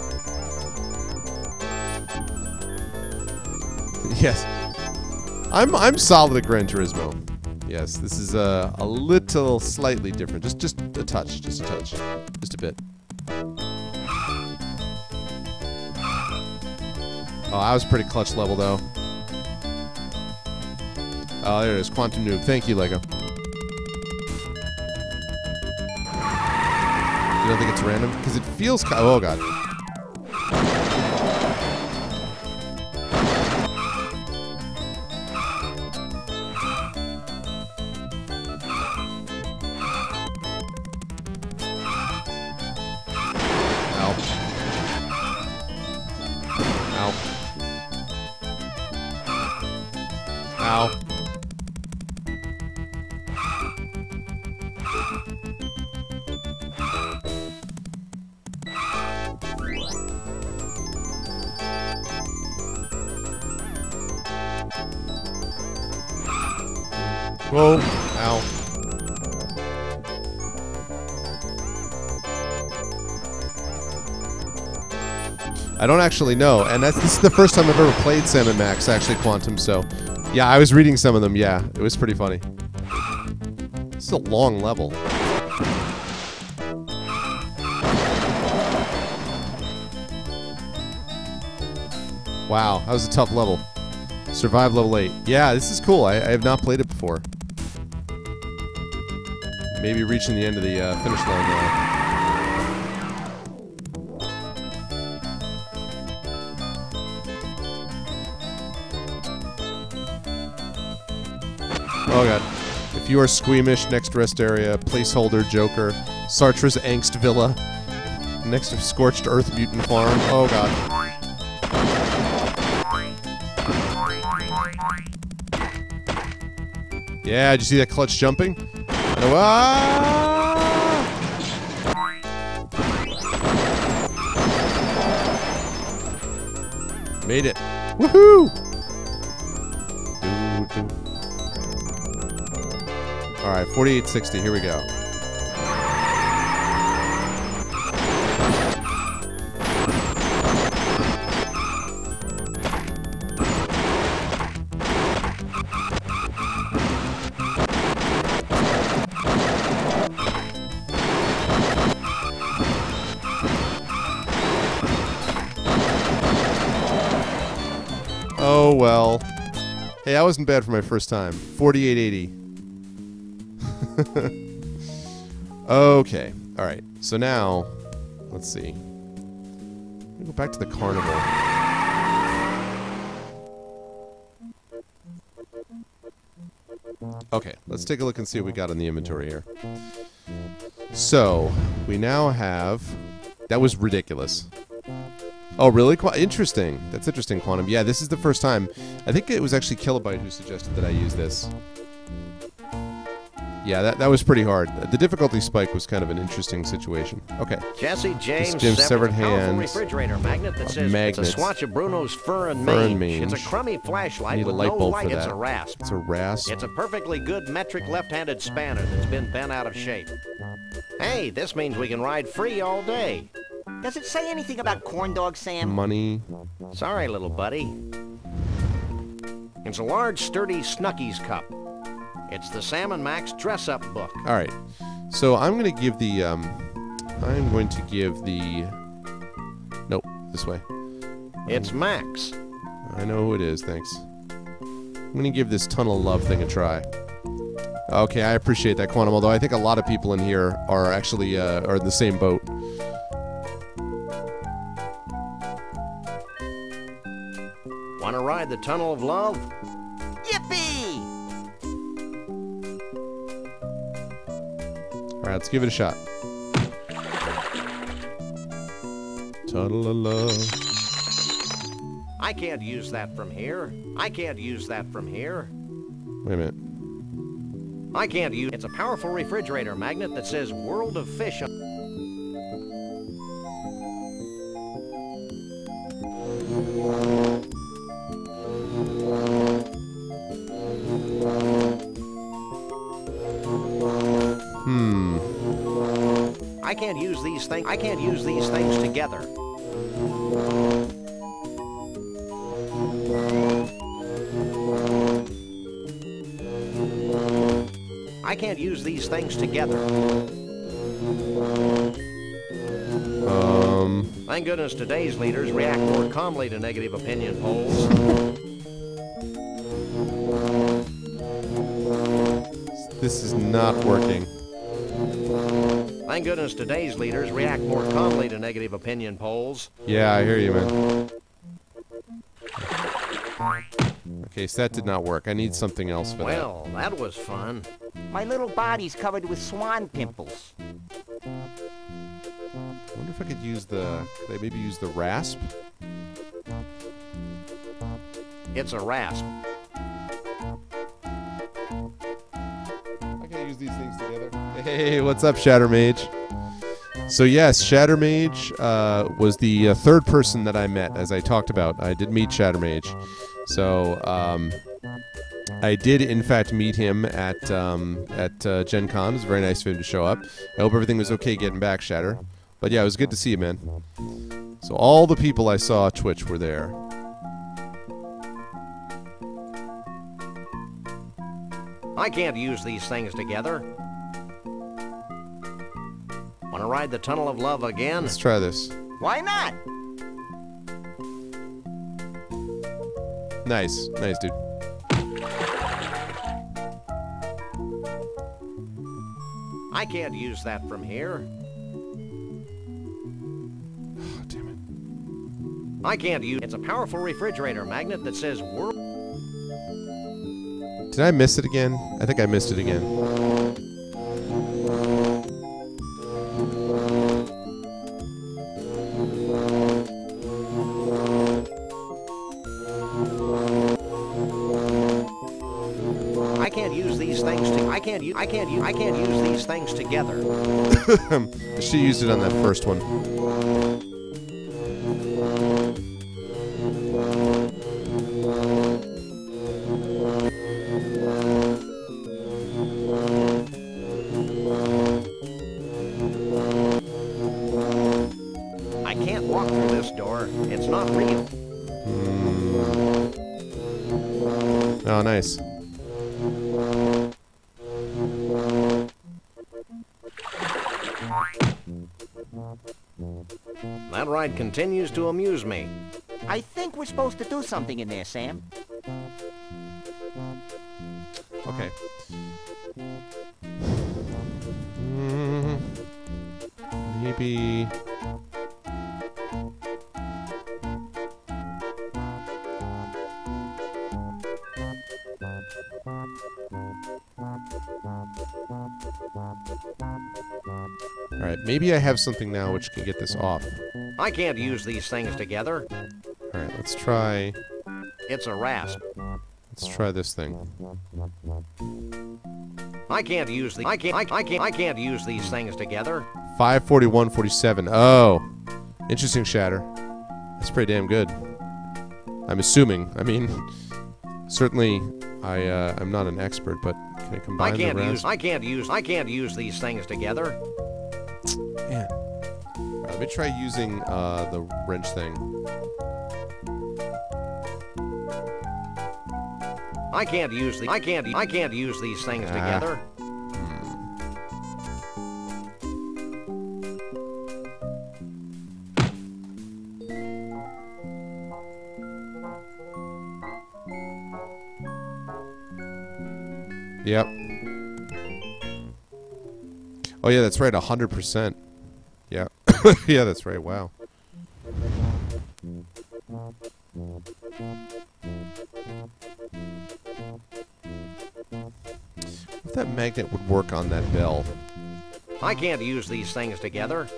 Yes. I'm solid at Gran Turismo. Yes, this is a little slightly different. Just a touch. Just a touch. Just a bit. Oh, that was a pretty clutch level, though. Oh, there it is. Quantum Noob. Thank you, Lego. You don't think it's random? Because it feels... Oh, God. Ow. Whoa. Ow. I don't actually know, and this is the first time I've ever played Sam & Max, actually, Quantum, so... Yeah, I was reading some of them, yeah. It was pretty funny. It's a long level. Wow, that was a tough level. Survive level 8. Yeah, this is cool. I have not played it before. Maybe reaching the end of the finish line now. Oh, God. If you are squeamish, next rest area, placeholder, Joker, Sartre's Angst Villa, next to Scorched Earth Mutant Farm. Oh, God. Yeah, did you see that clutch jumping? Made it. Woohoo! Alright, 4860, here we go. Oh, well. Hey, that wasn't bad for my first time. 4880. Okay. Alright. So now, let's see. Go back to the carnival. Okay, let's take a look and see what we got in the inventory here. So, we now have... That was ridiculous. Oh, really? Interesting. That's interesting, Quantum. Yeah, this is the first time. I think it was actually Kilobyte who suggested that I use this. Yeah, that was pretty hard. The difficulty spike was kind of an interesting situation. Okay. Jesse James severed hand. Refrigerator magnet that says it's a swatch of Bruno's fur and mange. It's a crummy flashlight with no light. It's a rasp. It's a rasp. It's a perfectly good metric left-handed spanner that's been bent out of shape. Hey, this means we can ride free all day. Does it say anything about corn dogs, Sam? Money. Sorry, little buddy. It's a large, sturdy Snuckies cup. It's the Sam and Max dress-up book. All right. So I'm going to give the... Nope, this way. It's Max. I know who it is, thanks. I'm going to give this Tunnel of Love thing a try. Okay, I appreciate that, Quantum, although I think a lot of people in here are actually are in the same boat. Want to ride the Tunnel of Love? Yippee! All right, let's give it a shot. Tunnel of Love. I can't use that from here. I can't use that from here. Wait a minute. I can't use... It's a powerful refrigerator magnet that says World of Fish on... I can't use these things. I can't use these things together. I can't use these things together. Thank goodness today's leaders react more calmly to negative opinion polls. This is not working. Thank goodness today's leaders react more calmly to negative opinion polls. Yeah, I hear you, man. Okay, so that did not work. I need something else for that. Well, that was fun. My little body's covered with swan pimples. I wonder if I could use the... Could I maybe use the rasp? It's a rasp. I can't use these things together. Hey, what's up, Shattermage? So yes, Shattermage was the third person that I met, as I talked about. I did meet Shattermage. So I did, in fact, meet him at Gen Con. It was very nice of him to show up. I hope everything was okay getting back, Shatter. But yeah, it was good to see you, man. So all the people I saw at Twitch were there. I can't use these things together. Want to ride the Tunnel of Love again? Let's try this. Why not? Nice. Nice, dude. I can't use that from here. Oh, damn it. I can't use... It's a powerful refrigerator magnet that says World... Did I miss it again? I think I missed it again. I can't use these things to... I can't use these things together. She used it on that first one. I can't walk through this door. It's not real. Oh, nice. That ride continues to amuse me. I think we're supposed to do something in there, Sam. Okay. Maybe... Alright, maybe I have something now which can get this off. I can't use these things together. Alright, let's try... It's a rasp. Let's try this thing. I can't use the... I can't use these things together. 541.47. Oh. Interesting, Shatter. That's pretty damn good. I'm assuming. I mean, certainly I'm not an expert, but can I combine the rasp? I can't use these things together. Let me try using the wrench thing. I can't use these things together. Yep. Oh yeah, that's right, 100%. Yeah. Yeah, that's right, wow. If that magnet would work on that bell. I can't use these things together.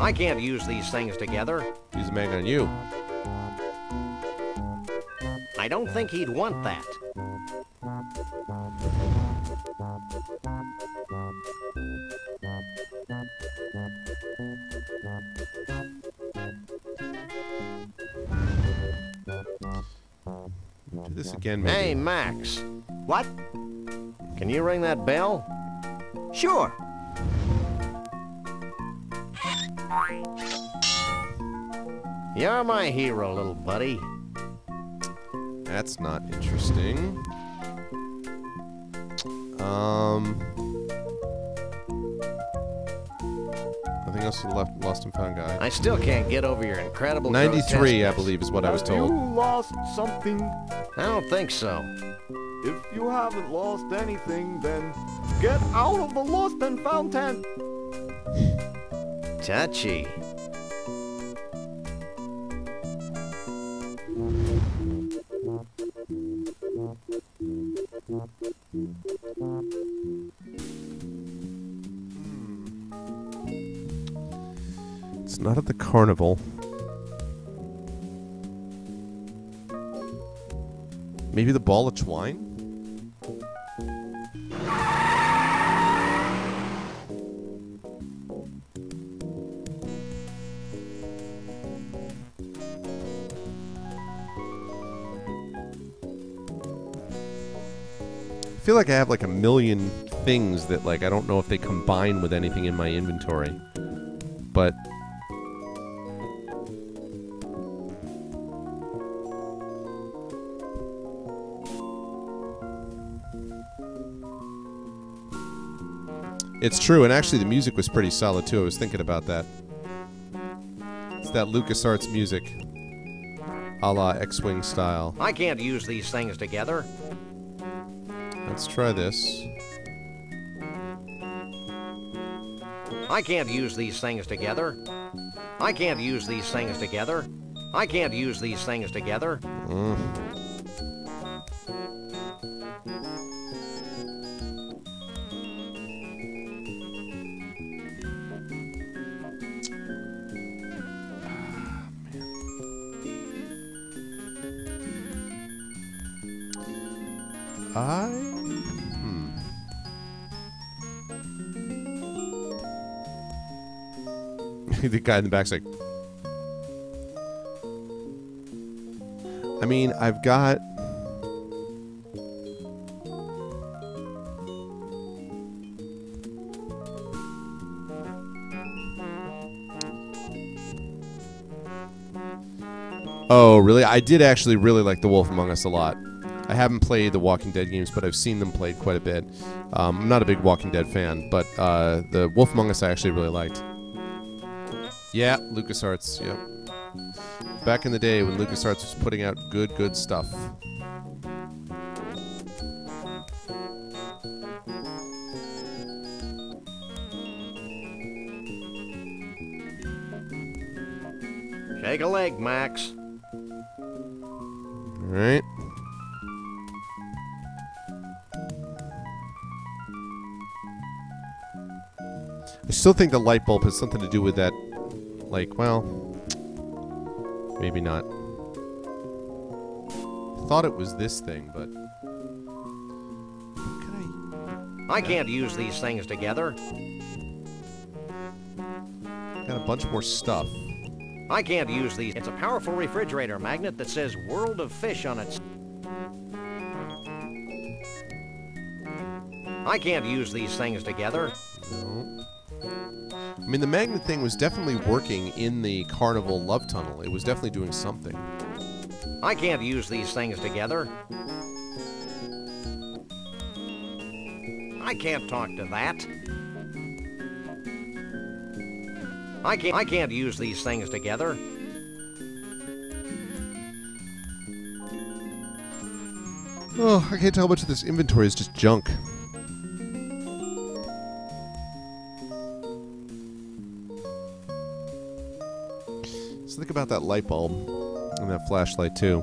I can't use these things together. Use a magnet on you. I don't think he'd want that. Do this again, maybe. Hey, Max. What? Can you ring that bell? Sure. You're my hero, little buddy. That's not interesting. Nothing else left. Lost and found guy. I still can't get over your incredible 93, I believe, is what I was told. Have you lost something? I don't think so. If you haven't lost anything, then get out of the lost and found tent. Touchy. It's not at the carnival. Maybe the ball of twine? I feel like I have like a million things that like I don't know if they combine with anything in my inventory. But it's true, and actually the music was pretty solid too. I was thinking about that. It's that LucasArts music, a la X-Wing style. I can't use these things together. Let's try this. I can't use these things together. I can't use these things together. I can't use these things together. The guy in the back's like, I mean, I've got Oh, really? I did actually really like The Wolf Among Us a lot. I haven't played the Walking Dead games, but I've seen them played quite a bit. I'm not a big Walking Dead fan, but the Wolf Among Us I actually really liked. Yeah, LucasArts, yep. Back in the day when LucasArts was putting out good stuff. Shake a leg, Max. Alright. I still think the light bulb has something to do with that. Like, well, maybe not. I thought it was this thing, but I can't use these things together. Got a bunch more stuff. I can't use these. It's a powerful refrigerator magnet that says World of Fish on its... I can't use these things together. No. I mean, the magnet thing was definitely working in the Carnival Love Tunnel. It was definitely doing something. I can't use these things together. I can't talk to that. I can't use these things together. Oh, I can't tell how much of this inventory is just junk. So think about that light bulb and that flashlight too.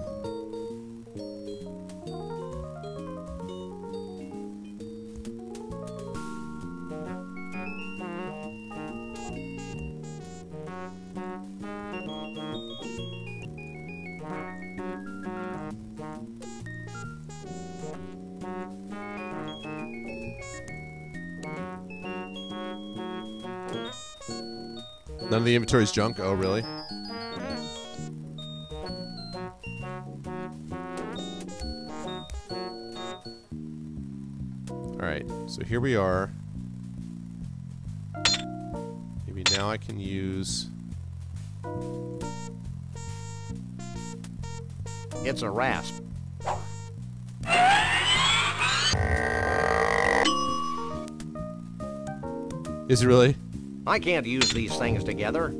None of the inventory is junk? Oh, really? Alright, so here we are. Maybe now I can use... It's a rasp. Is it really? I can't use these things together.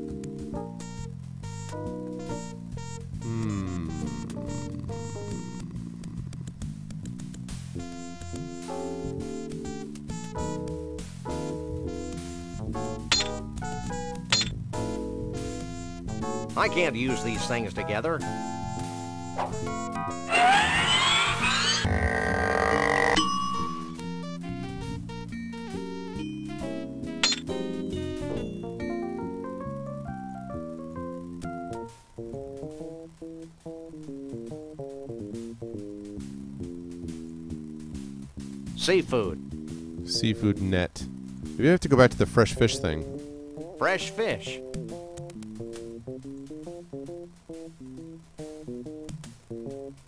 I can't use these things together. Seafood. Seafood net. Maybe I have to go back to the fresh fish thing. Fresh fish.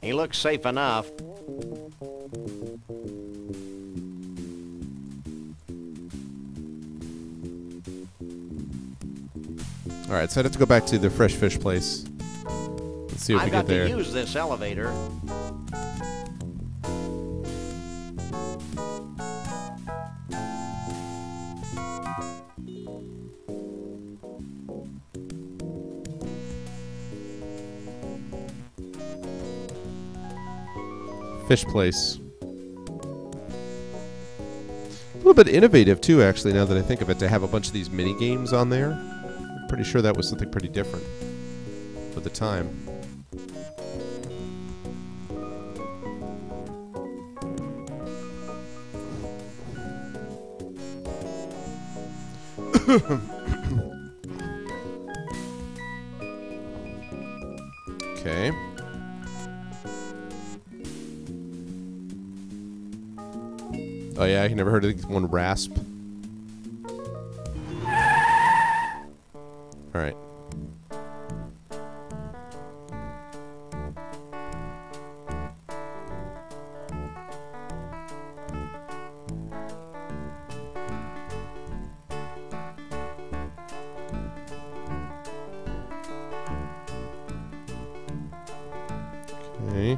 He looks safe enough. Alright, so I'd have to go back to the fresh fish place. Let's see if we get there. I've got to use this elevator. Fish place. A little bit innovative too, actually, now that I think of it, to have a bunch of these mini games on there. I'm pretty sure that was something pretty different for the time. Okay. Oh yeah, I never heard of one rasp. Alright. Okay.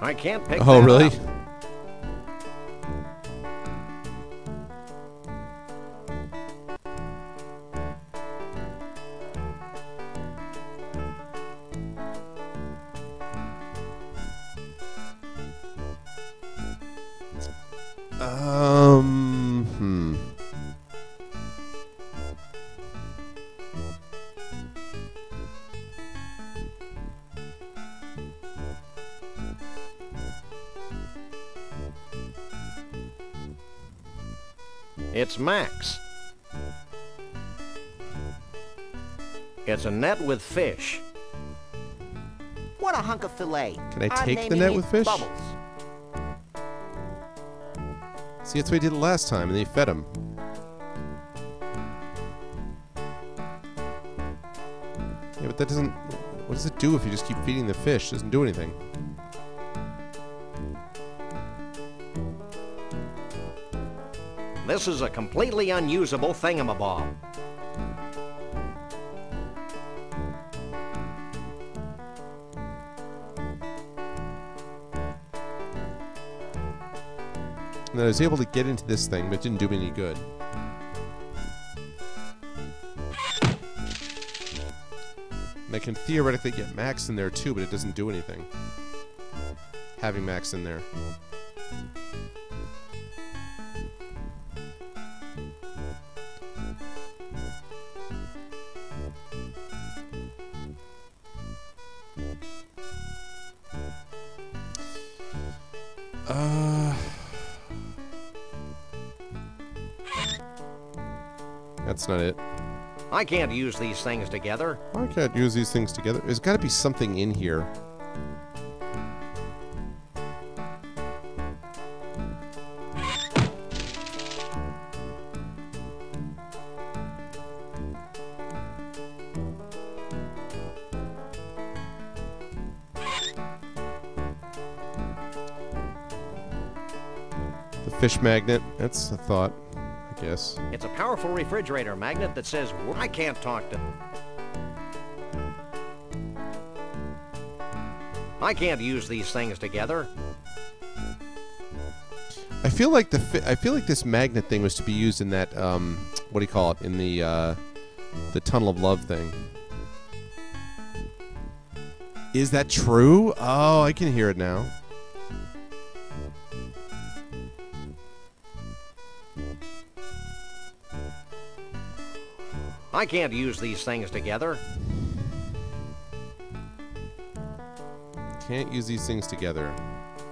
I can't pick Oh, that really? up. Hmm. It's Max. It's a net with fish. What a hunk of filet. Can I I'm take the naming net it with fish? Bubbles. See, that's what he did last time, and they fed him. Yeah, but that doesn't... What does it do if you just keep feeding the fish? It doesn't do anything. This is a completely unusable thingamabob. And I was able to get into this thing, but it didn't do me any good. And I can theoretically get Max in there too, but it doesn't do anything. Having Max in there. That's not it. I can't use these things together. I can't use these things together. There's got to be something in here. The fish magnet. That's a thought. Yes. It's a powerful refrigerator magnet that says I can't talk to. I can't use these things together. I feel like this magnet thing was to be used in that what do you call it, in the Tunnel of Love thing. Is that true? Oh, I can hear it now. I can't use these things together. Can't use these things together.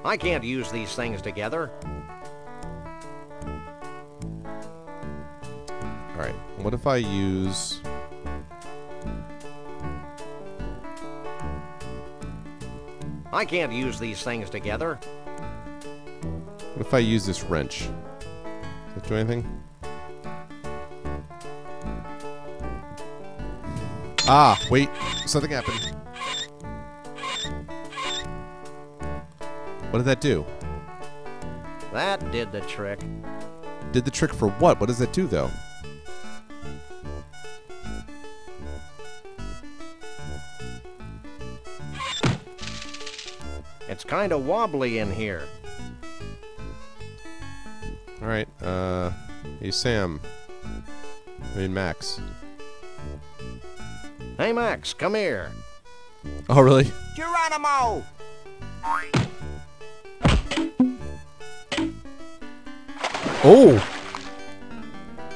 I can't use these things together. Alright, what if I use... I can't use these things together. What if I use this wrench? Does that do anything? Ah, wait. Something happened. What did that do? That did the trick. Did the trick for what? What does that do, though? It's kind of wobbly in here. Alright, hey Sam. I mean Max. Hey Max, come here. Oh, really? Geronimo! Oh!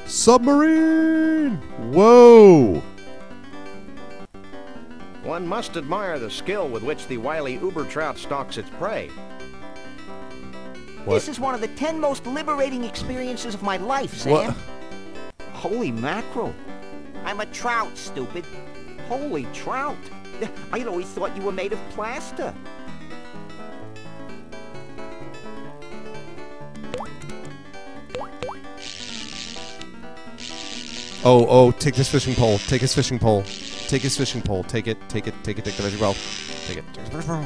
Submarine! Whoa! One must admire the skill with which the wily uber trout stalks its prey. What? This is one of the 10 most liberating experiences of my life, Sam. What? Holy mackerel. I'm a trout, stupid. Holy trout. I'd always thought you were made of plaster. Oh, take this fishing pole. Take his fishing pole. Take his fishing pole. Take it, take the fishing pole. Take it. Take the fishing pole.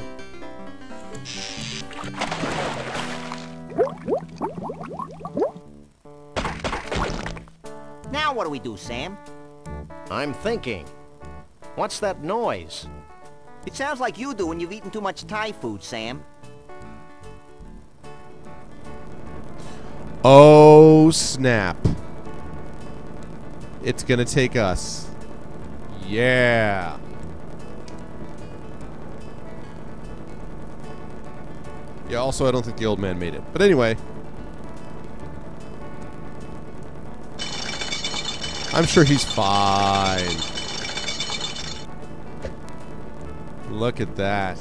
Now what do we do, Sam? I'm thinking. What's that noise? It sounds like you do when you've eaten too much Thai food, Sam. Oh, snap. It's gonna take us. Yeah. Yeah, also, I don't think the old man made it. But anyway. I'm sure he's fine. Look at that.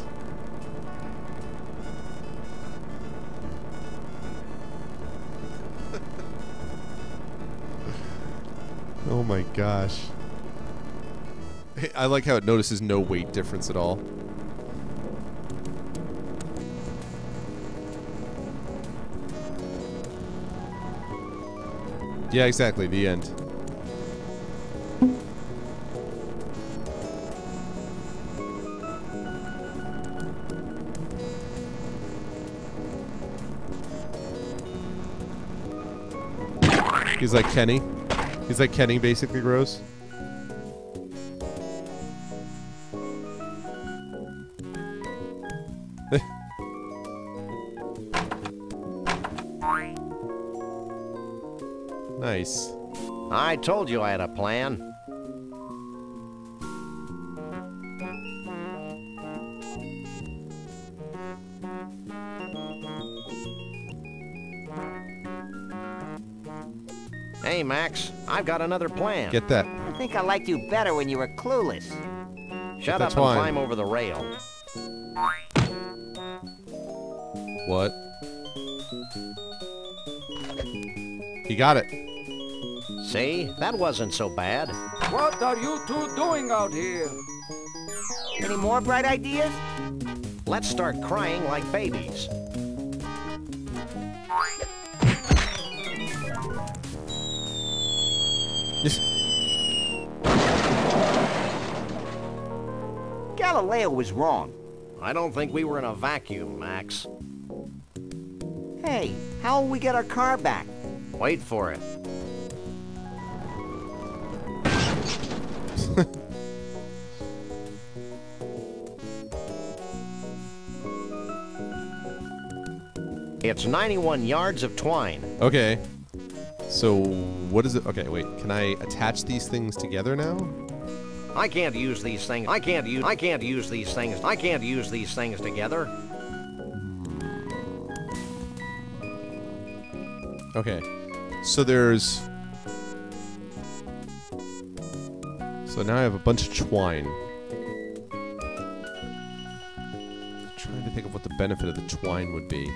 Oh my gosh. Hey, I like how it notices no weight difference at all. Yeah, exactly. The end. He's like Kenny. He's like Kenny, basically, gross. Nice. I told you I had a plan. Hey, Max, I've got another plan. Get that. I think I liked you better when you were clueless. Shut up and climb over the rail. What? He got it. See? That wasn't so bad. What are you two doing out here? Any more bright ideas? Let's start crying like babies. Galileo was wrong. I don't think we were in a vacuum, Max. Hey, how will we get our car back? Wait for it. It's 91 yards of twine. Okay. So, what is it? Okay, wait. Can I attach these things together now? I can't use these things. I can't use these things. I can't use these things together. Okay. So there's... So now I have a bunch of twine. I'm trying to think of what the benefit of the twine would be.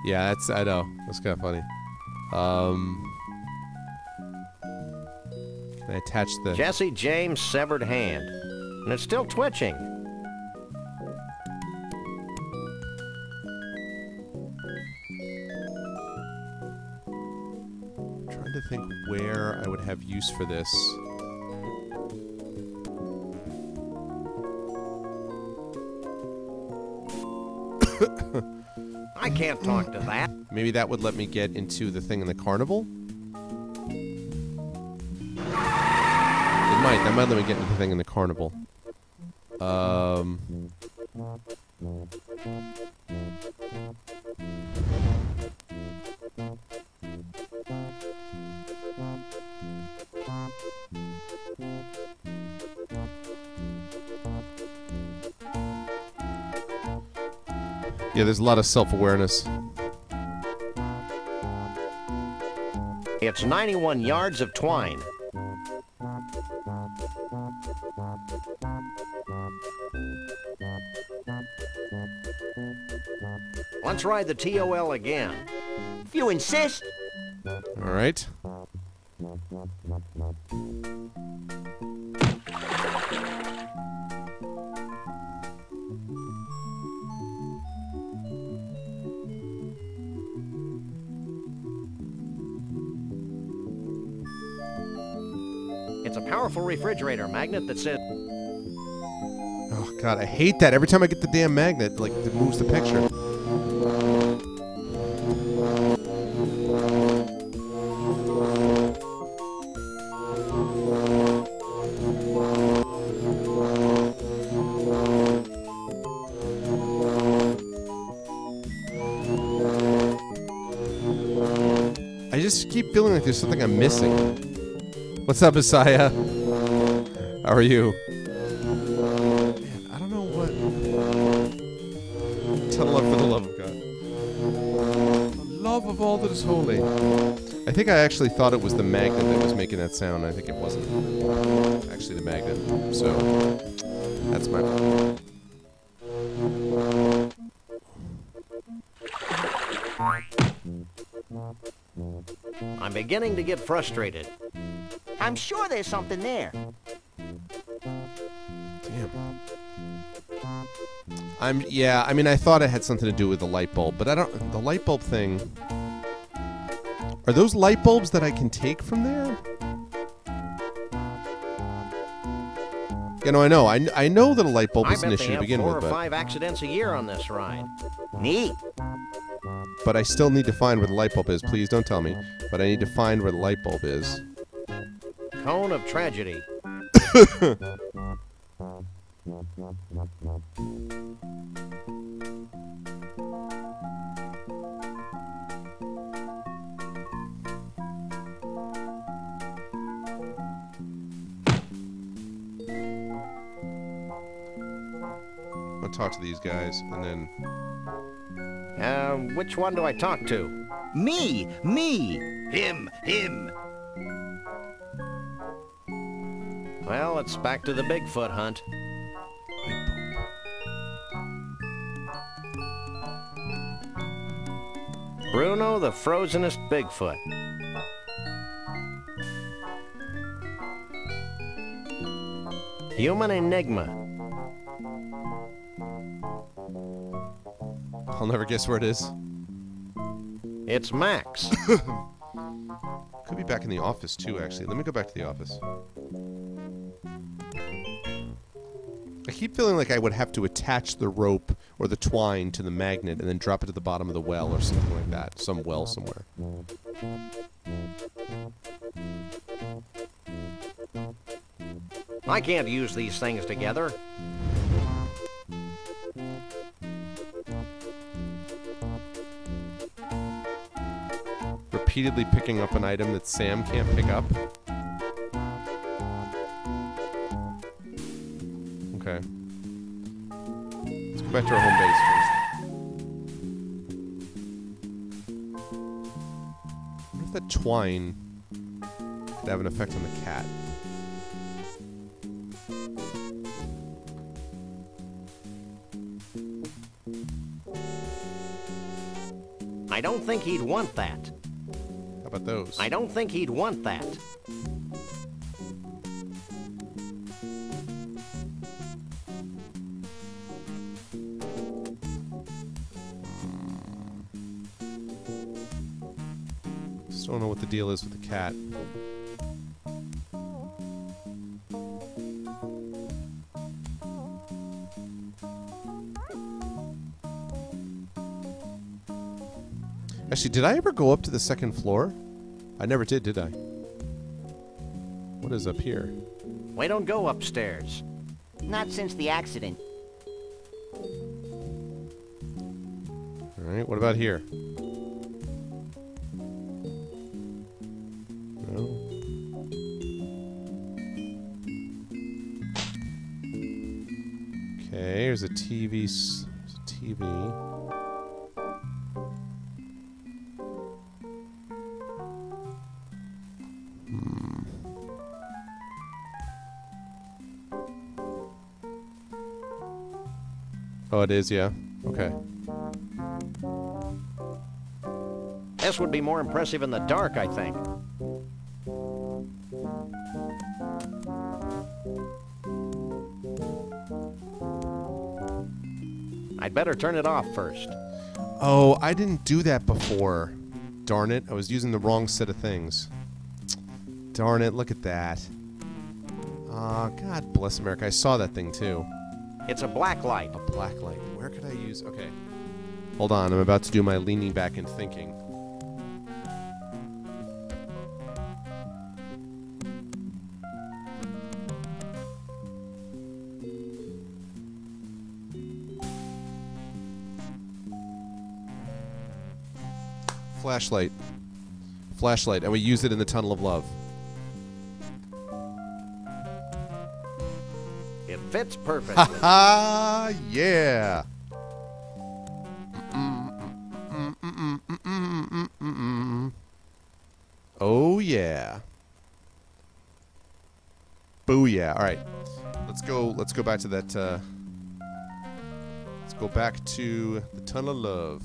Yeah, that's... I know. That's kind of funny. Can I attach the... Jesse James' severed hand. And it's still twitching. Trying to think where I would have use for this. I can't talk to that. Maybe that would let me get into the thing in the carnival? It might. That might let me get into the thing in the carnival. Yeah, there's a lot of self-awareness. It's 91 yards of twine. Let's ride the TOL again. If you insist. All right. It's a powerful refrigerator magnet that says... Oh, God, I hate that. Every time I get the damn magnet, like, it moves the picture. I just keep feeling like there's something I'm missing. What's up, Messiah? How are you? Man, I don't know what... Tunnel up for the love of God. The love of all that is holy. I think I actually thought it was the magnet that was making that sound. I think it wasn't. Actually the magnet. So, that's my fault. I'm beginning to get frustrated. I'm sure there's something there. Damn. Yeah, I mean, I thought it had something to do with the light bulb, but I don't... The light bulb thing... Are those light bulbs that I can take from there? You know, I know that a light bulb is an issue to begin with, I bet they have 4 or but... 5 accidents a year on this ride. Neat. but I still need to find where the light bulb is. Please don't tell me. But I need to find where the light bulb is. Cone of tragedy. I'll talk to these guys, and then... Which one do I talk to? Me! Him! Well, it's back to the Bigfoot hunt. Bruno the Frozenest Bigfoot. Human Enigma. I'll never guess where it is. It's Max. Could be back in the office, too, actually. Let me go back to the office. I keep feeling like I would have to attach the rope or the twine to the magnet and then drop it to the bottom of the well or something like that. Some well somewhere. I can't use these things together. Repeatedly picking up an item that Sam can't pick up. Okay. Let's go back to our home base first. I wonder if that twine could have an effect on the cat. I don't think he'd want that. How about those? I don't think he'd want that. Just don't know what the deal is with the cat. Actually, did I ever go up to the second floor? I never did I? What is up here? We don't go upstairs. Not since the accident. Alright, what about here? No. Okay, here's a TV. There's a TV. Oh, it is, yeah. Okay. This would be more impressive in the dark, I think. I'd better turn it off first. Oh, I didn't do that before. Darn it, I was using the wrong set of things. Darn it, look at that. Aw, God bless America. I saw that thing, too. It's a black light. A black light. Where could I use... Okay. Hold on, I'm about to do my leaning back and thinking. Flashlight. Flashlight, and we use it in the Tunnel of Love. It fits perfectly. Ha yeah. Oh yeah. Booyah. All right. Let's go back to that let's go back to the Tunnel of Love.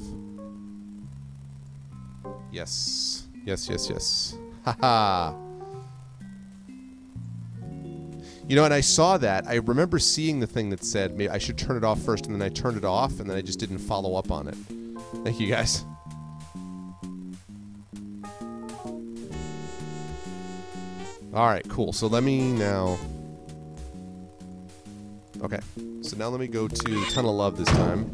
Yes. Yes. Haha. You know, and I saw that. I remember seeing the thing that said maybe I should turn it off first, and then I turned it off, and then I just didn't follow up on it. Thank you, guys. Alright, cool. So let me now... Okay. So now let me go to Tunnel of Love this time.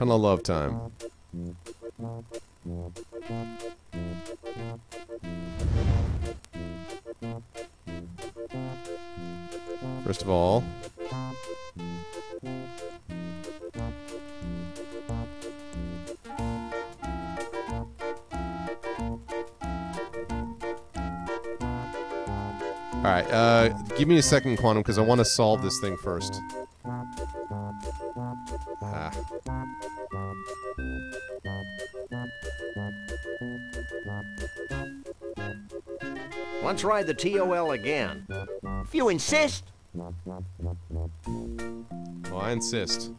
Ton of love time. First of all, alright, give me a second, Quantum, because I want to solve this thing first. Ah. Let's ride the TOL again. If you insist. Well, I insist.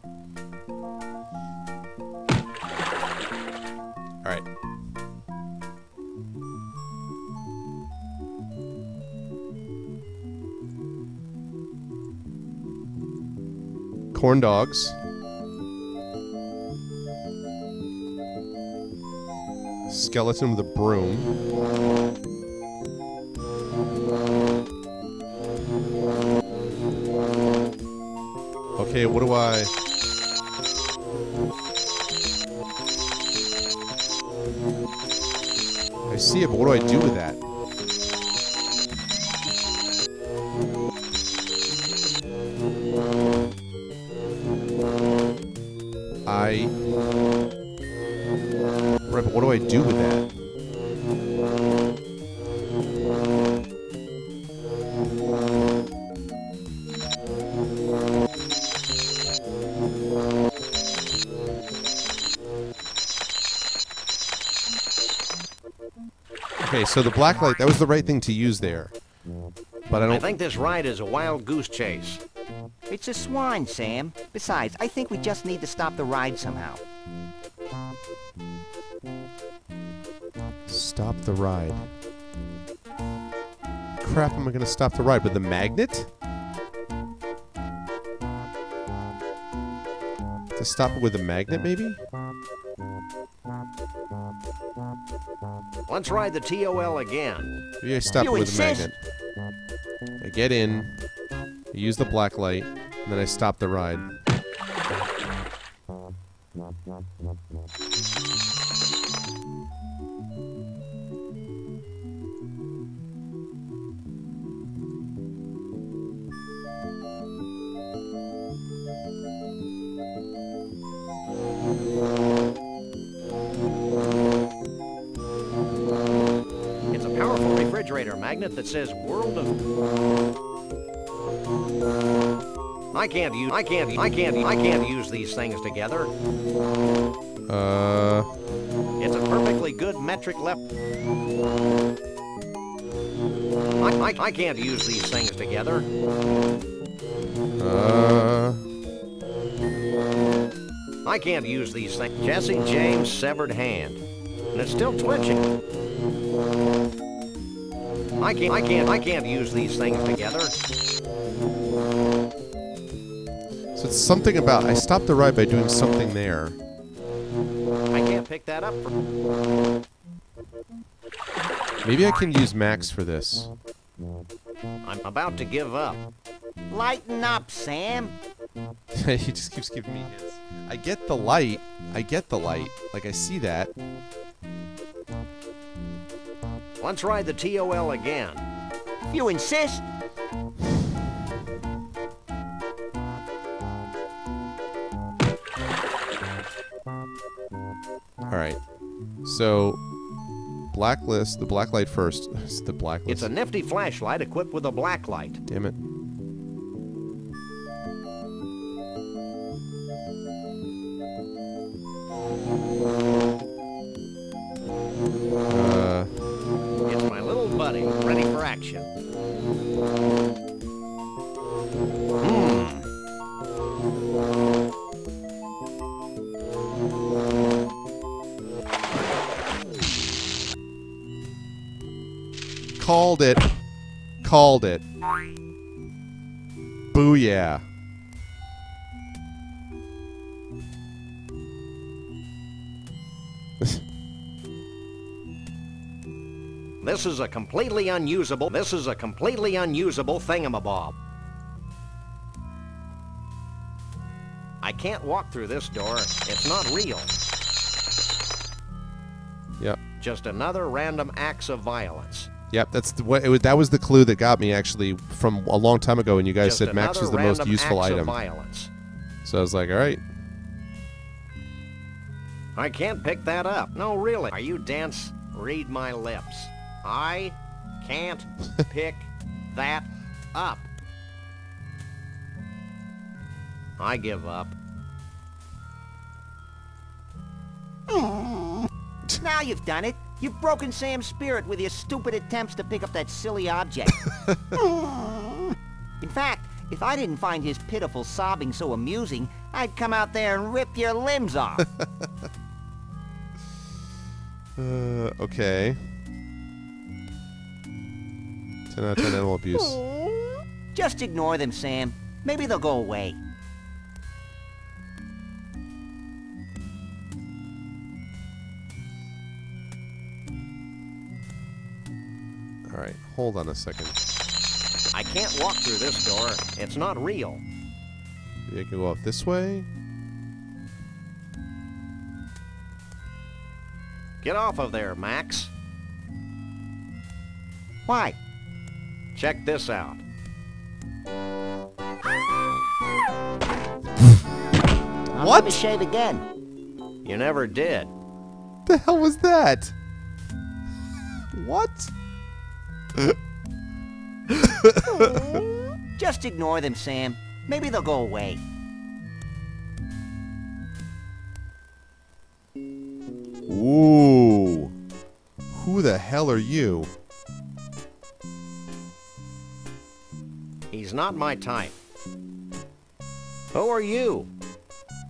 Alright. Corn dogs. Skeleton with a broom. Okay, what do I... I see it, but what do I do with that? Right, but what do I do with that? Okay, so the black light, that was the right thing to use there. But I think this ride is a wild goose chase. It's a swan, Sam. Besides, I think we just need to stop the ride somehow. Stop the ride. Crap, am I gonna stop the ride? With the magnet? To stop it with a magnet, maybe? Let's ride the TOL again. Maybe I stop it with a magnet. I get in, I use the black light, and then I stop the ride. It's a powerful refrigerator magnet that says World of... I can't use these things together. It's a perfectly good metric left. I can't use these things together. I can't use these things. Jesse James' severed hand. And it's still twitching. I can't use these things together. So it's something about, I stopped the ride by doing something there. I can't pick that up. Maybe I can use Max for this. I'm about to give up. Lighten up, Sam. He just keeps giving me hints. I get the light. Like, I see that. Let's ride the TOL again. If you insist. Alright. So, blacklist, the black light first. It's the blacklist. It's a nifty flashlight equipped with a black light. Damn it. It's my little buddy, ready for action. Called it. Called it. Booyah. This is a completely unusable thingamabob. I can't walk through this door. It's not real. Yep. Just another random acts of violence. Yep, that's that was the clue that got me actually from a long time ago when you guys Just said Max was the most random useful acts of item. Violence. So I was like, all right. I can't pick that up. No, really. Are you dense? Read my lips. I can't pick that up. I give up. Now you've done it. You've broken Sam's spirit with your stupid attempts to pick up that silly object. In fact, if I didn't find his pitiful sobbing so amusing, I'd come out there and rip your limbs off. Okay. 10 out of 10 animal abuse. Just ignore them, Sam. Maybe they'll go away. All right, hold on a second. I can't walk through this door. It's not real. Maybe I can go off this way. Get off of there, Max. Why? Check this out. I'll What? never shave again. You never did. The hell was that? What? Just ignore them, Sam. Maybe they'll go away. Ooh. Who the hell are you? He's not my type. Who are you?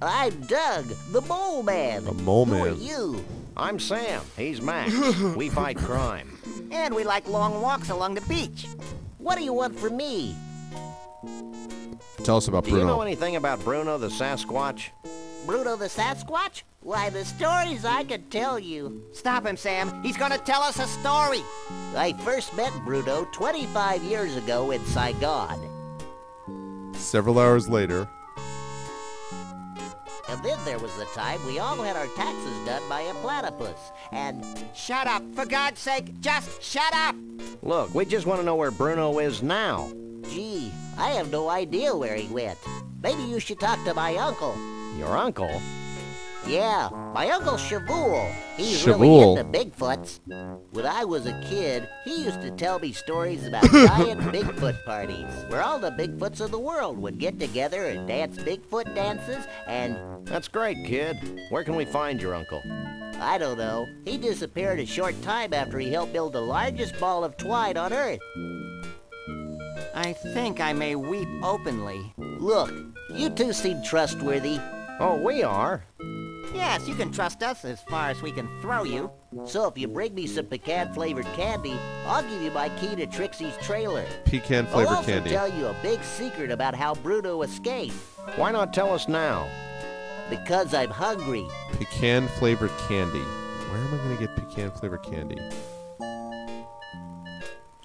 I'm Doug, the mole man. A mole Who are man. you? I'm Sam. He's Max. We fight crime. And we like long walks along the beach. What do you want from me? Tell us about Do you know Bruno. anything about Bruno the Sasquatch? Bruno the Sasquatch? Why, the stories I could tell you. Stop him, Sam. He's gonna tell us a story. I first met Bruno 25 years ago in Saigon. Several hours later. And then there was the time we all had our taxes done by a platypus. And Shut up. For God's sake, just shut up. Look, we just want to know where Bruno is now. gee, I have no idea where he went. Maybe you should talk to my uncle. Your uncle? Yeah, my Uncle Shabool. He's Shabool. really into Bigfoots. When I was a kid, he used to tell me stories about giant Bigfoot parties, where all the Bigfoots of the world would get together and dance Bigfoot dances, and That's great, kid. Where can we find your uncle? I don't know. He disappeared a short time after he helped build the largest ball of twine on Earth. I think I may weep openly. Look, you two seem trustworthy. Oh, we are. Yes, you can trust us as far as we can throw you. So if you bring me some pecan-flavored candy, I'll give you my key to Trixie's trailer. Pecan I'll flavored also candy. tell you a big secret about how Bruno escaped. Why not tell us now? Because I'm hungry. Pecan flavored candy. Where am I going to get pecan flavored candy?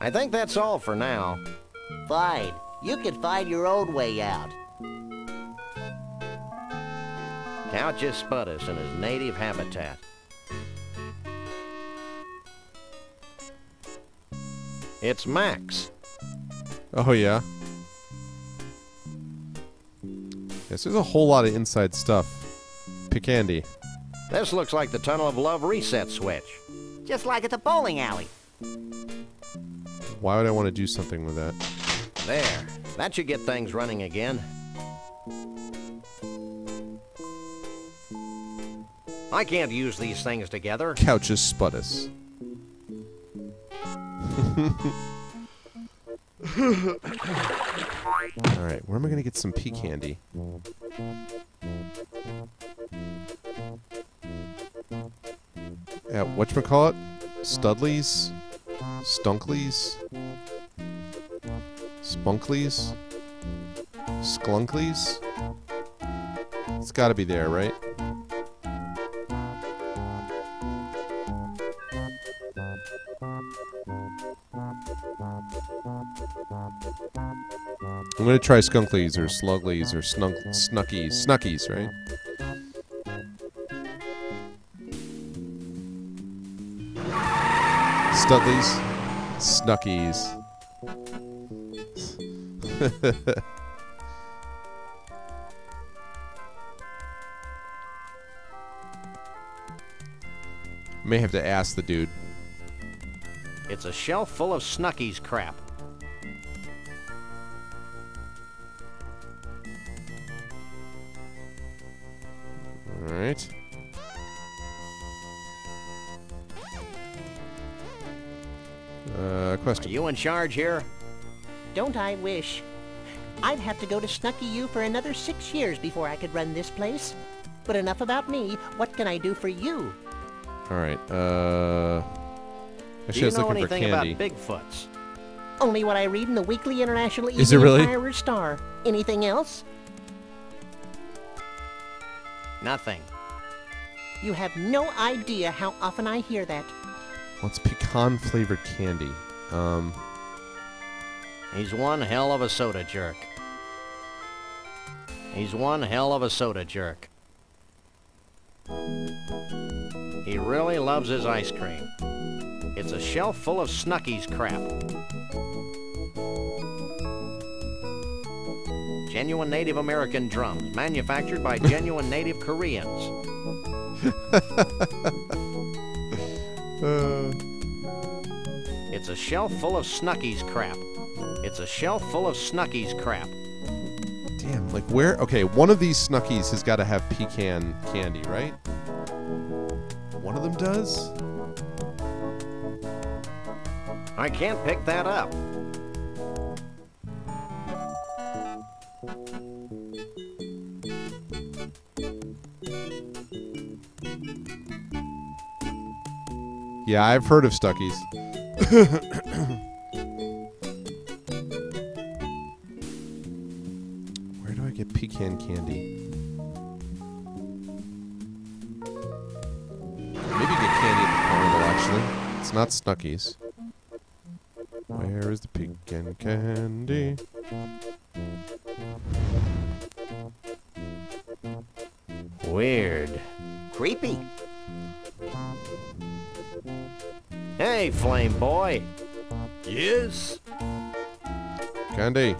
I think that's all for now. Fine. You can find your own way out. Couches Spudus in his native habitat. It's Max. Oh, yeah? Yes, there's a whole lot of inside stuff. Pecandy. This looks like the Tunnel of Love reset switch. Just like at the bowling alley. Why would I want to do something with that? There. That should get things running again. I can't use these things together. Couches Spudus. Alright, where am I going to get some pea candy? Whatchamacallit? Studleys? Stunkleys? Spunkleys? Sklunkleys? It's gotta be there, right? I'm gonna try skunklies or sluglies or snuckies. Snuckies, right? Studleys. Snuckies. May have to ask the dude. It's a shelf full of Snuckies crap. All right. Question. Are you in charge here? Don't I wish? I'd have to go to Snucky U for another 6 years before I could run this place. But enough about me. What can I do for you? All right. Do Actually, I you was know looking for anything about candy. Bigfoots? Only what I read in the Weekly International Is it Evening really? Enquirer Star. Anything else? Nothing. You have no idea how often I hear that. What's pecan flavored candy? He's one hell of a soda jerk. He's one hell of a soda jerk. He really loves his ice cream. It's a shelf full of Snuckies crap. Genuine Native American drums, manufactured by genuine Native Koreans. It's a shelf full of Snuckies crap. It's a shelf full of Snuckies crap. Damn, like where? Okay, one of these Snuckies has got to have pecan candy, right? One of them does? I can't pick that up. Yeah, I've heard of Stuckies. Where do I get pecan candy? Maybe get candy at the carnival, actually. It's not Snuckies. Where is the pecan candy? Weird. Creepy. Hey, Flame Boy. Yes? Candy.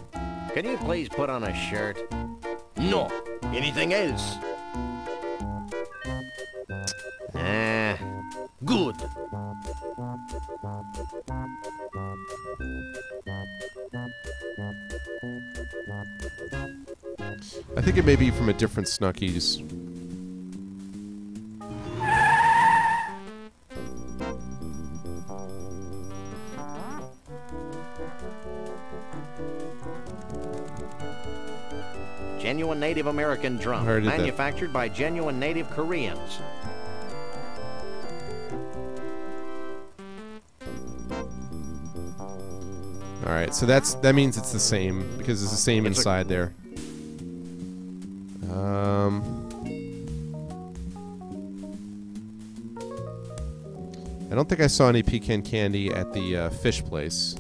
Could you please put on a shirt? No. Anything else? Good. I think it may be from a different Snuckies. Genuine Native American drum, Where did that- manufactured by genuine Native Koreans. All right, so that means it's the same because it's the same It's inside there. I don't think I saw any pecan candy at the fish place.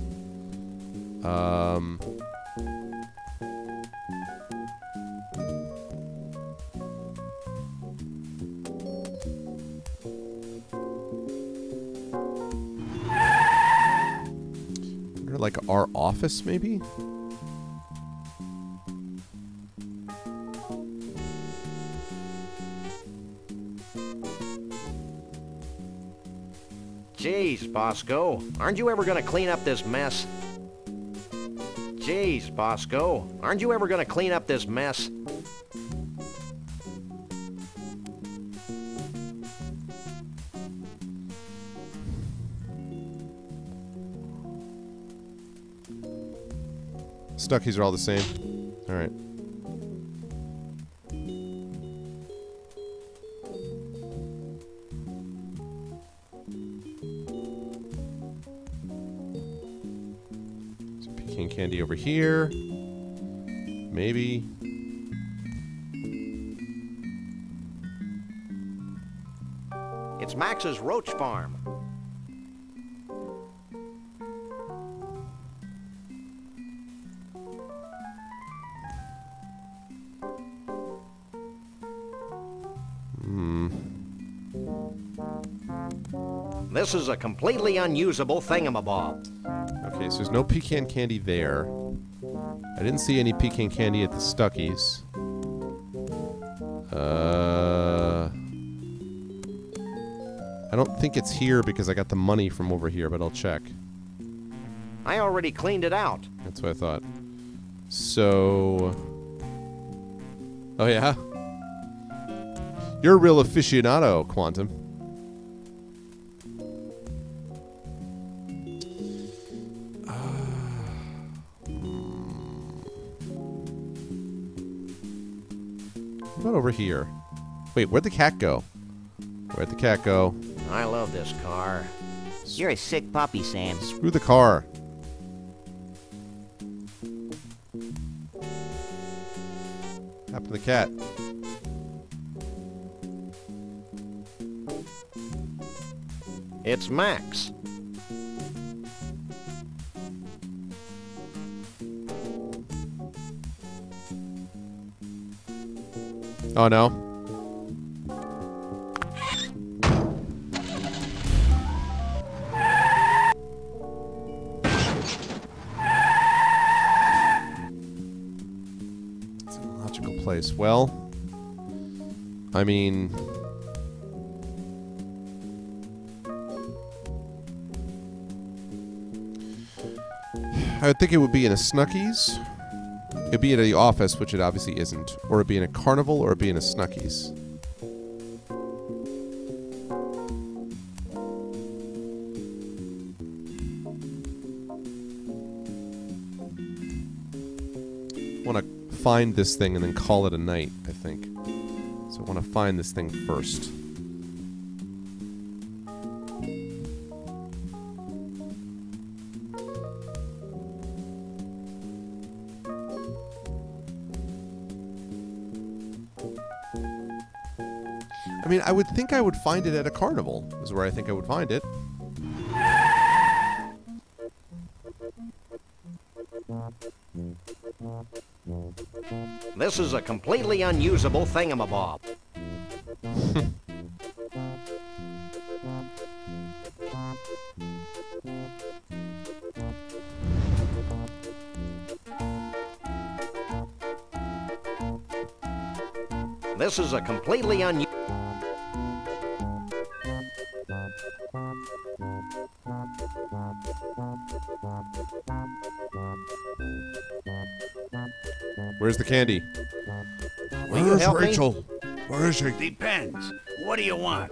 Or like our office, maybe? Jeez, Bosco, aren't you ever gonna clean up this mess? Jeez, Bosco, aren't you ever gonna clean up this mess? Stuckies are all the same. All right. Some pecan candy over here. Maybe. It's Max's Roach Farm. This is a completely unusable thingamabob. Okay, so there's no pecan candy there. I didn't see any pecan candy at the Stuckies. I don't think it's here because I got the money from over here, but I'll check. I already cleaned it out. That's what I thought. So... Oh, yeah? You're a real aficionado, Quantum. What about over here? Wait, where'd the cat go? Where'd the cat go? I love this car. You're a sick puppy, Sam. Screw the car. What happened to the cat? It's Max. Oh, no. It's a logical place. Well, I mean... I would think it would be in a Snuckies. It'd be at the office, which it obviously isn't. Or it'd be in a carnival, or it'd be in a Snuckies. I want to find this thing and then call it a night, I think. So I want to find this thing first. I mean, I would think I would find it at a carnival, is where I think I would find it. This is a completely unusable thingamabob. This is a completely unusable... Where's the candy? Will you help me? Rachel? Where is she? Depends. What do you want?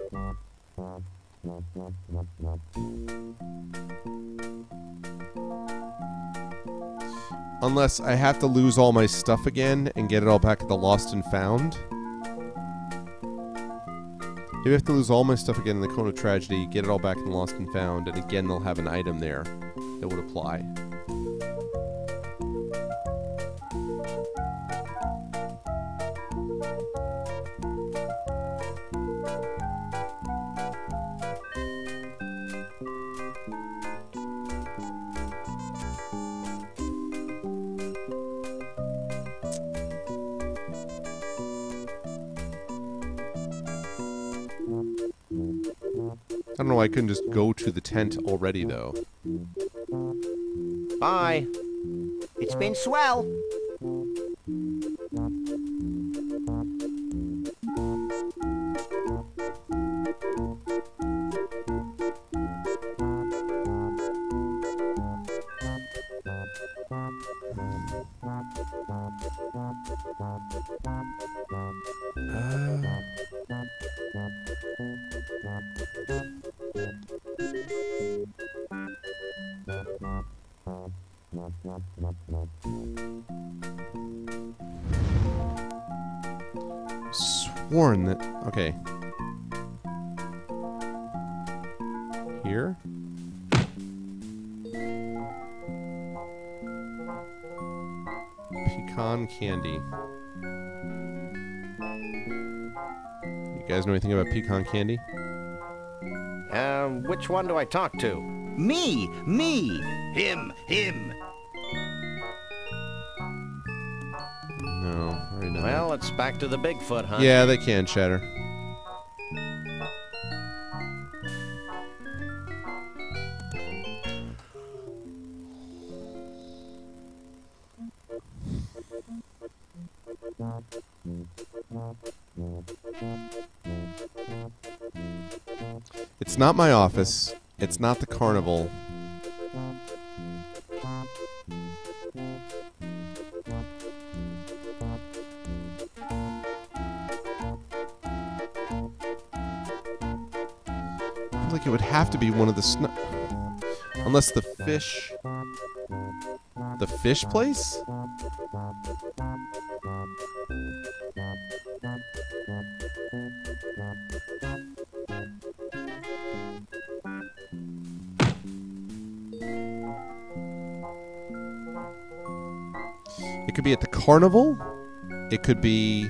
Unless I have to lose all my stuff again and get it all back at the Lost and Found. Maybe I have to lose all my stuff again in the Cone of Tragedy, get it all back in the Lost and Found, and again they'll have an item there that would apply. I don't know why I couldn't just go to the tent already, though. Bye. It's been swell. Sworn that... Okay. Here? Pecan candy. You guys know anything about pecan candy? Which one do I talk to? Me! Me! Him! No, already know. Well, it's back to the Bigfoot hunt. Yeah, they can, Shatter. It's not my office. It's not the carnival. I feel like it would have to be one of the unless the fish... The fish place? It could be at the carnival. It could be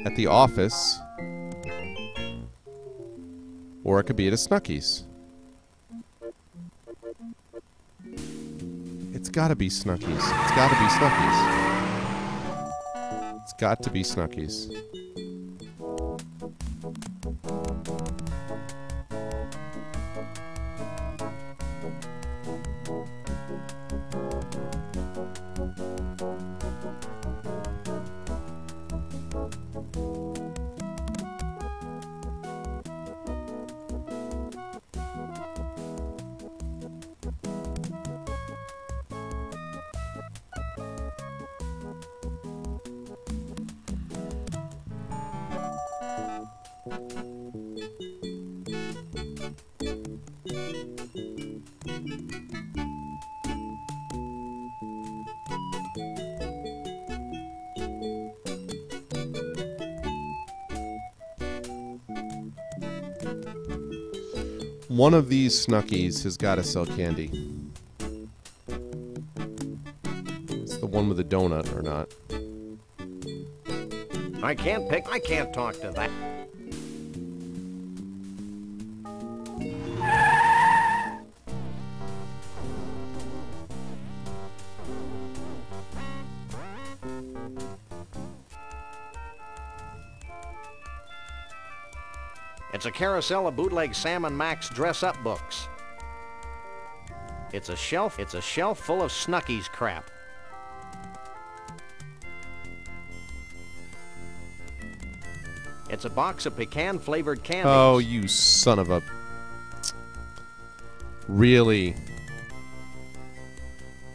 at the office. Or it could be at a Snookies. It's gotta be Snookies. It's gotta be Snookies. It's got to be Snookies. One of these Snookies has got to sell candy. It's the one with the donut or not. I can't talk to that. It's a carousel of bootleg Sam and Max dress-up books. It's a shelf full of Snookies crap. It's a box of pecan-flavored candies. Oh, you son of a... Really?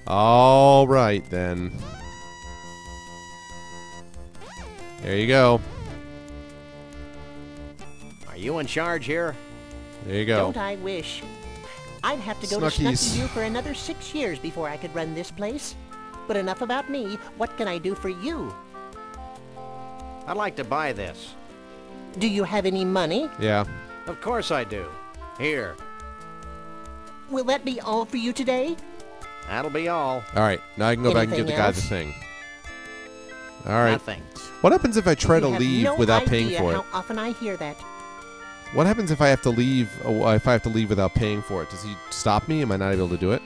All right, then. There you go. Are you in charge here? There you go. Don't I wish? I'd have to go to Snookies for another 6 years before I could run this place. But enough about me. What can I do for you? I'd like to buy this. Do you have any money? Yeah. Of course I do. Here. Will that be all for you today? That'll be all. All right. Now I can go back and give the guy the thing. All right. Nothing. What happens if I try to You have leave no without idea paying for it? How often I hear that. What happens if I have to leave? If I have to leave without paying for it? Does he stop me? Am I not able to do it?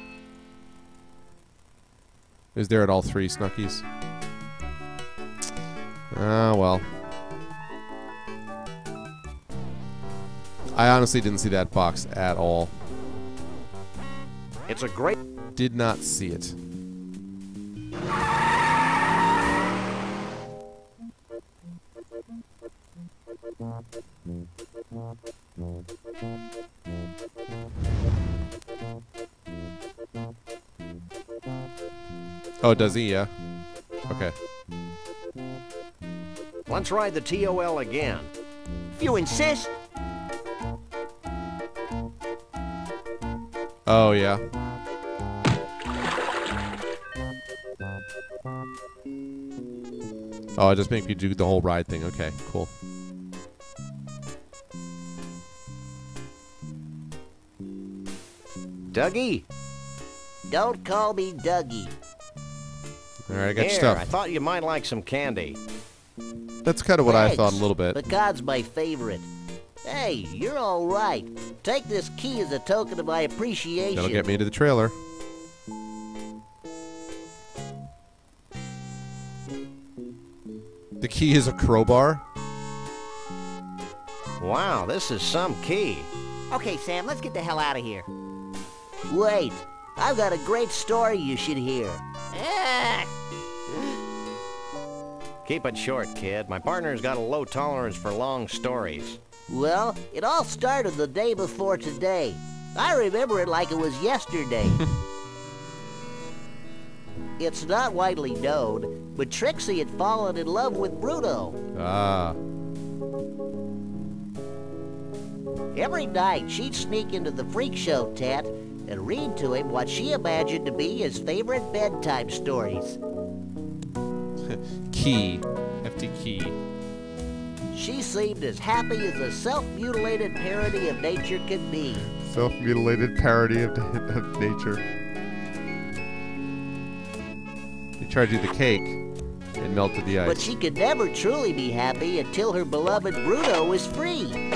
Is there at all 3 Snookies? Ah, well. I honestly didn't see that box at all. It's a great... Did not see it. Oh, does he? Yeah. Okay. Let's ride the TOL again. If you insist. Oh, yeah. Oh, it just make me do the whole ride thing. Okay, cool. Dougie? Don't call me Dougie. All right, I got your Here, stuff. I thought you might like some candy. That's kind of what I thought a little bit. Pecan's my favorite. Hey, you're all right. Take this key as a token of my appreciation. That'll get me to the trailer. The key is a crowbar? Wow, this is some key. Okay, Sam, let's get the hell out of here. Wait, I've got a great story you should hear. Keep it short, kid. My partner's got a low tolerance for long stories. Well, it all started the day before today. I remember it like it was yesterday. It's not widely known, but Trixie had fallen in love with Bruno. Ah. Every night, she'd sneak into the freak show tent and read to him what she imagined to be his favorite bedtime stories. Key. Hefty key. She seemed as happy as a self-mutilated parody of nature could be. Self-mutilated parody of nature. They tried to do the cake. It melted the ice. But she could never truly be happy until her beloved Bruno was free.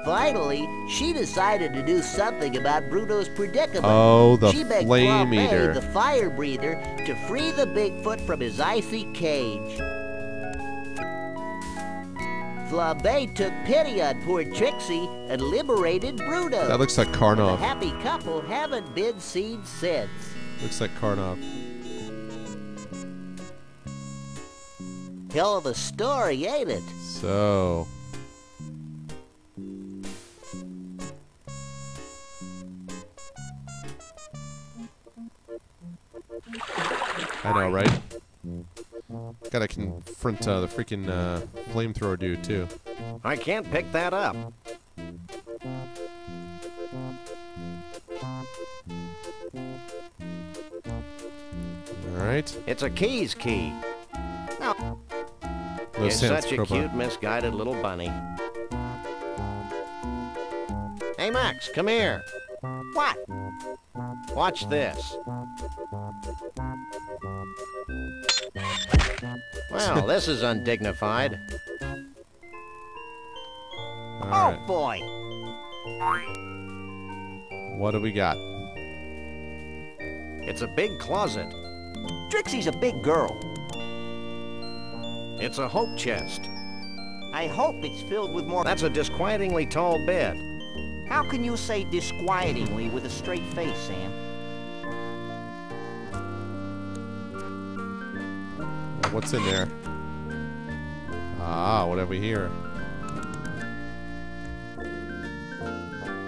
Finally, she decided to do something about Bruno's predicament. Oh, the she begged flame Flambe, eater. the fire breather, to free the Bigfoot from his icy cage. Flambe took pity on poor Trixie and liberated Bruno. That looks like Karnov. The happy couple haven't been seen since. Looks like Karnov. Hell of a story, ain't it? So... I know, right? Gotta confront the freaking flamethrower dude, too. I can't pick that up. Alright. It's a keys key. No. You're such a cute, misguided little bunny. Hey, Max, come here. What? Watch this. Well, this is undignified. Oh, boy. What do we got? It's a big closet. Trixie's a big girl. It's a hope chest. I hope it's filled with more... That's a disquietingly tall bed. How can you say disquietingly with a straight face, Sam? What's in there? Ah, what have we here?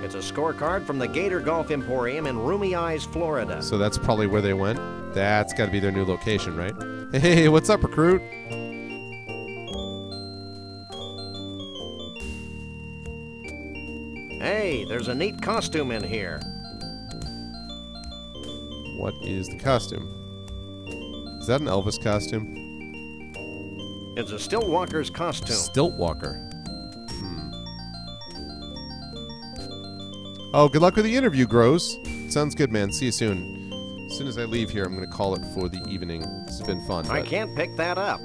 It's a scorecard from the Gator Golf Emporium in Roomy Eyes, Florida. So that's probably where they went. That's got to be their new location, right? Hey, what's up, recruit? Hey, there's a neat costume in here. What is the costume? Is that an Elvis costume? It's a Stilt Walker's costume. Stilt Walker. Oh, good luck with the interview, Gross. Sounds good, man. See you soon. As soon as I leave here, I'm going to call it for the evening. This has been fun. I can't pick that up.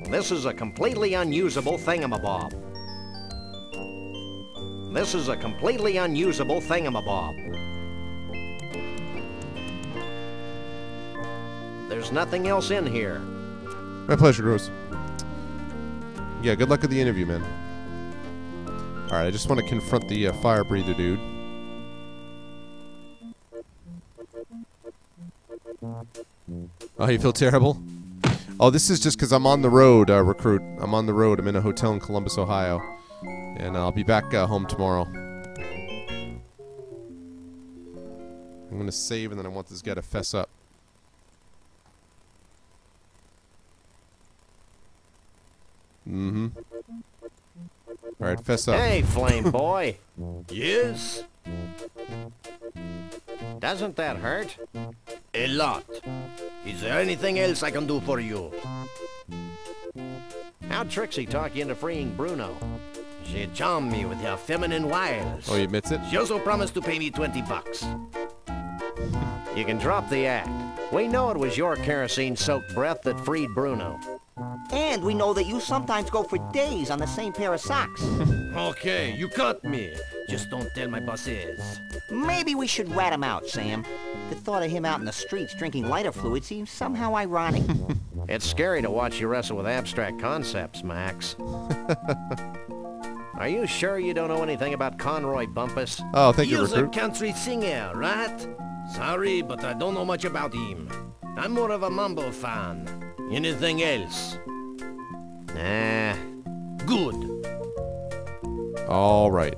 This is a completely unusable thingamabob. This is a completely unusable thingamabob. There's nothing else in here. My pleasure, Gross. Yeah, good luck with the interview, man. Alright, I just want to confront the fire breather dude. Oh, you feel terrible? Oh, this is just because I'm on the road, recruit. I'm on the road. I'm in a hotel in Columbus, Ohio. And I'll be back home tomorrow. I'm going to save, and then I want this guy to fess up. Mm-hmm. Alright, fess up. Hey, Flame Boy. Yes? Doesn't that hurt? A lot. Is there anything else I can do for you? How'd Trixie talk you into freeing Bruno? She charmed me with her feminine wiles. Oh, he admits it? She also promised to pay me $20. You can drop the act. We know it was your kerosene-soaked breath that freed Bruno. And we know that you sometimes go for days on the same pair of socks. Okay, you caught me. Just don't tell my bosses. Maybe we should rat him out, Sam. The thought of him out in the streets drinking lighter fluid seems somehow ironic. It's scary to watch you wrestle with abstract concepts, Max. Are you sure you don't know anything about Conroy Bumpus? Oh, thank you, You're recruit. a country singer, right? Sorry, but I don't know much about him. I'm more of a Mambo fan. Anything else? Nah. Good. All right.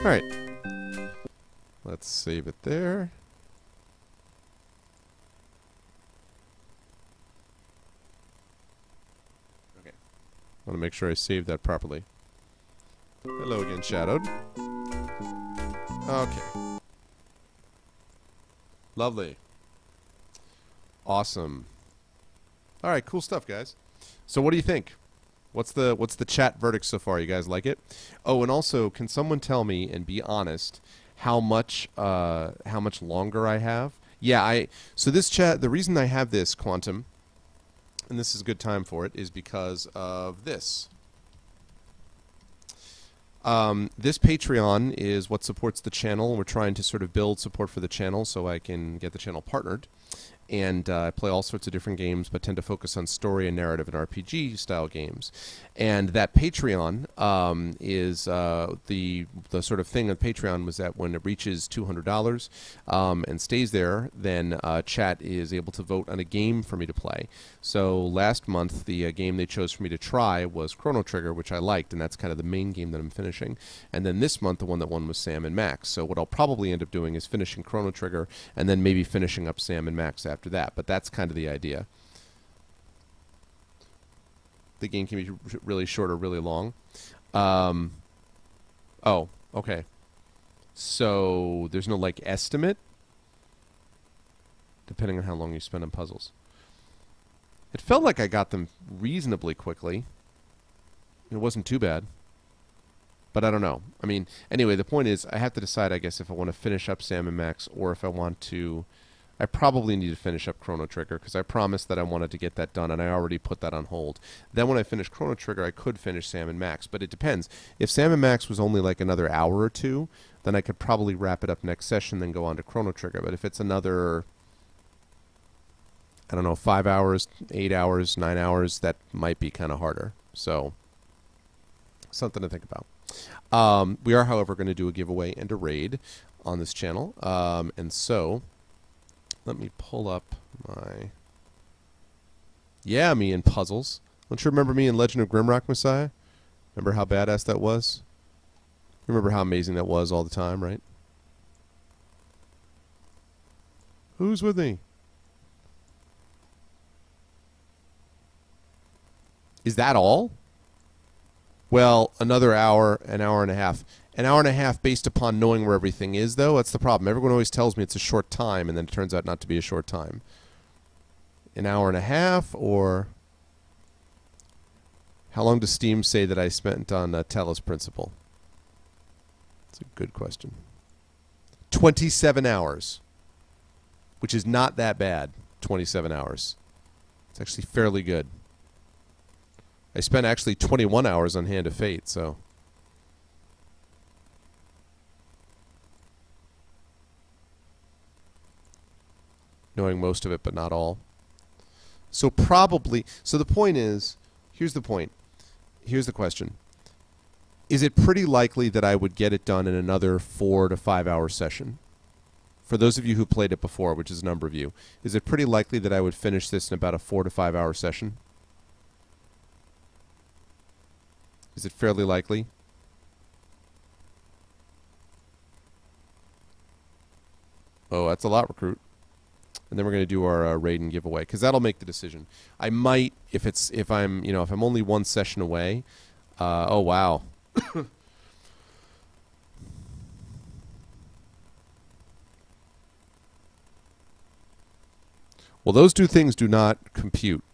All right. Let's save it there. Okay. I want to make sure I saved that properly. Hello again, Shadowed. Okay. Lovely. Awesome. All right, cool stuff, guys. So what do you think? What's the chat verdict so far? You guys like it? Oh, and also, can someone tell me and be honest how much longer I have? Yeah, so this chat, the reason I have this Quantum, and this is a good time for it, is because of this. This Patreon is what supports the channel. We're trying to sort of build support for the channel so I can get the channel partnered. And I play all sorts of different games, but tend to focus on story and narrative and RPG-style games. And that Patreon is the sort of thing of Patreon was that when it reaches $200 and stays there, then chat is able to vote on a game for me to play. So last month, the game they chose for me to try was Chrono Trigger, which I liked, and that's kind of the main game that I'm finishing. And then this month, the one that won was Sam and Max. So what I'll probably end up doing is finishing Chrono Trigger and then maybe finishing up Sam and Max after that, but that's kind of the idea. The game can be really short or really long. Oh, okay. So there's no like estimate, depending on how long you spend on puzzles. It felt like I got them reasonably quickly. It wasn't too bad. But I don't know. I mean, anyway, the point is I have to decide, I guess, if I want to finish up Sam and Max or if I want to... I probably need to finish up Chrono Trigger because I promised that I wanted to get that done, and I already put that on hold. Then when I finish Chrono Trigger, I could finish Sam and Max, but it depends. If Sam and Max was only like another hour or two, then I could probably wrap it up next session, then go on to Chrono Trigger. But if it's another, I don't know, 5 hours, 8 hours, 9 hours, that might be kind of harder. So, something to think about. We are, however, going to do a giveaway and a raid on this channel, and so... Let me pull up my... Yeah, me in puzzles. Don't you remember me in Legend of Grimrock Messiah? Remember how badass that was? Remember how amazing that was all the time, right? Who's with me? Is that all? Well, another hour, an hour and a half. An hour and a half based upon knowing where everything is, though. That's the problem. Everyone always tells me it's a short time, and then it turns out not to be a short time. An hour and a half, or... How long does Steam say that I spent on Talos Principle? That's a good question. 27 hours. Which is not that bad, 27 hours. It's actually fairly good. I spent actually 21 hours on Hand of Fate, so... Knowing most of it, but not all. So probably... So the point is... Here's the point. Here's the question. Is it pretty likely that I would get it done in another 4 to 5 hour session? For those of you who played it before, which is a number of you, is it pretty likely that I would finish this in about a 4 to 5 hour session? Is it fairly likely? Oh, that's a lot, Recruit. And then we're going to do our raid and giveaway because that'll make the decision. I might, if I'm only one session away. Oh wow. Well, those two things do not compute.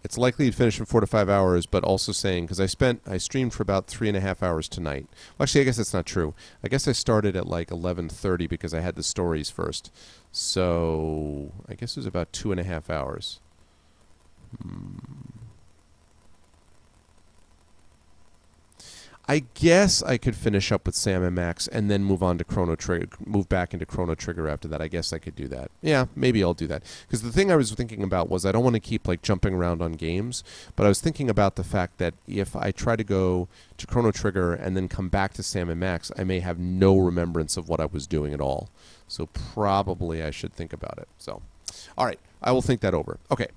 It's likely to finish in 4 to 5 hours, but also saying, because I streamed for about 3.5 hours tonight. Well, actually, I guess that's not true. I guess I started at like 11:30 because I had the stories first. So I guess it was about 2.5 hours. I guess I could finish up with Sam and Max and then move on to Chrono Trigger, move back into Chrono Trigger after that. I guess I could do that. Yeah, maybe I'll do that. Because the thing I was thinking about was I don't want to keep like jumping around on games, but I was thinking about the fact that if I try to go to Chrono Trigger and then come back to Sam and Max, I may have no remembrance of what I was doing at all. So probably I should think about it. So, all right. I will think that over. Okay.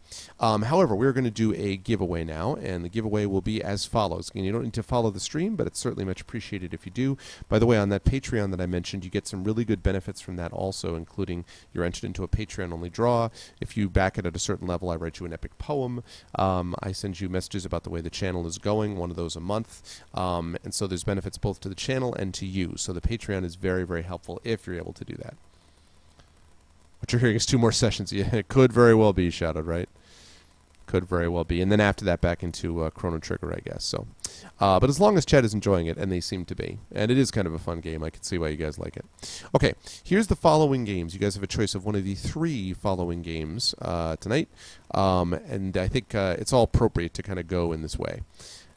However, we're going to do a giveaway now, and the giveaway will be as follows. And you don't need to follow the stream, but it's certainly much appreciated if you do. By the way, on that Patreon that I mentioned, you get some really good benefits from that also, including you're entered into a Patreon-only draw. If you back it at a certain level, I write you an epic poem. I send you messages about the way the channel is going, one of those a month. And so there's benefits both to the channel and to you. So the Patreon is very, very helpful if you're able to do that. What you're hearing is 2 more sessions. Yeah, it could very well be shadowed, right? Could very well be. And then after that, back into Chrono Trigger, I guess. So, but as long as Chad is enjoying it, and they seem to be, and it is kind of a fun game, I can see why you guys like it. Okay, here's the following games. You guys have a choice of one of the 3 following games tonight, and I think it's all appropriate to kind of go in this way.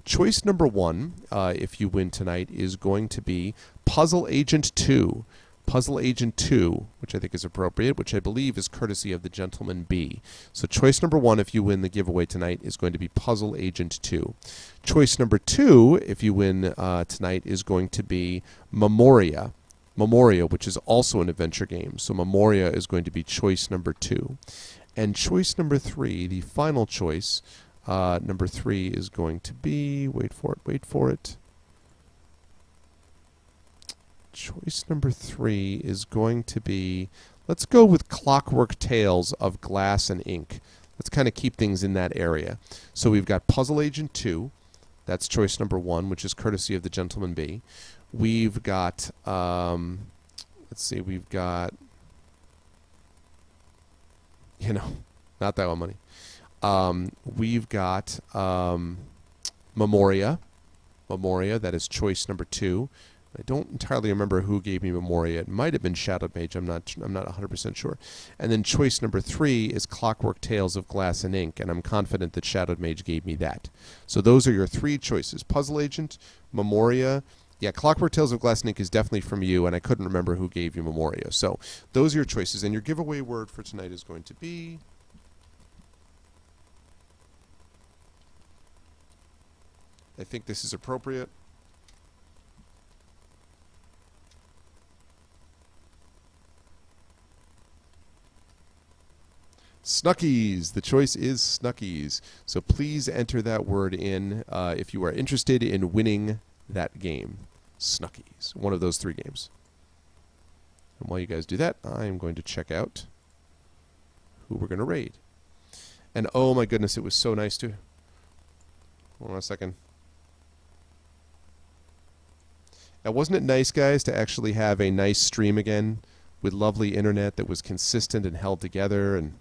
Choice number 1, if you win tonight, is going to be Puzzle Agent 2. Puzzle Agent 2, which I think is appropriate, which I believe is courtesy of the Gentleman B. So choice number 1, if you win the giveaway tonight, is going to be Puzzle Agent 2. Choice number 2, if you win tonight, is going to be Memoria. Memoria, which is also an adventure game. So Memoria is going to be choice number 2. And choice number 3, the final choice, number 3 is going to be, wait for it. Choice number 3 is going to be, let's go with Clockwork Tales of Glass and Ink. Let's kind of keep things in that area. So we've got Puzzle Agent 2. That's choice number 1, which is courtesy of the Gentleman B. We've got, let's see, we've got, you know, not that one money. We've got Memoria. Memoria, that is choice number 2. I don't entirely remember who gave me Memoria. It might have been Shadowed Mage. I'm not 100% sure. And then choice number 3 is Clockwork Tales of Glass and Ink, and I'm confident that Shadowed Mage gave me that. So those are your 3 choices: Puzzle Agent, Memoria. Yeah, Clockwork Tales of Glass and Ink is definitely from you, and I couldn't remember who gave you Memoria. So those are your choices, and your giveaway word for tonight is going to be, I think this is appropriate, Snuckies. The choice is Snuckies. So please enter that word in if you are interested in winning that game. Snuckies. One of those 3 games. And while you guys do that, I'm going to check out who we're going to raid. And oh my goodness, it was so nice to... Hold on a second. Now, wasn't it nice, guys, to actually have a nice stream again with lovely internet that was consistent and held together and...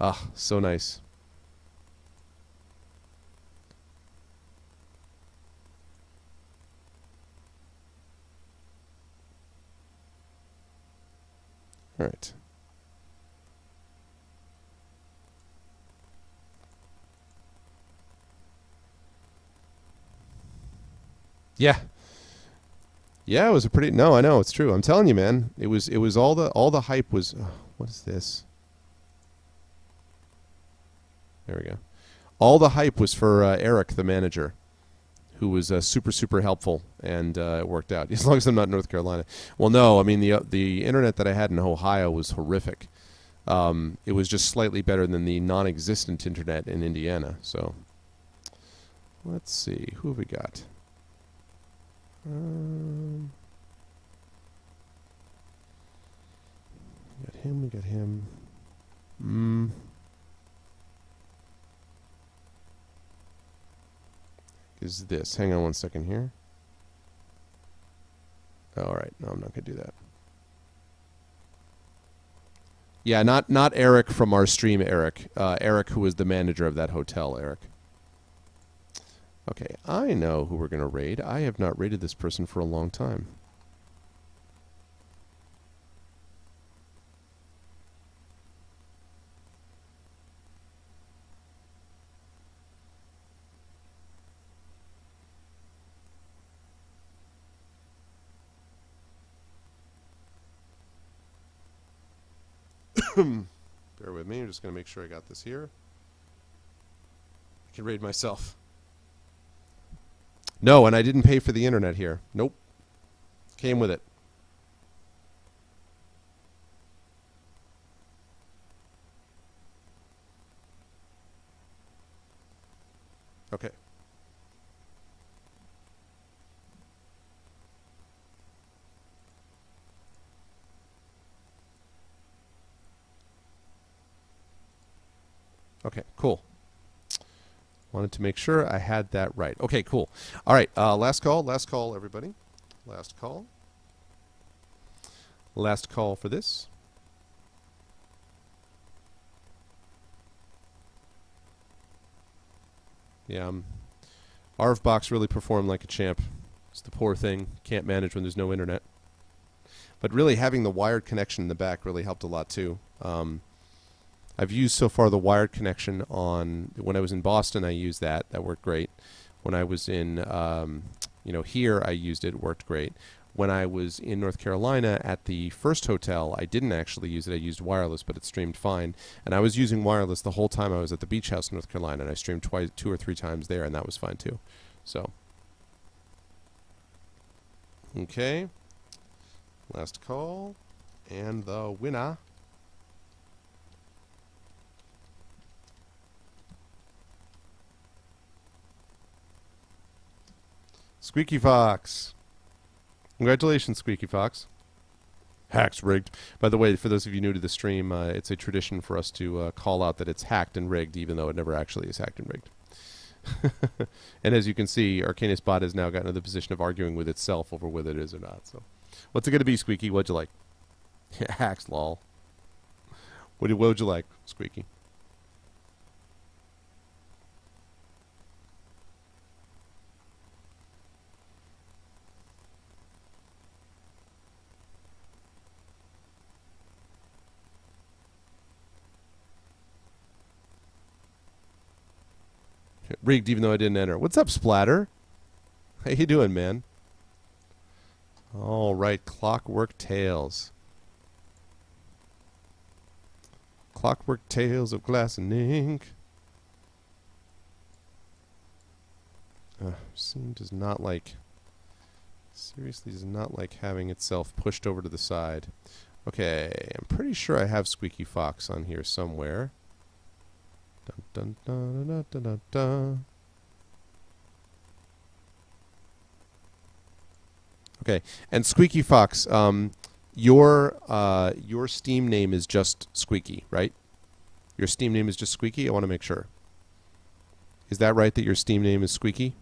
Ah, so nice. All right. Yeah. Yeah, it was a pretty... No, I know, it's true. I'm telling you, man. It was all the hype was... Oh, what is this? There we go. All the hype was for Eric, the manager, who was super, super helpful, and it worked out. As long as I'm not in North Carolina. Well, no, I mean, the internet that I had in Ohio was horrific. It was just slightly better than the non-existent internet in Indiana. So, let's see. Who have we got? We got him, we got him. Is this? Hang on one second here. All right, no, I'm not gonna do that. Yeah, not Eric from our stream, Eric. Eric, who was the manager of that hotel, Eric. Okay, I know who we're gonna raid. I have not raided this person for a long time. Bear with me. I'm just going to make sure I got this here. I can raid myself. No, and I didn't pay for the internet here. Nope. Came with it. Okay. Okay, cool. Wanted to make sure I had that right. Okay, cool. All right, last call, everybody. Last call. Last call for this. Yeah, ArvBox really performed like a champ. It's the poor thing. Can't manage when there's no internet. But really having the wired connection in the back really helped a lot too. I've used so far the wired connection on, when I was in Boston, I used that. That worked great. When I was in, here, I used it. It worked great. When I was in North Carolina at the first hotel, I didn't actually use it. I used wireless, but it streamed fine. And I was using wireless the whole time I was at the beach house in North Carolina, and I streamed 2 or 3 times there, and that was fine too. So, okay. Last call. And the winner. Squeaky Fox. Congratulations, Squeaky Fox. Hacks rigged. By the way, for those of you new to the stream, it's a tradition for us to call out that it's hacked and rigged, even though it never actually is hacked and rigged. And as you can see, Arcanus Bot has now gotten into the position of arguing with itself over whether it is or not. So, what's it going to be, Squeaky? What'd you like? Hacks, lol. What would you like, Squeaky? Rigged even though I didn't enter. What's up, Splatter? How you doing, man? All right, Clockwork Tales. Clockwork Tales of Glass and Ink. Steam does not like... Seriously does not like having itself pushed over to the side. Okay, I'm pretty sure I have Squeaky Fox on here somewhere. Dun, dun, dun, dun, dun, dun. Okay, and Squeaky Fox, your Steam name is just Squeaky, right? Your Steam name is just Squeaky? I want to make sure. Is that right, that your Steam name is Squeaky?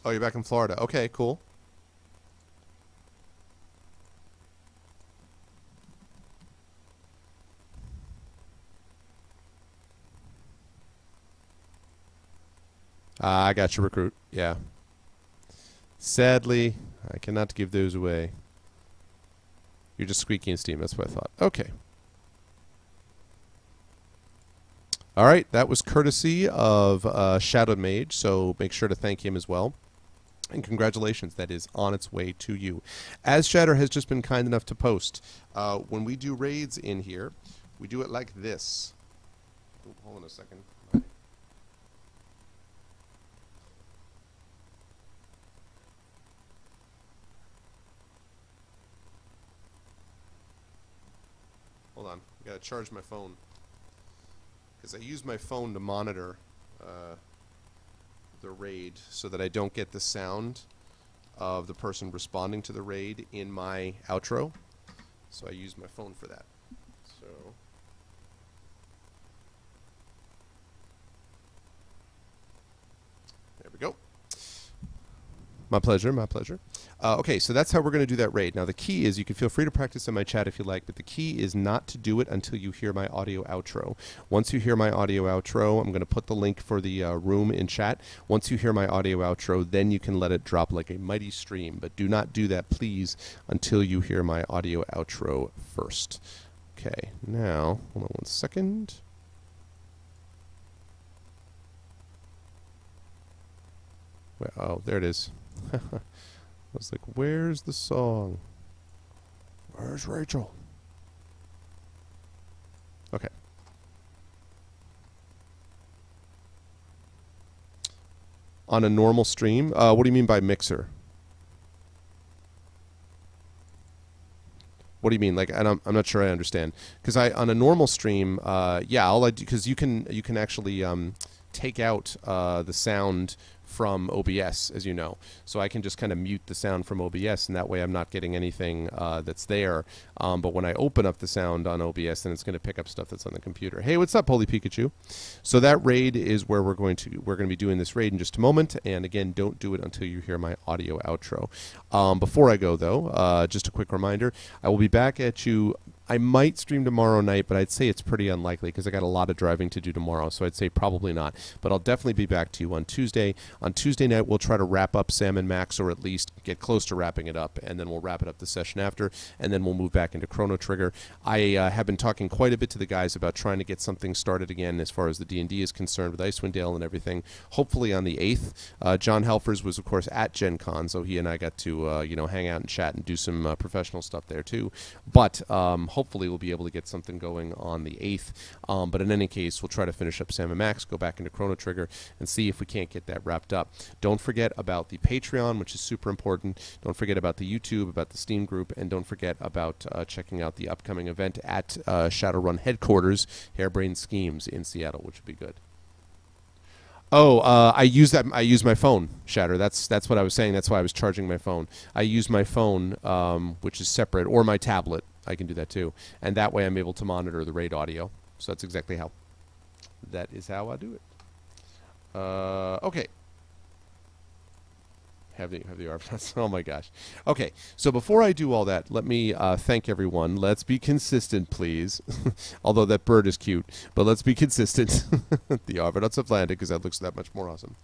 Oh, you're back in Florida. Okay, cool. I got your recruit. Yeah. Sadly, I cannot give those away. You're just Squeaky in Steam. That's what I thought. Okay. All right. That was courtesy of Shadow Mage, so make sure to thank him as well. And congratulations, that is on its way to you. As Shatter has just been kind enough to post, when we do raids in here, we do it like this. Oh, hold on a second. Hold on, I gotta charge my phone. Because I use my phone to monitor the raid so that I don't get the sound of the person responding to the raid in my outro. So I use my phone for that. So there we go. My pleasure, my pleasure. Okay, so that's how we're going to do that raid. Now, the key is, you can feel free to practice in my chat if you like, but the key is not to do it until you hear my audio outro. Once you hear my audio outro, I'm going to put the link for the room in chat. Once you hear my audio outro, then you can let it drop like a mighty stream. But do not do that, please, until you hear my audio outro first. Okay, now, hold on one second. Oh, there it is. I was like, where's the song? Where's Rachel? Okay. On a normal stream? What do you mean by mixer? What do you mean? Like, I'm not sure I understand. Because on a normal stream, yeah, all I do, because you can actually take out the sound from OBS, as you know. So I can just kind of mute the sound from OBS, and that way I'm not getting anything that's there. But when I open up the sound on OBS, then it's going to pick up stuff that's on the computer. Hey, what's up, Holy Pikachu? So that raid is where we're going to be doing this raid in just a moment. And again, don't do it until you hear my audio outro. Before I go, though, just a quick reminder, I will be back at you. I might stream tomorrow night, but I'd say it's pretty unlikely because I got a lot of driving to do tomorrow, so I'd say probably not. But I'll definitely be back to you on Tuesday. On Tuesday night, we'll try to wrap up Sam and Max, or at least get close to wrapping it up, and then we'll wrap it up the session after, and then we'll move back into Chrono Trigger. I have been talking quite a bit to the guys about trying to get something started again as far as the D&D is concerned with Icewind Dale and everything, hopefully on the 8th. John Helfers was, of course, at Gen Con, so he and I got to hang out and chat and do some professional stuff there, too. But hopefully we'll be able to get something going on the 8th. But in any case, we'll try to finish up Sam and Max, go back into Chrono Trigger, and see if we can't get that wrapped up. Don't forget about the Patreon, which is super important. Don't forget about the YouTube, about the Steam group, and don't forget about checking out the upcoming event at Shadowrun headquarters, Harebrained Schemes in Seattle, which would be good. Oh, I use my phone, Shatter. That's what I was saying. That's why I was charging my phone. I use my phone, which is separate, or my tablet. I can do that too, and that way I'm able to monitor the raid audio. So that's exactly how. That is how I do it. Okay. Have the ArvBox. Oh my gosh. Okay, so before I do all that, let me thank everyone. Let's be consistent, please. Although that bird is cute, but let's be consistent. The ArvBox of landed because that looks that much more awesome.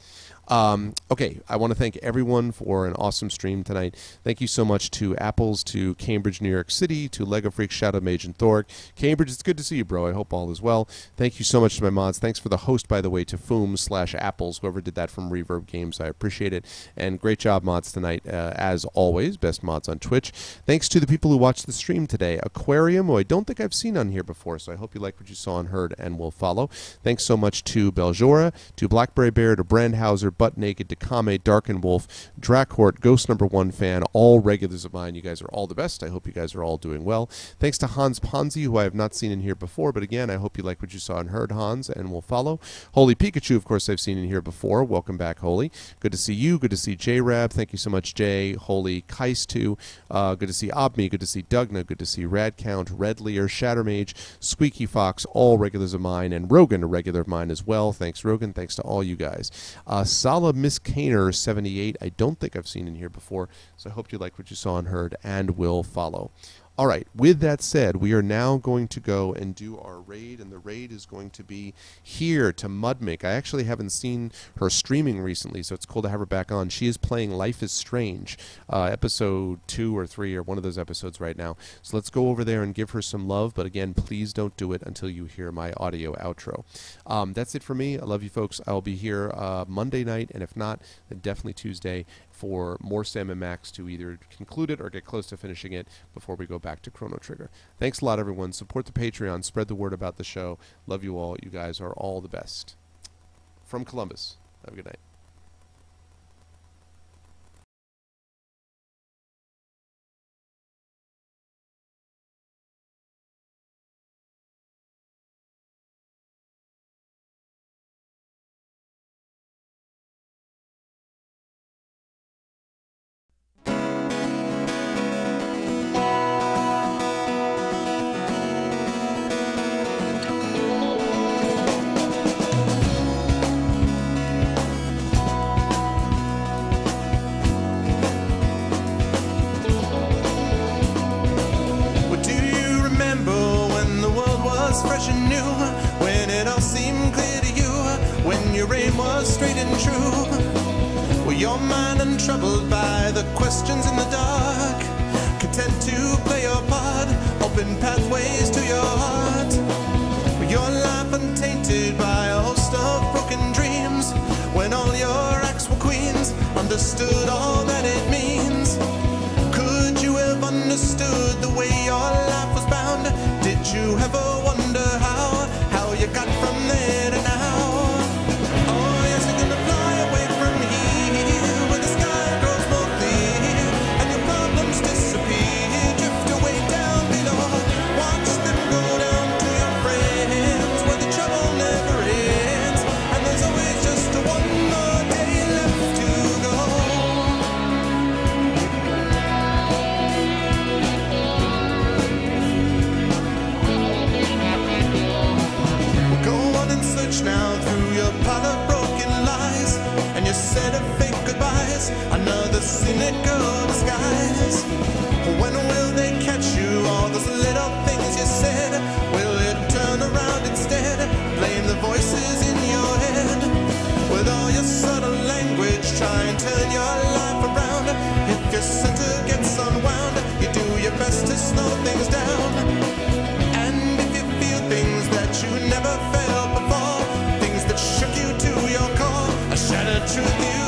Okay, I want to thank everyone for an awesome stream tonight. Thank you so much to Apples, to Cambridge, New York City, to Lego Freak, Shadow Mage, and Thorg. Cambridge, it's good to see you, bro. I hope all is well. Thank you so much to my mods. Thanks for the host, by the way, to Foom/Apples, whoever did that from Reverb Games. I appreciate it. And great job, mods, tonight, as always. Best mods on Twitch. Thanks to the people who watched the stream today. Aquarium, who I don't think I've seen on here before, so I hope you like what you saw and heard and will follow. Thanks so much to Beljora, to Blackberry Bear, to Brandhauser, Butt Naked, to Kame, Darken Wolf, Drackhort, Ghost #1 fan, all regulars of mine. You guys are all the best. I hope you guys are all doing well. Thanks to Hans Ponzi, who I have not seen in here before, but again, I hope you like what you saw and heard, Hans, and will follow. Holy Pikachu, of course, I've seen in here before. Welcome back, Holy. Good to see you. Good to see J-Rab. Thank you so much, Jay. Holy Kais, too. Good to see Obme. Good to see Dugna. Good to see Radcount, Red Lear, Shattermage, Squeaky Fox, all regulars of mine, and Rogan, a regular of mine as well. Thanks, Rogan. Thanks to all you guys. Sala Miss Kaner 78. I don't think I've seen in here before, so I hope you like what you saw and heard and will follow. All right, with that said, we are now going to go and do our raid, and the raid is going to be here to Mudmik. I actually haven't seen her streaming recently, so it's cool to have her back on. She is playing Life is Strange, episode 2 or 3, or one of those episodes right now. So let's go over there and give her some love, but again, please don't do it until you hear my audio outro. That's it for me. I love you folks. I'll be here Monday night, and if not, then definitely Tuesday for more Sam and Max to either conclude it or get close to finishing it before we go back to Chrono Trigger. Thanks a lot, everyone. Support the Patreon. Spread the word about the show. Love you all. You guys are all the best. From Columbus. Have a good night. Fresh and new, when it all seemed clear to you, when your aim was straight and true. Were your mind untroubled by the questions in the dark, content to play your part, open pathways to your heart? Were your life untainted by a host of broken dreams, when all your acts were queens? understood all that it means? Could you have understood the way your life was bound? Did you ever wonder how you got from there to now? Oh, yes, you're gonna fly away from here where the sky grows more clear and your problems disappear. Drift away down below, watch them go down to your friends where the trouble never ends, and there's always just one more day left to go. Go on and search now through your pile of broken lies and your set of fake goodbyes, another cynical disguise. When will they catch you? All those little things you said, will it turn around instead? Blame the voices in your head. With all your subtle language, try and turn your life around. If your center gets unwound, you do your best to slow things down. And if you feel things that you never felt before, things that shook you to your core, a shattered truth you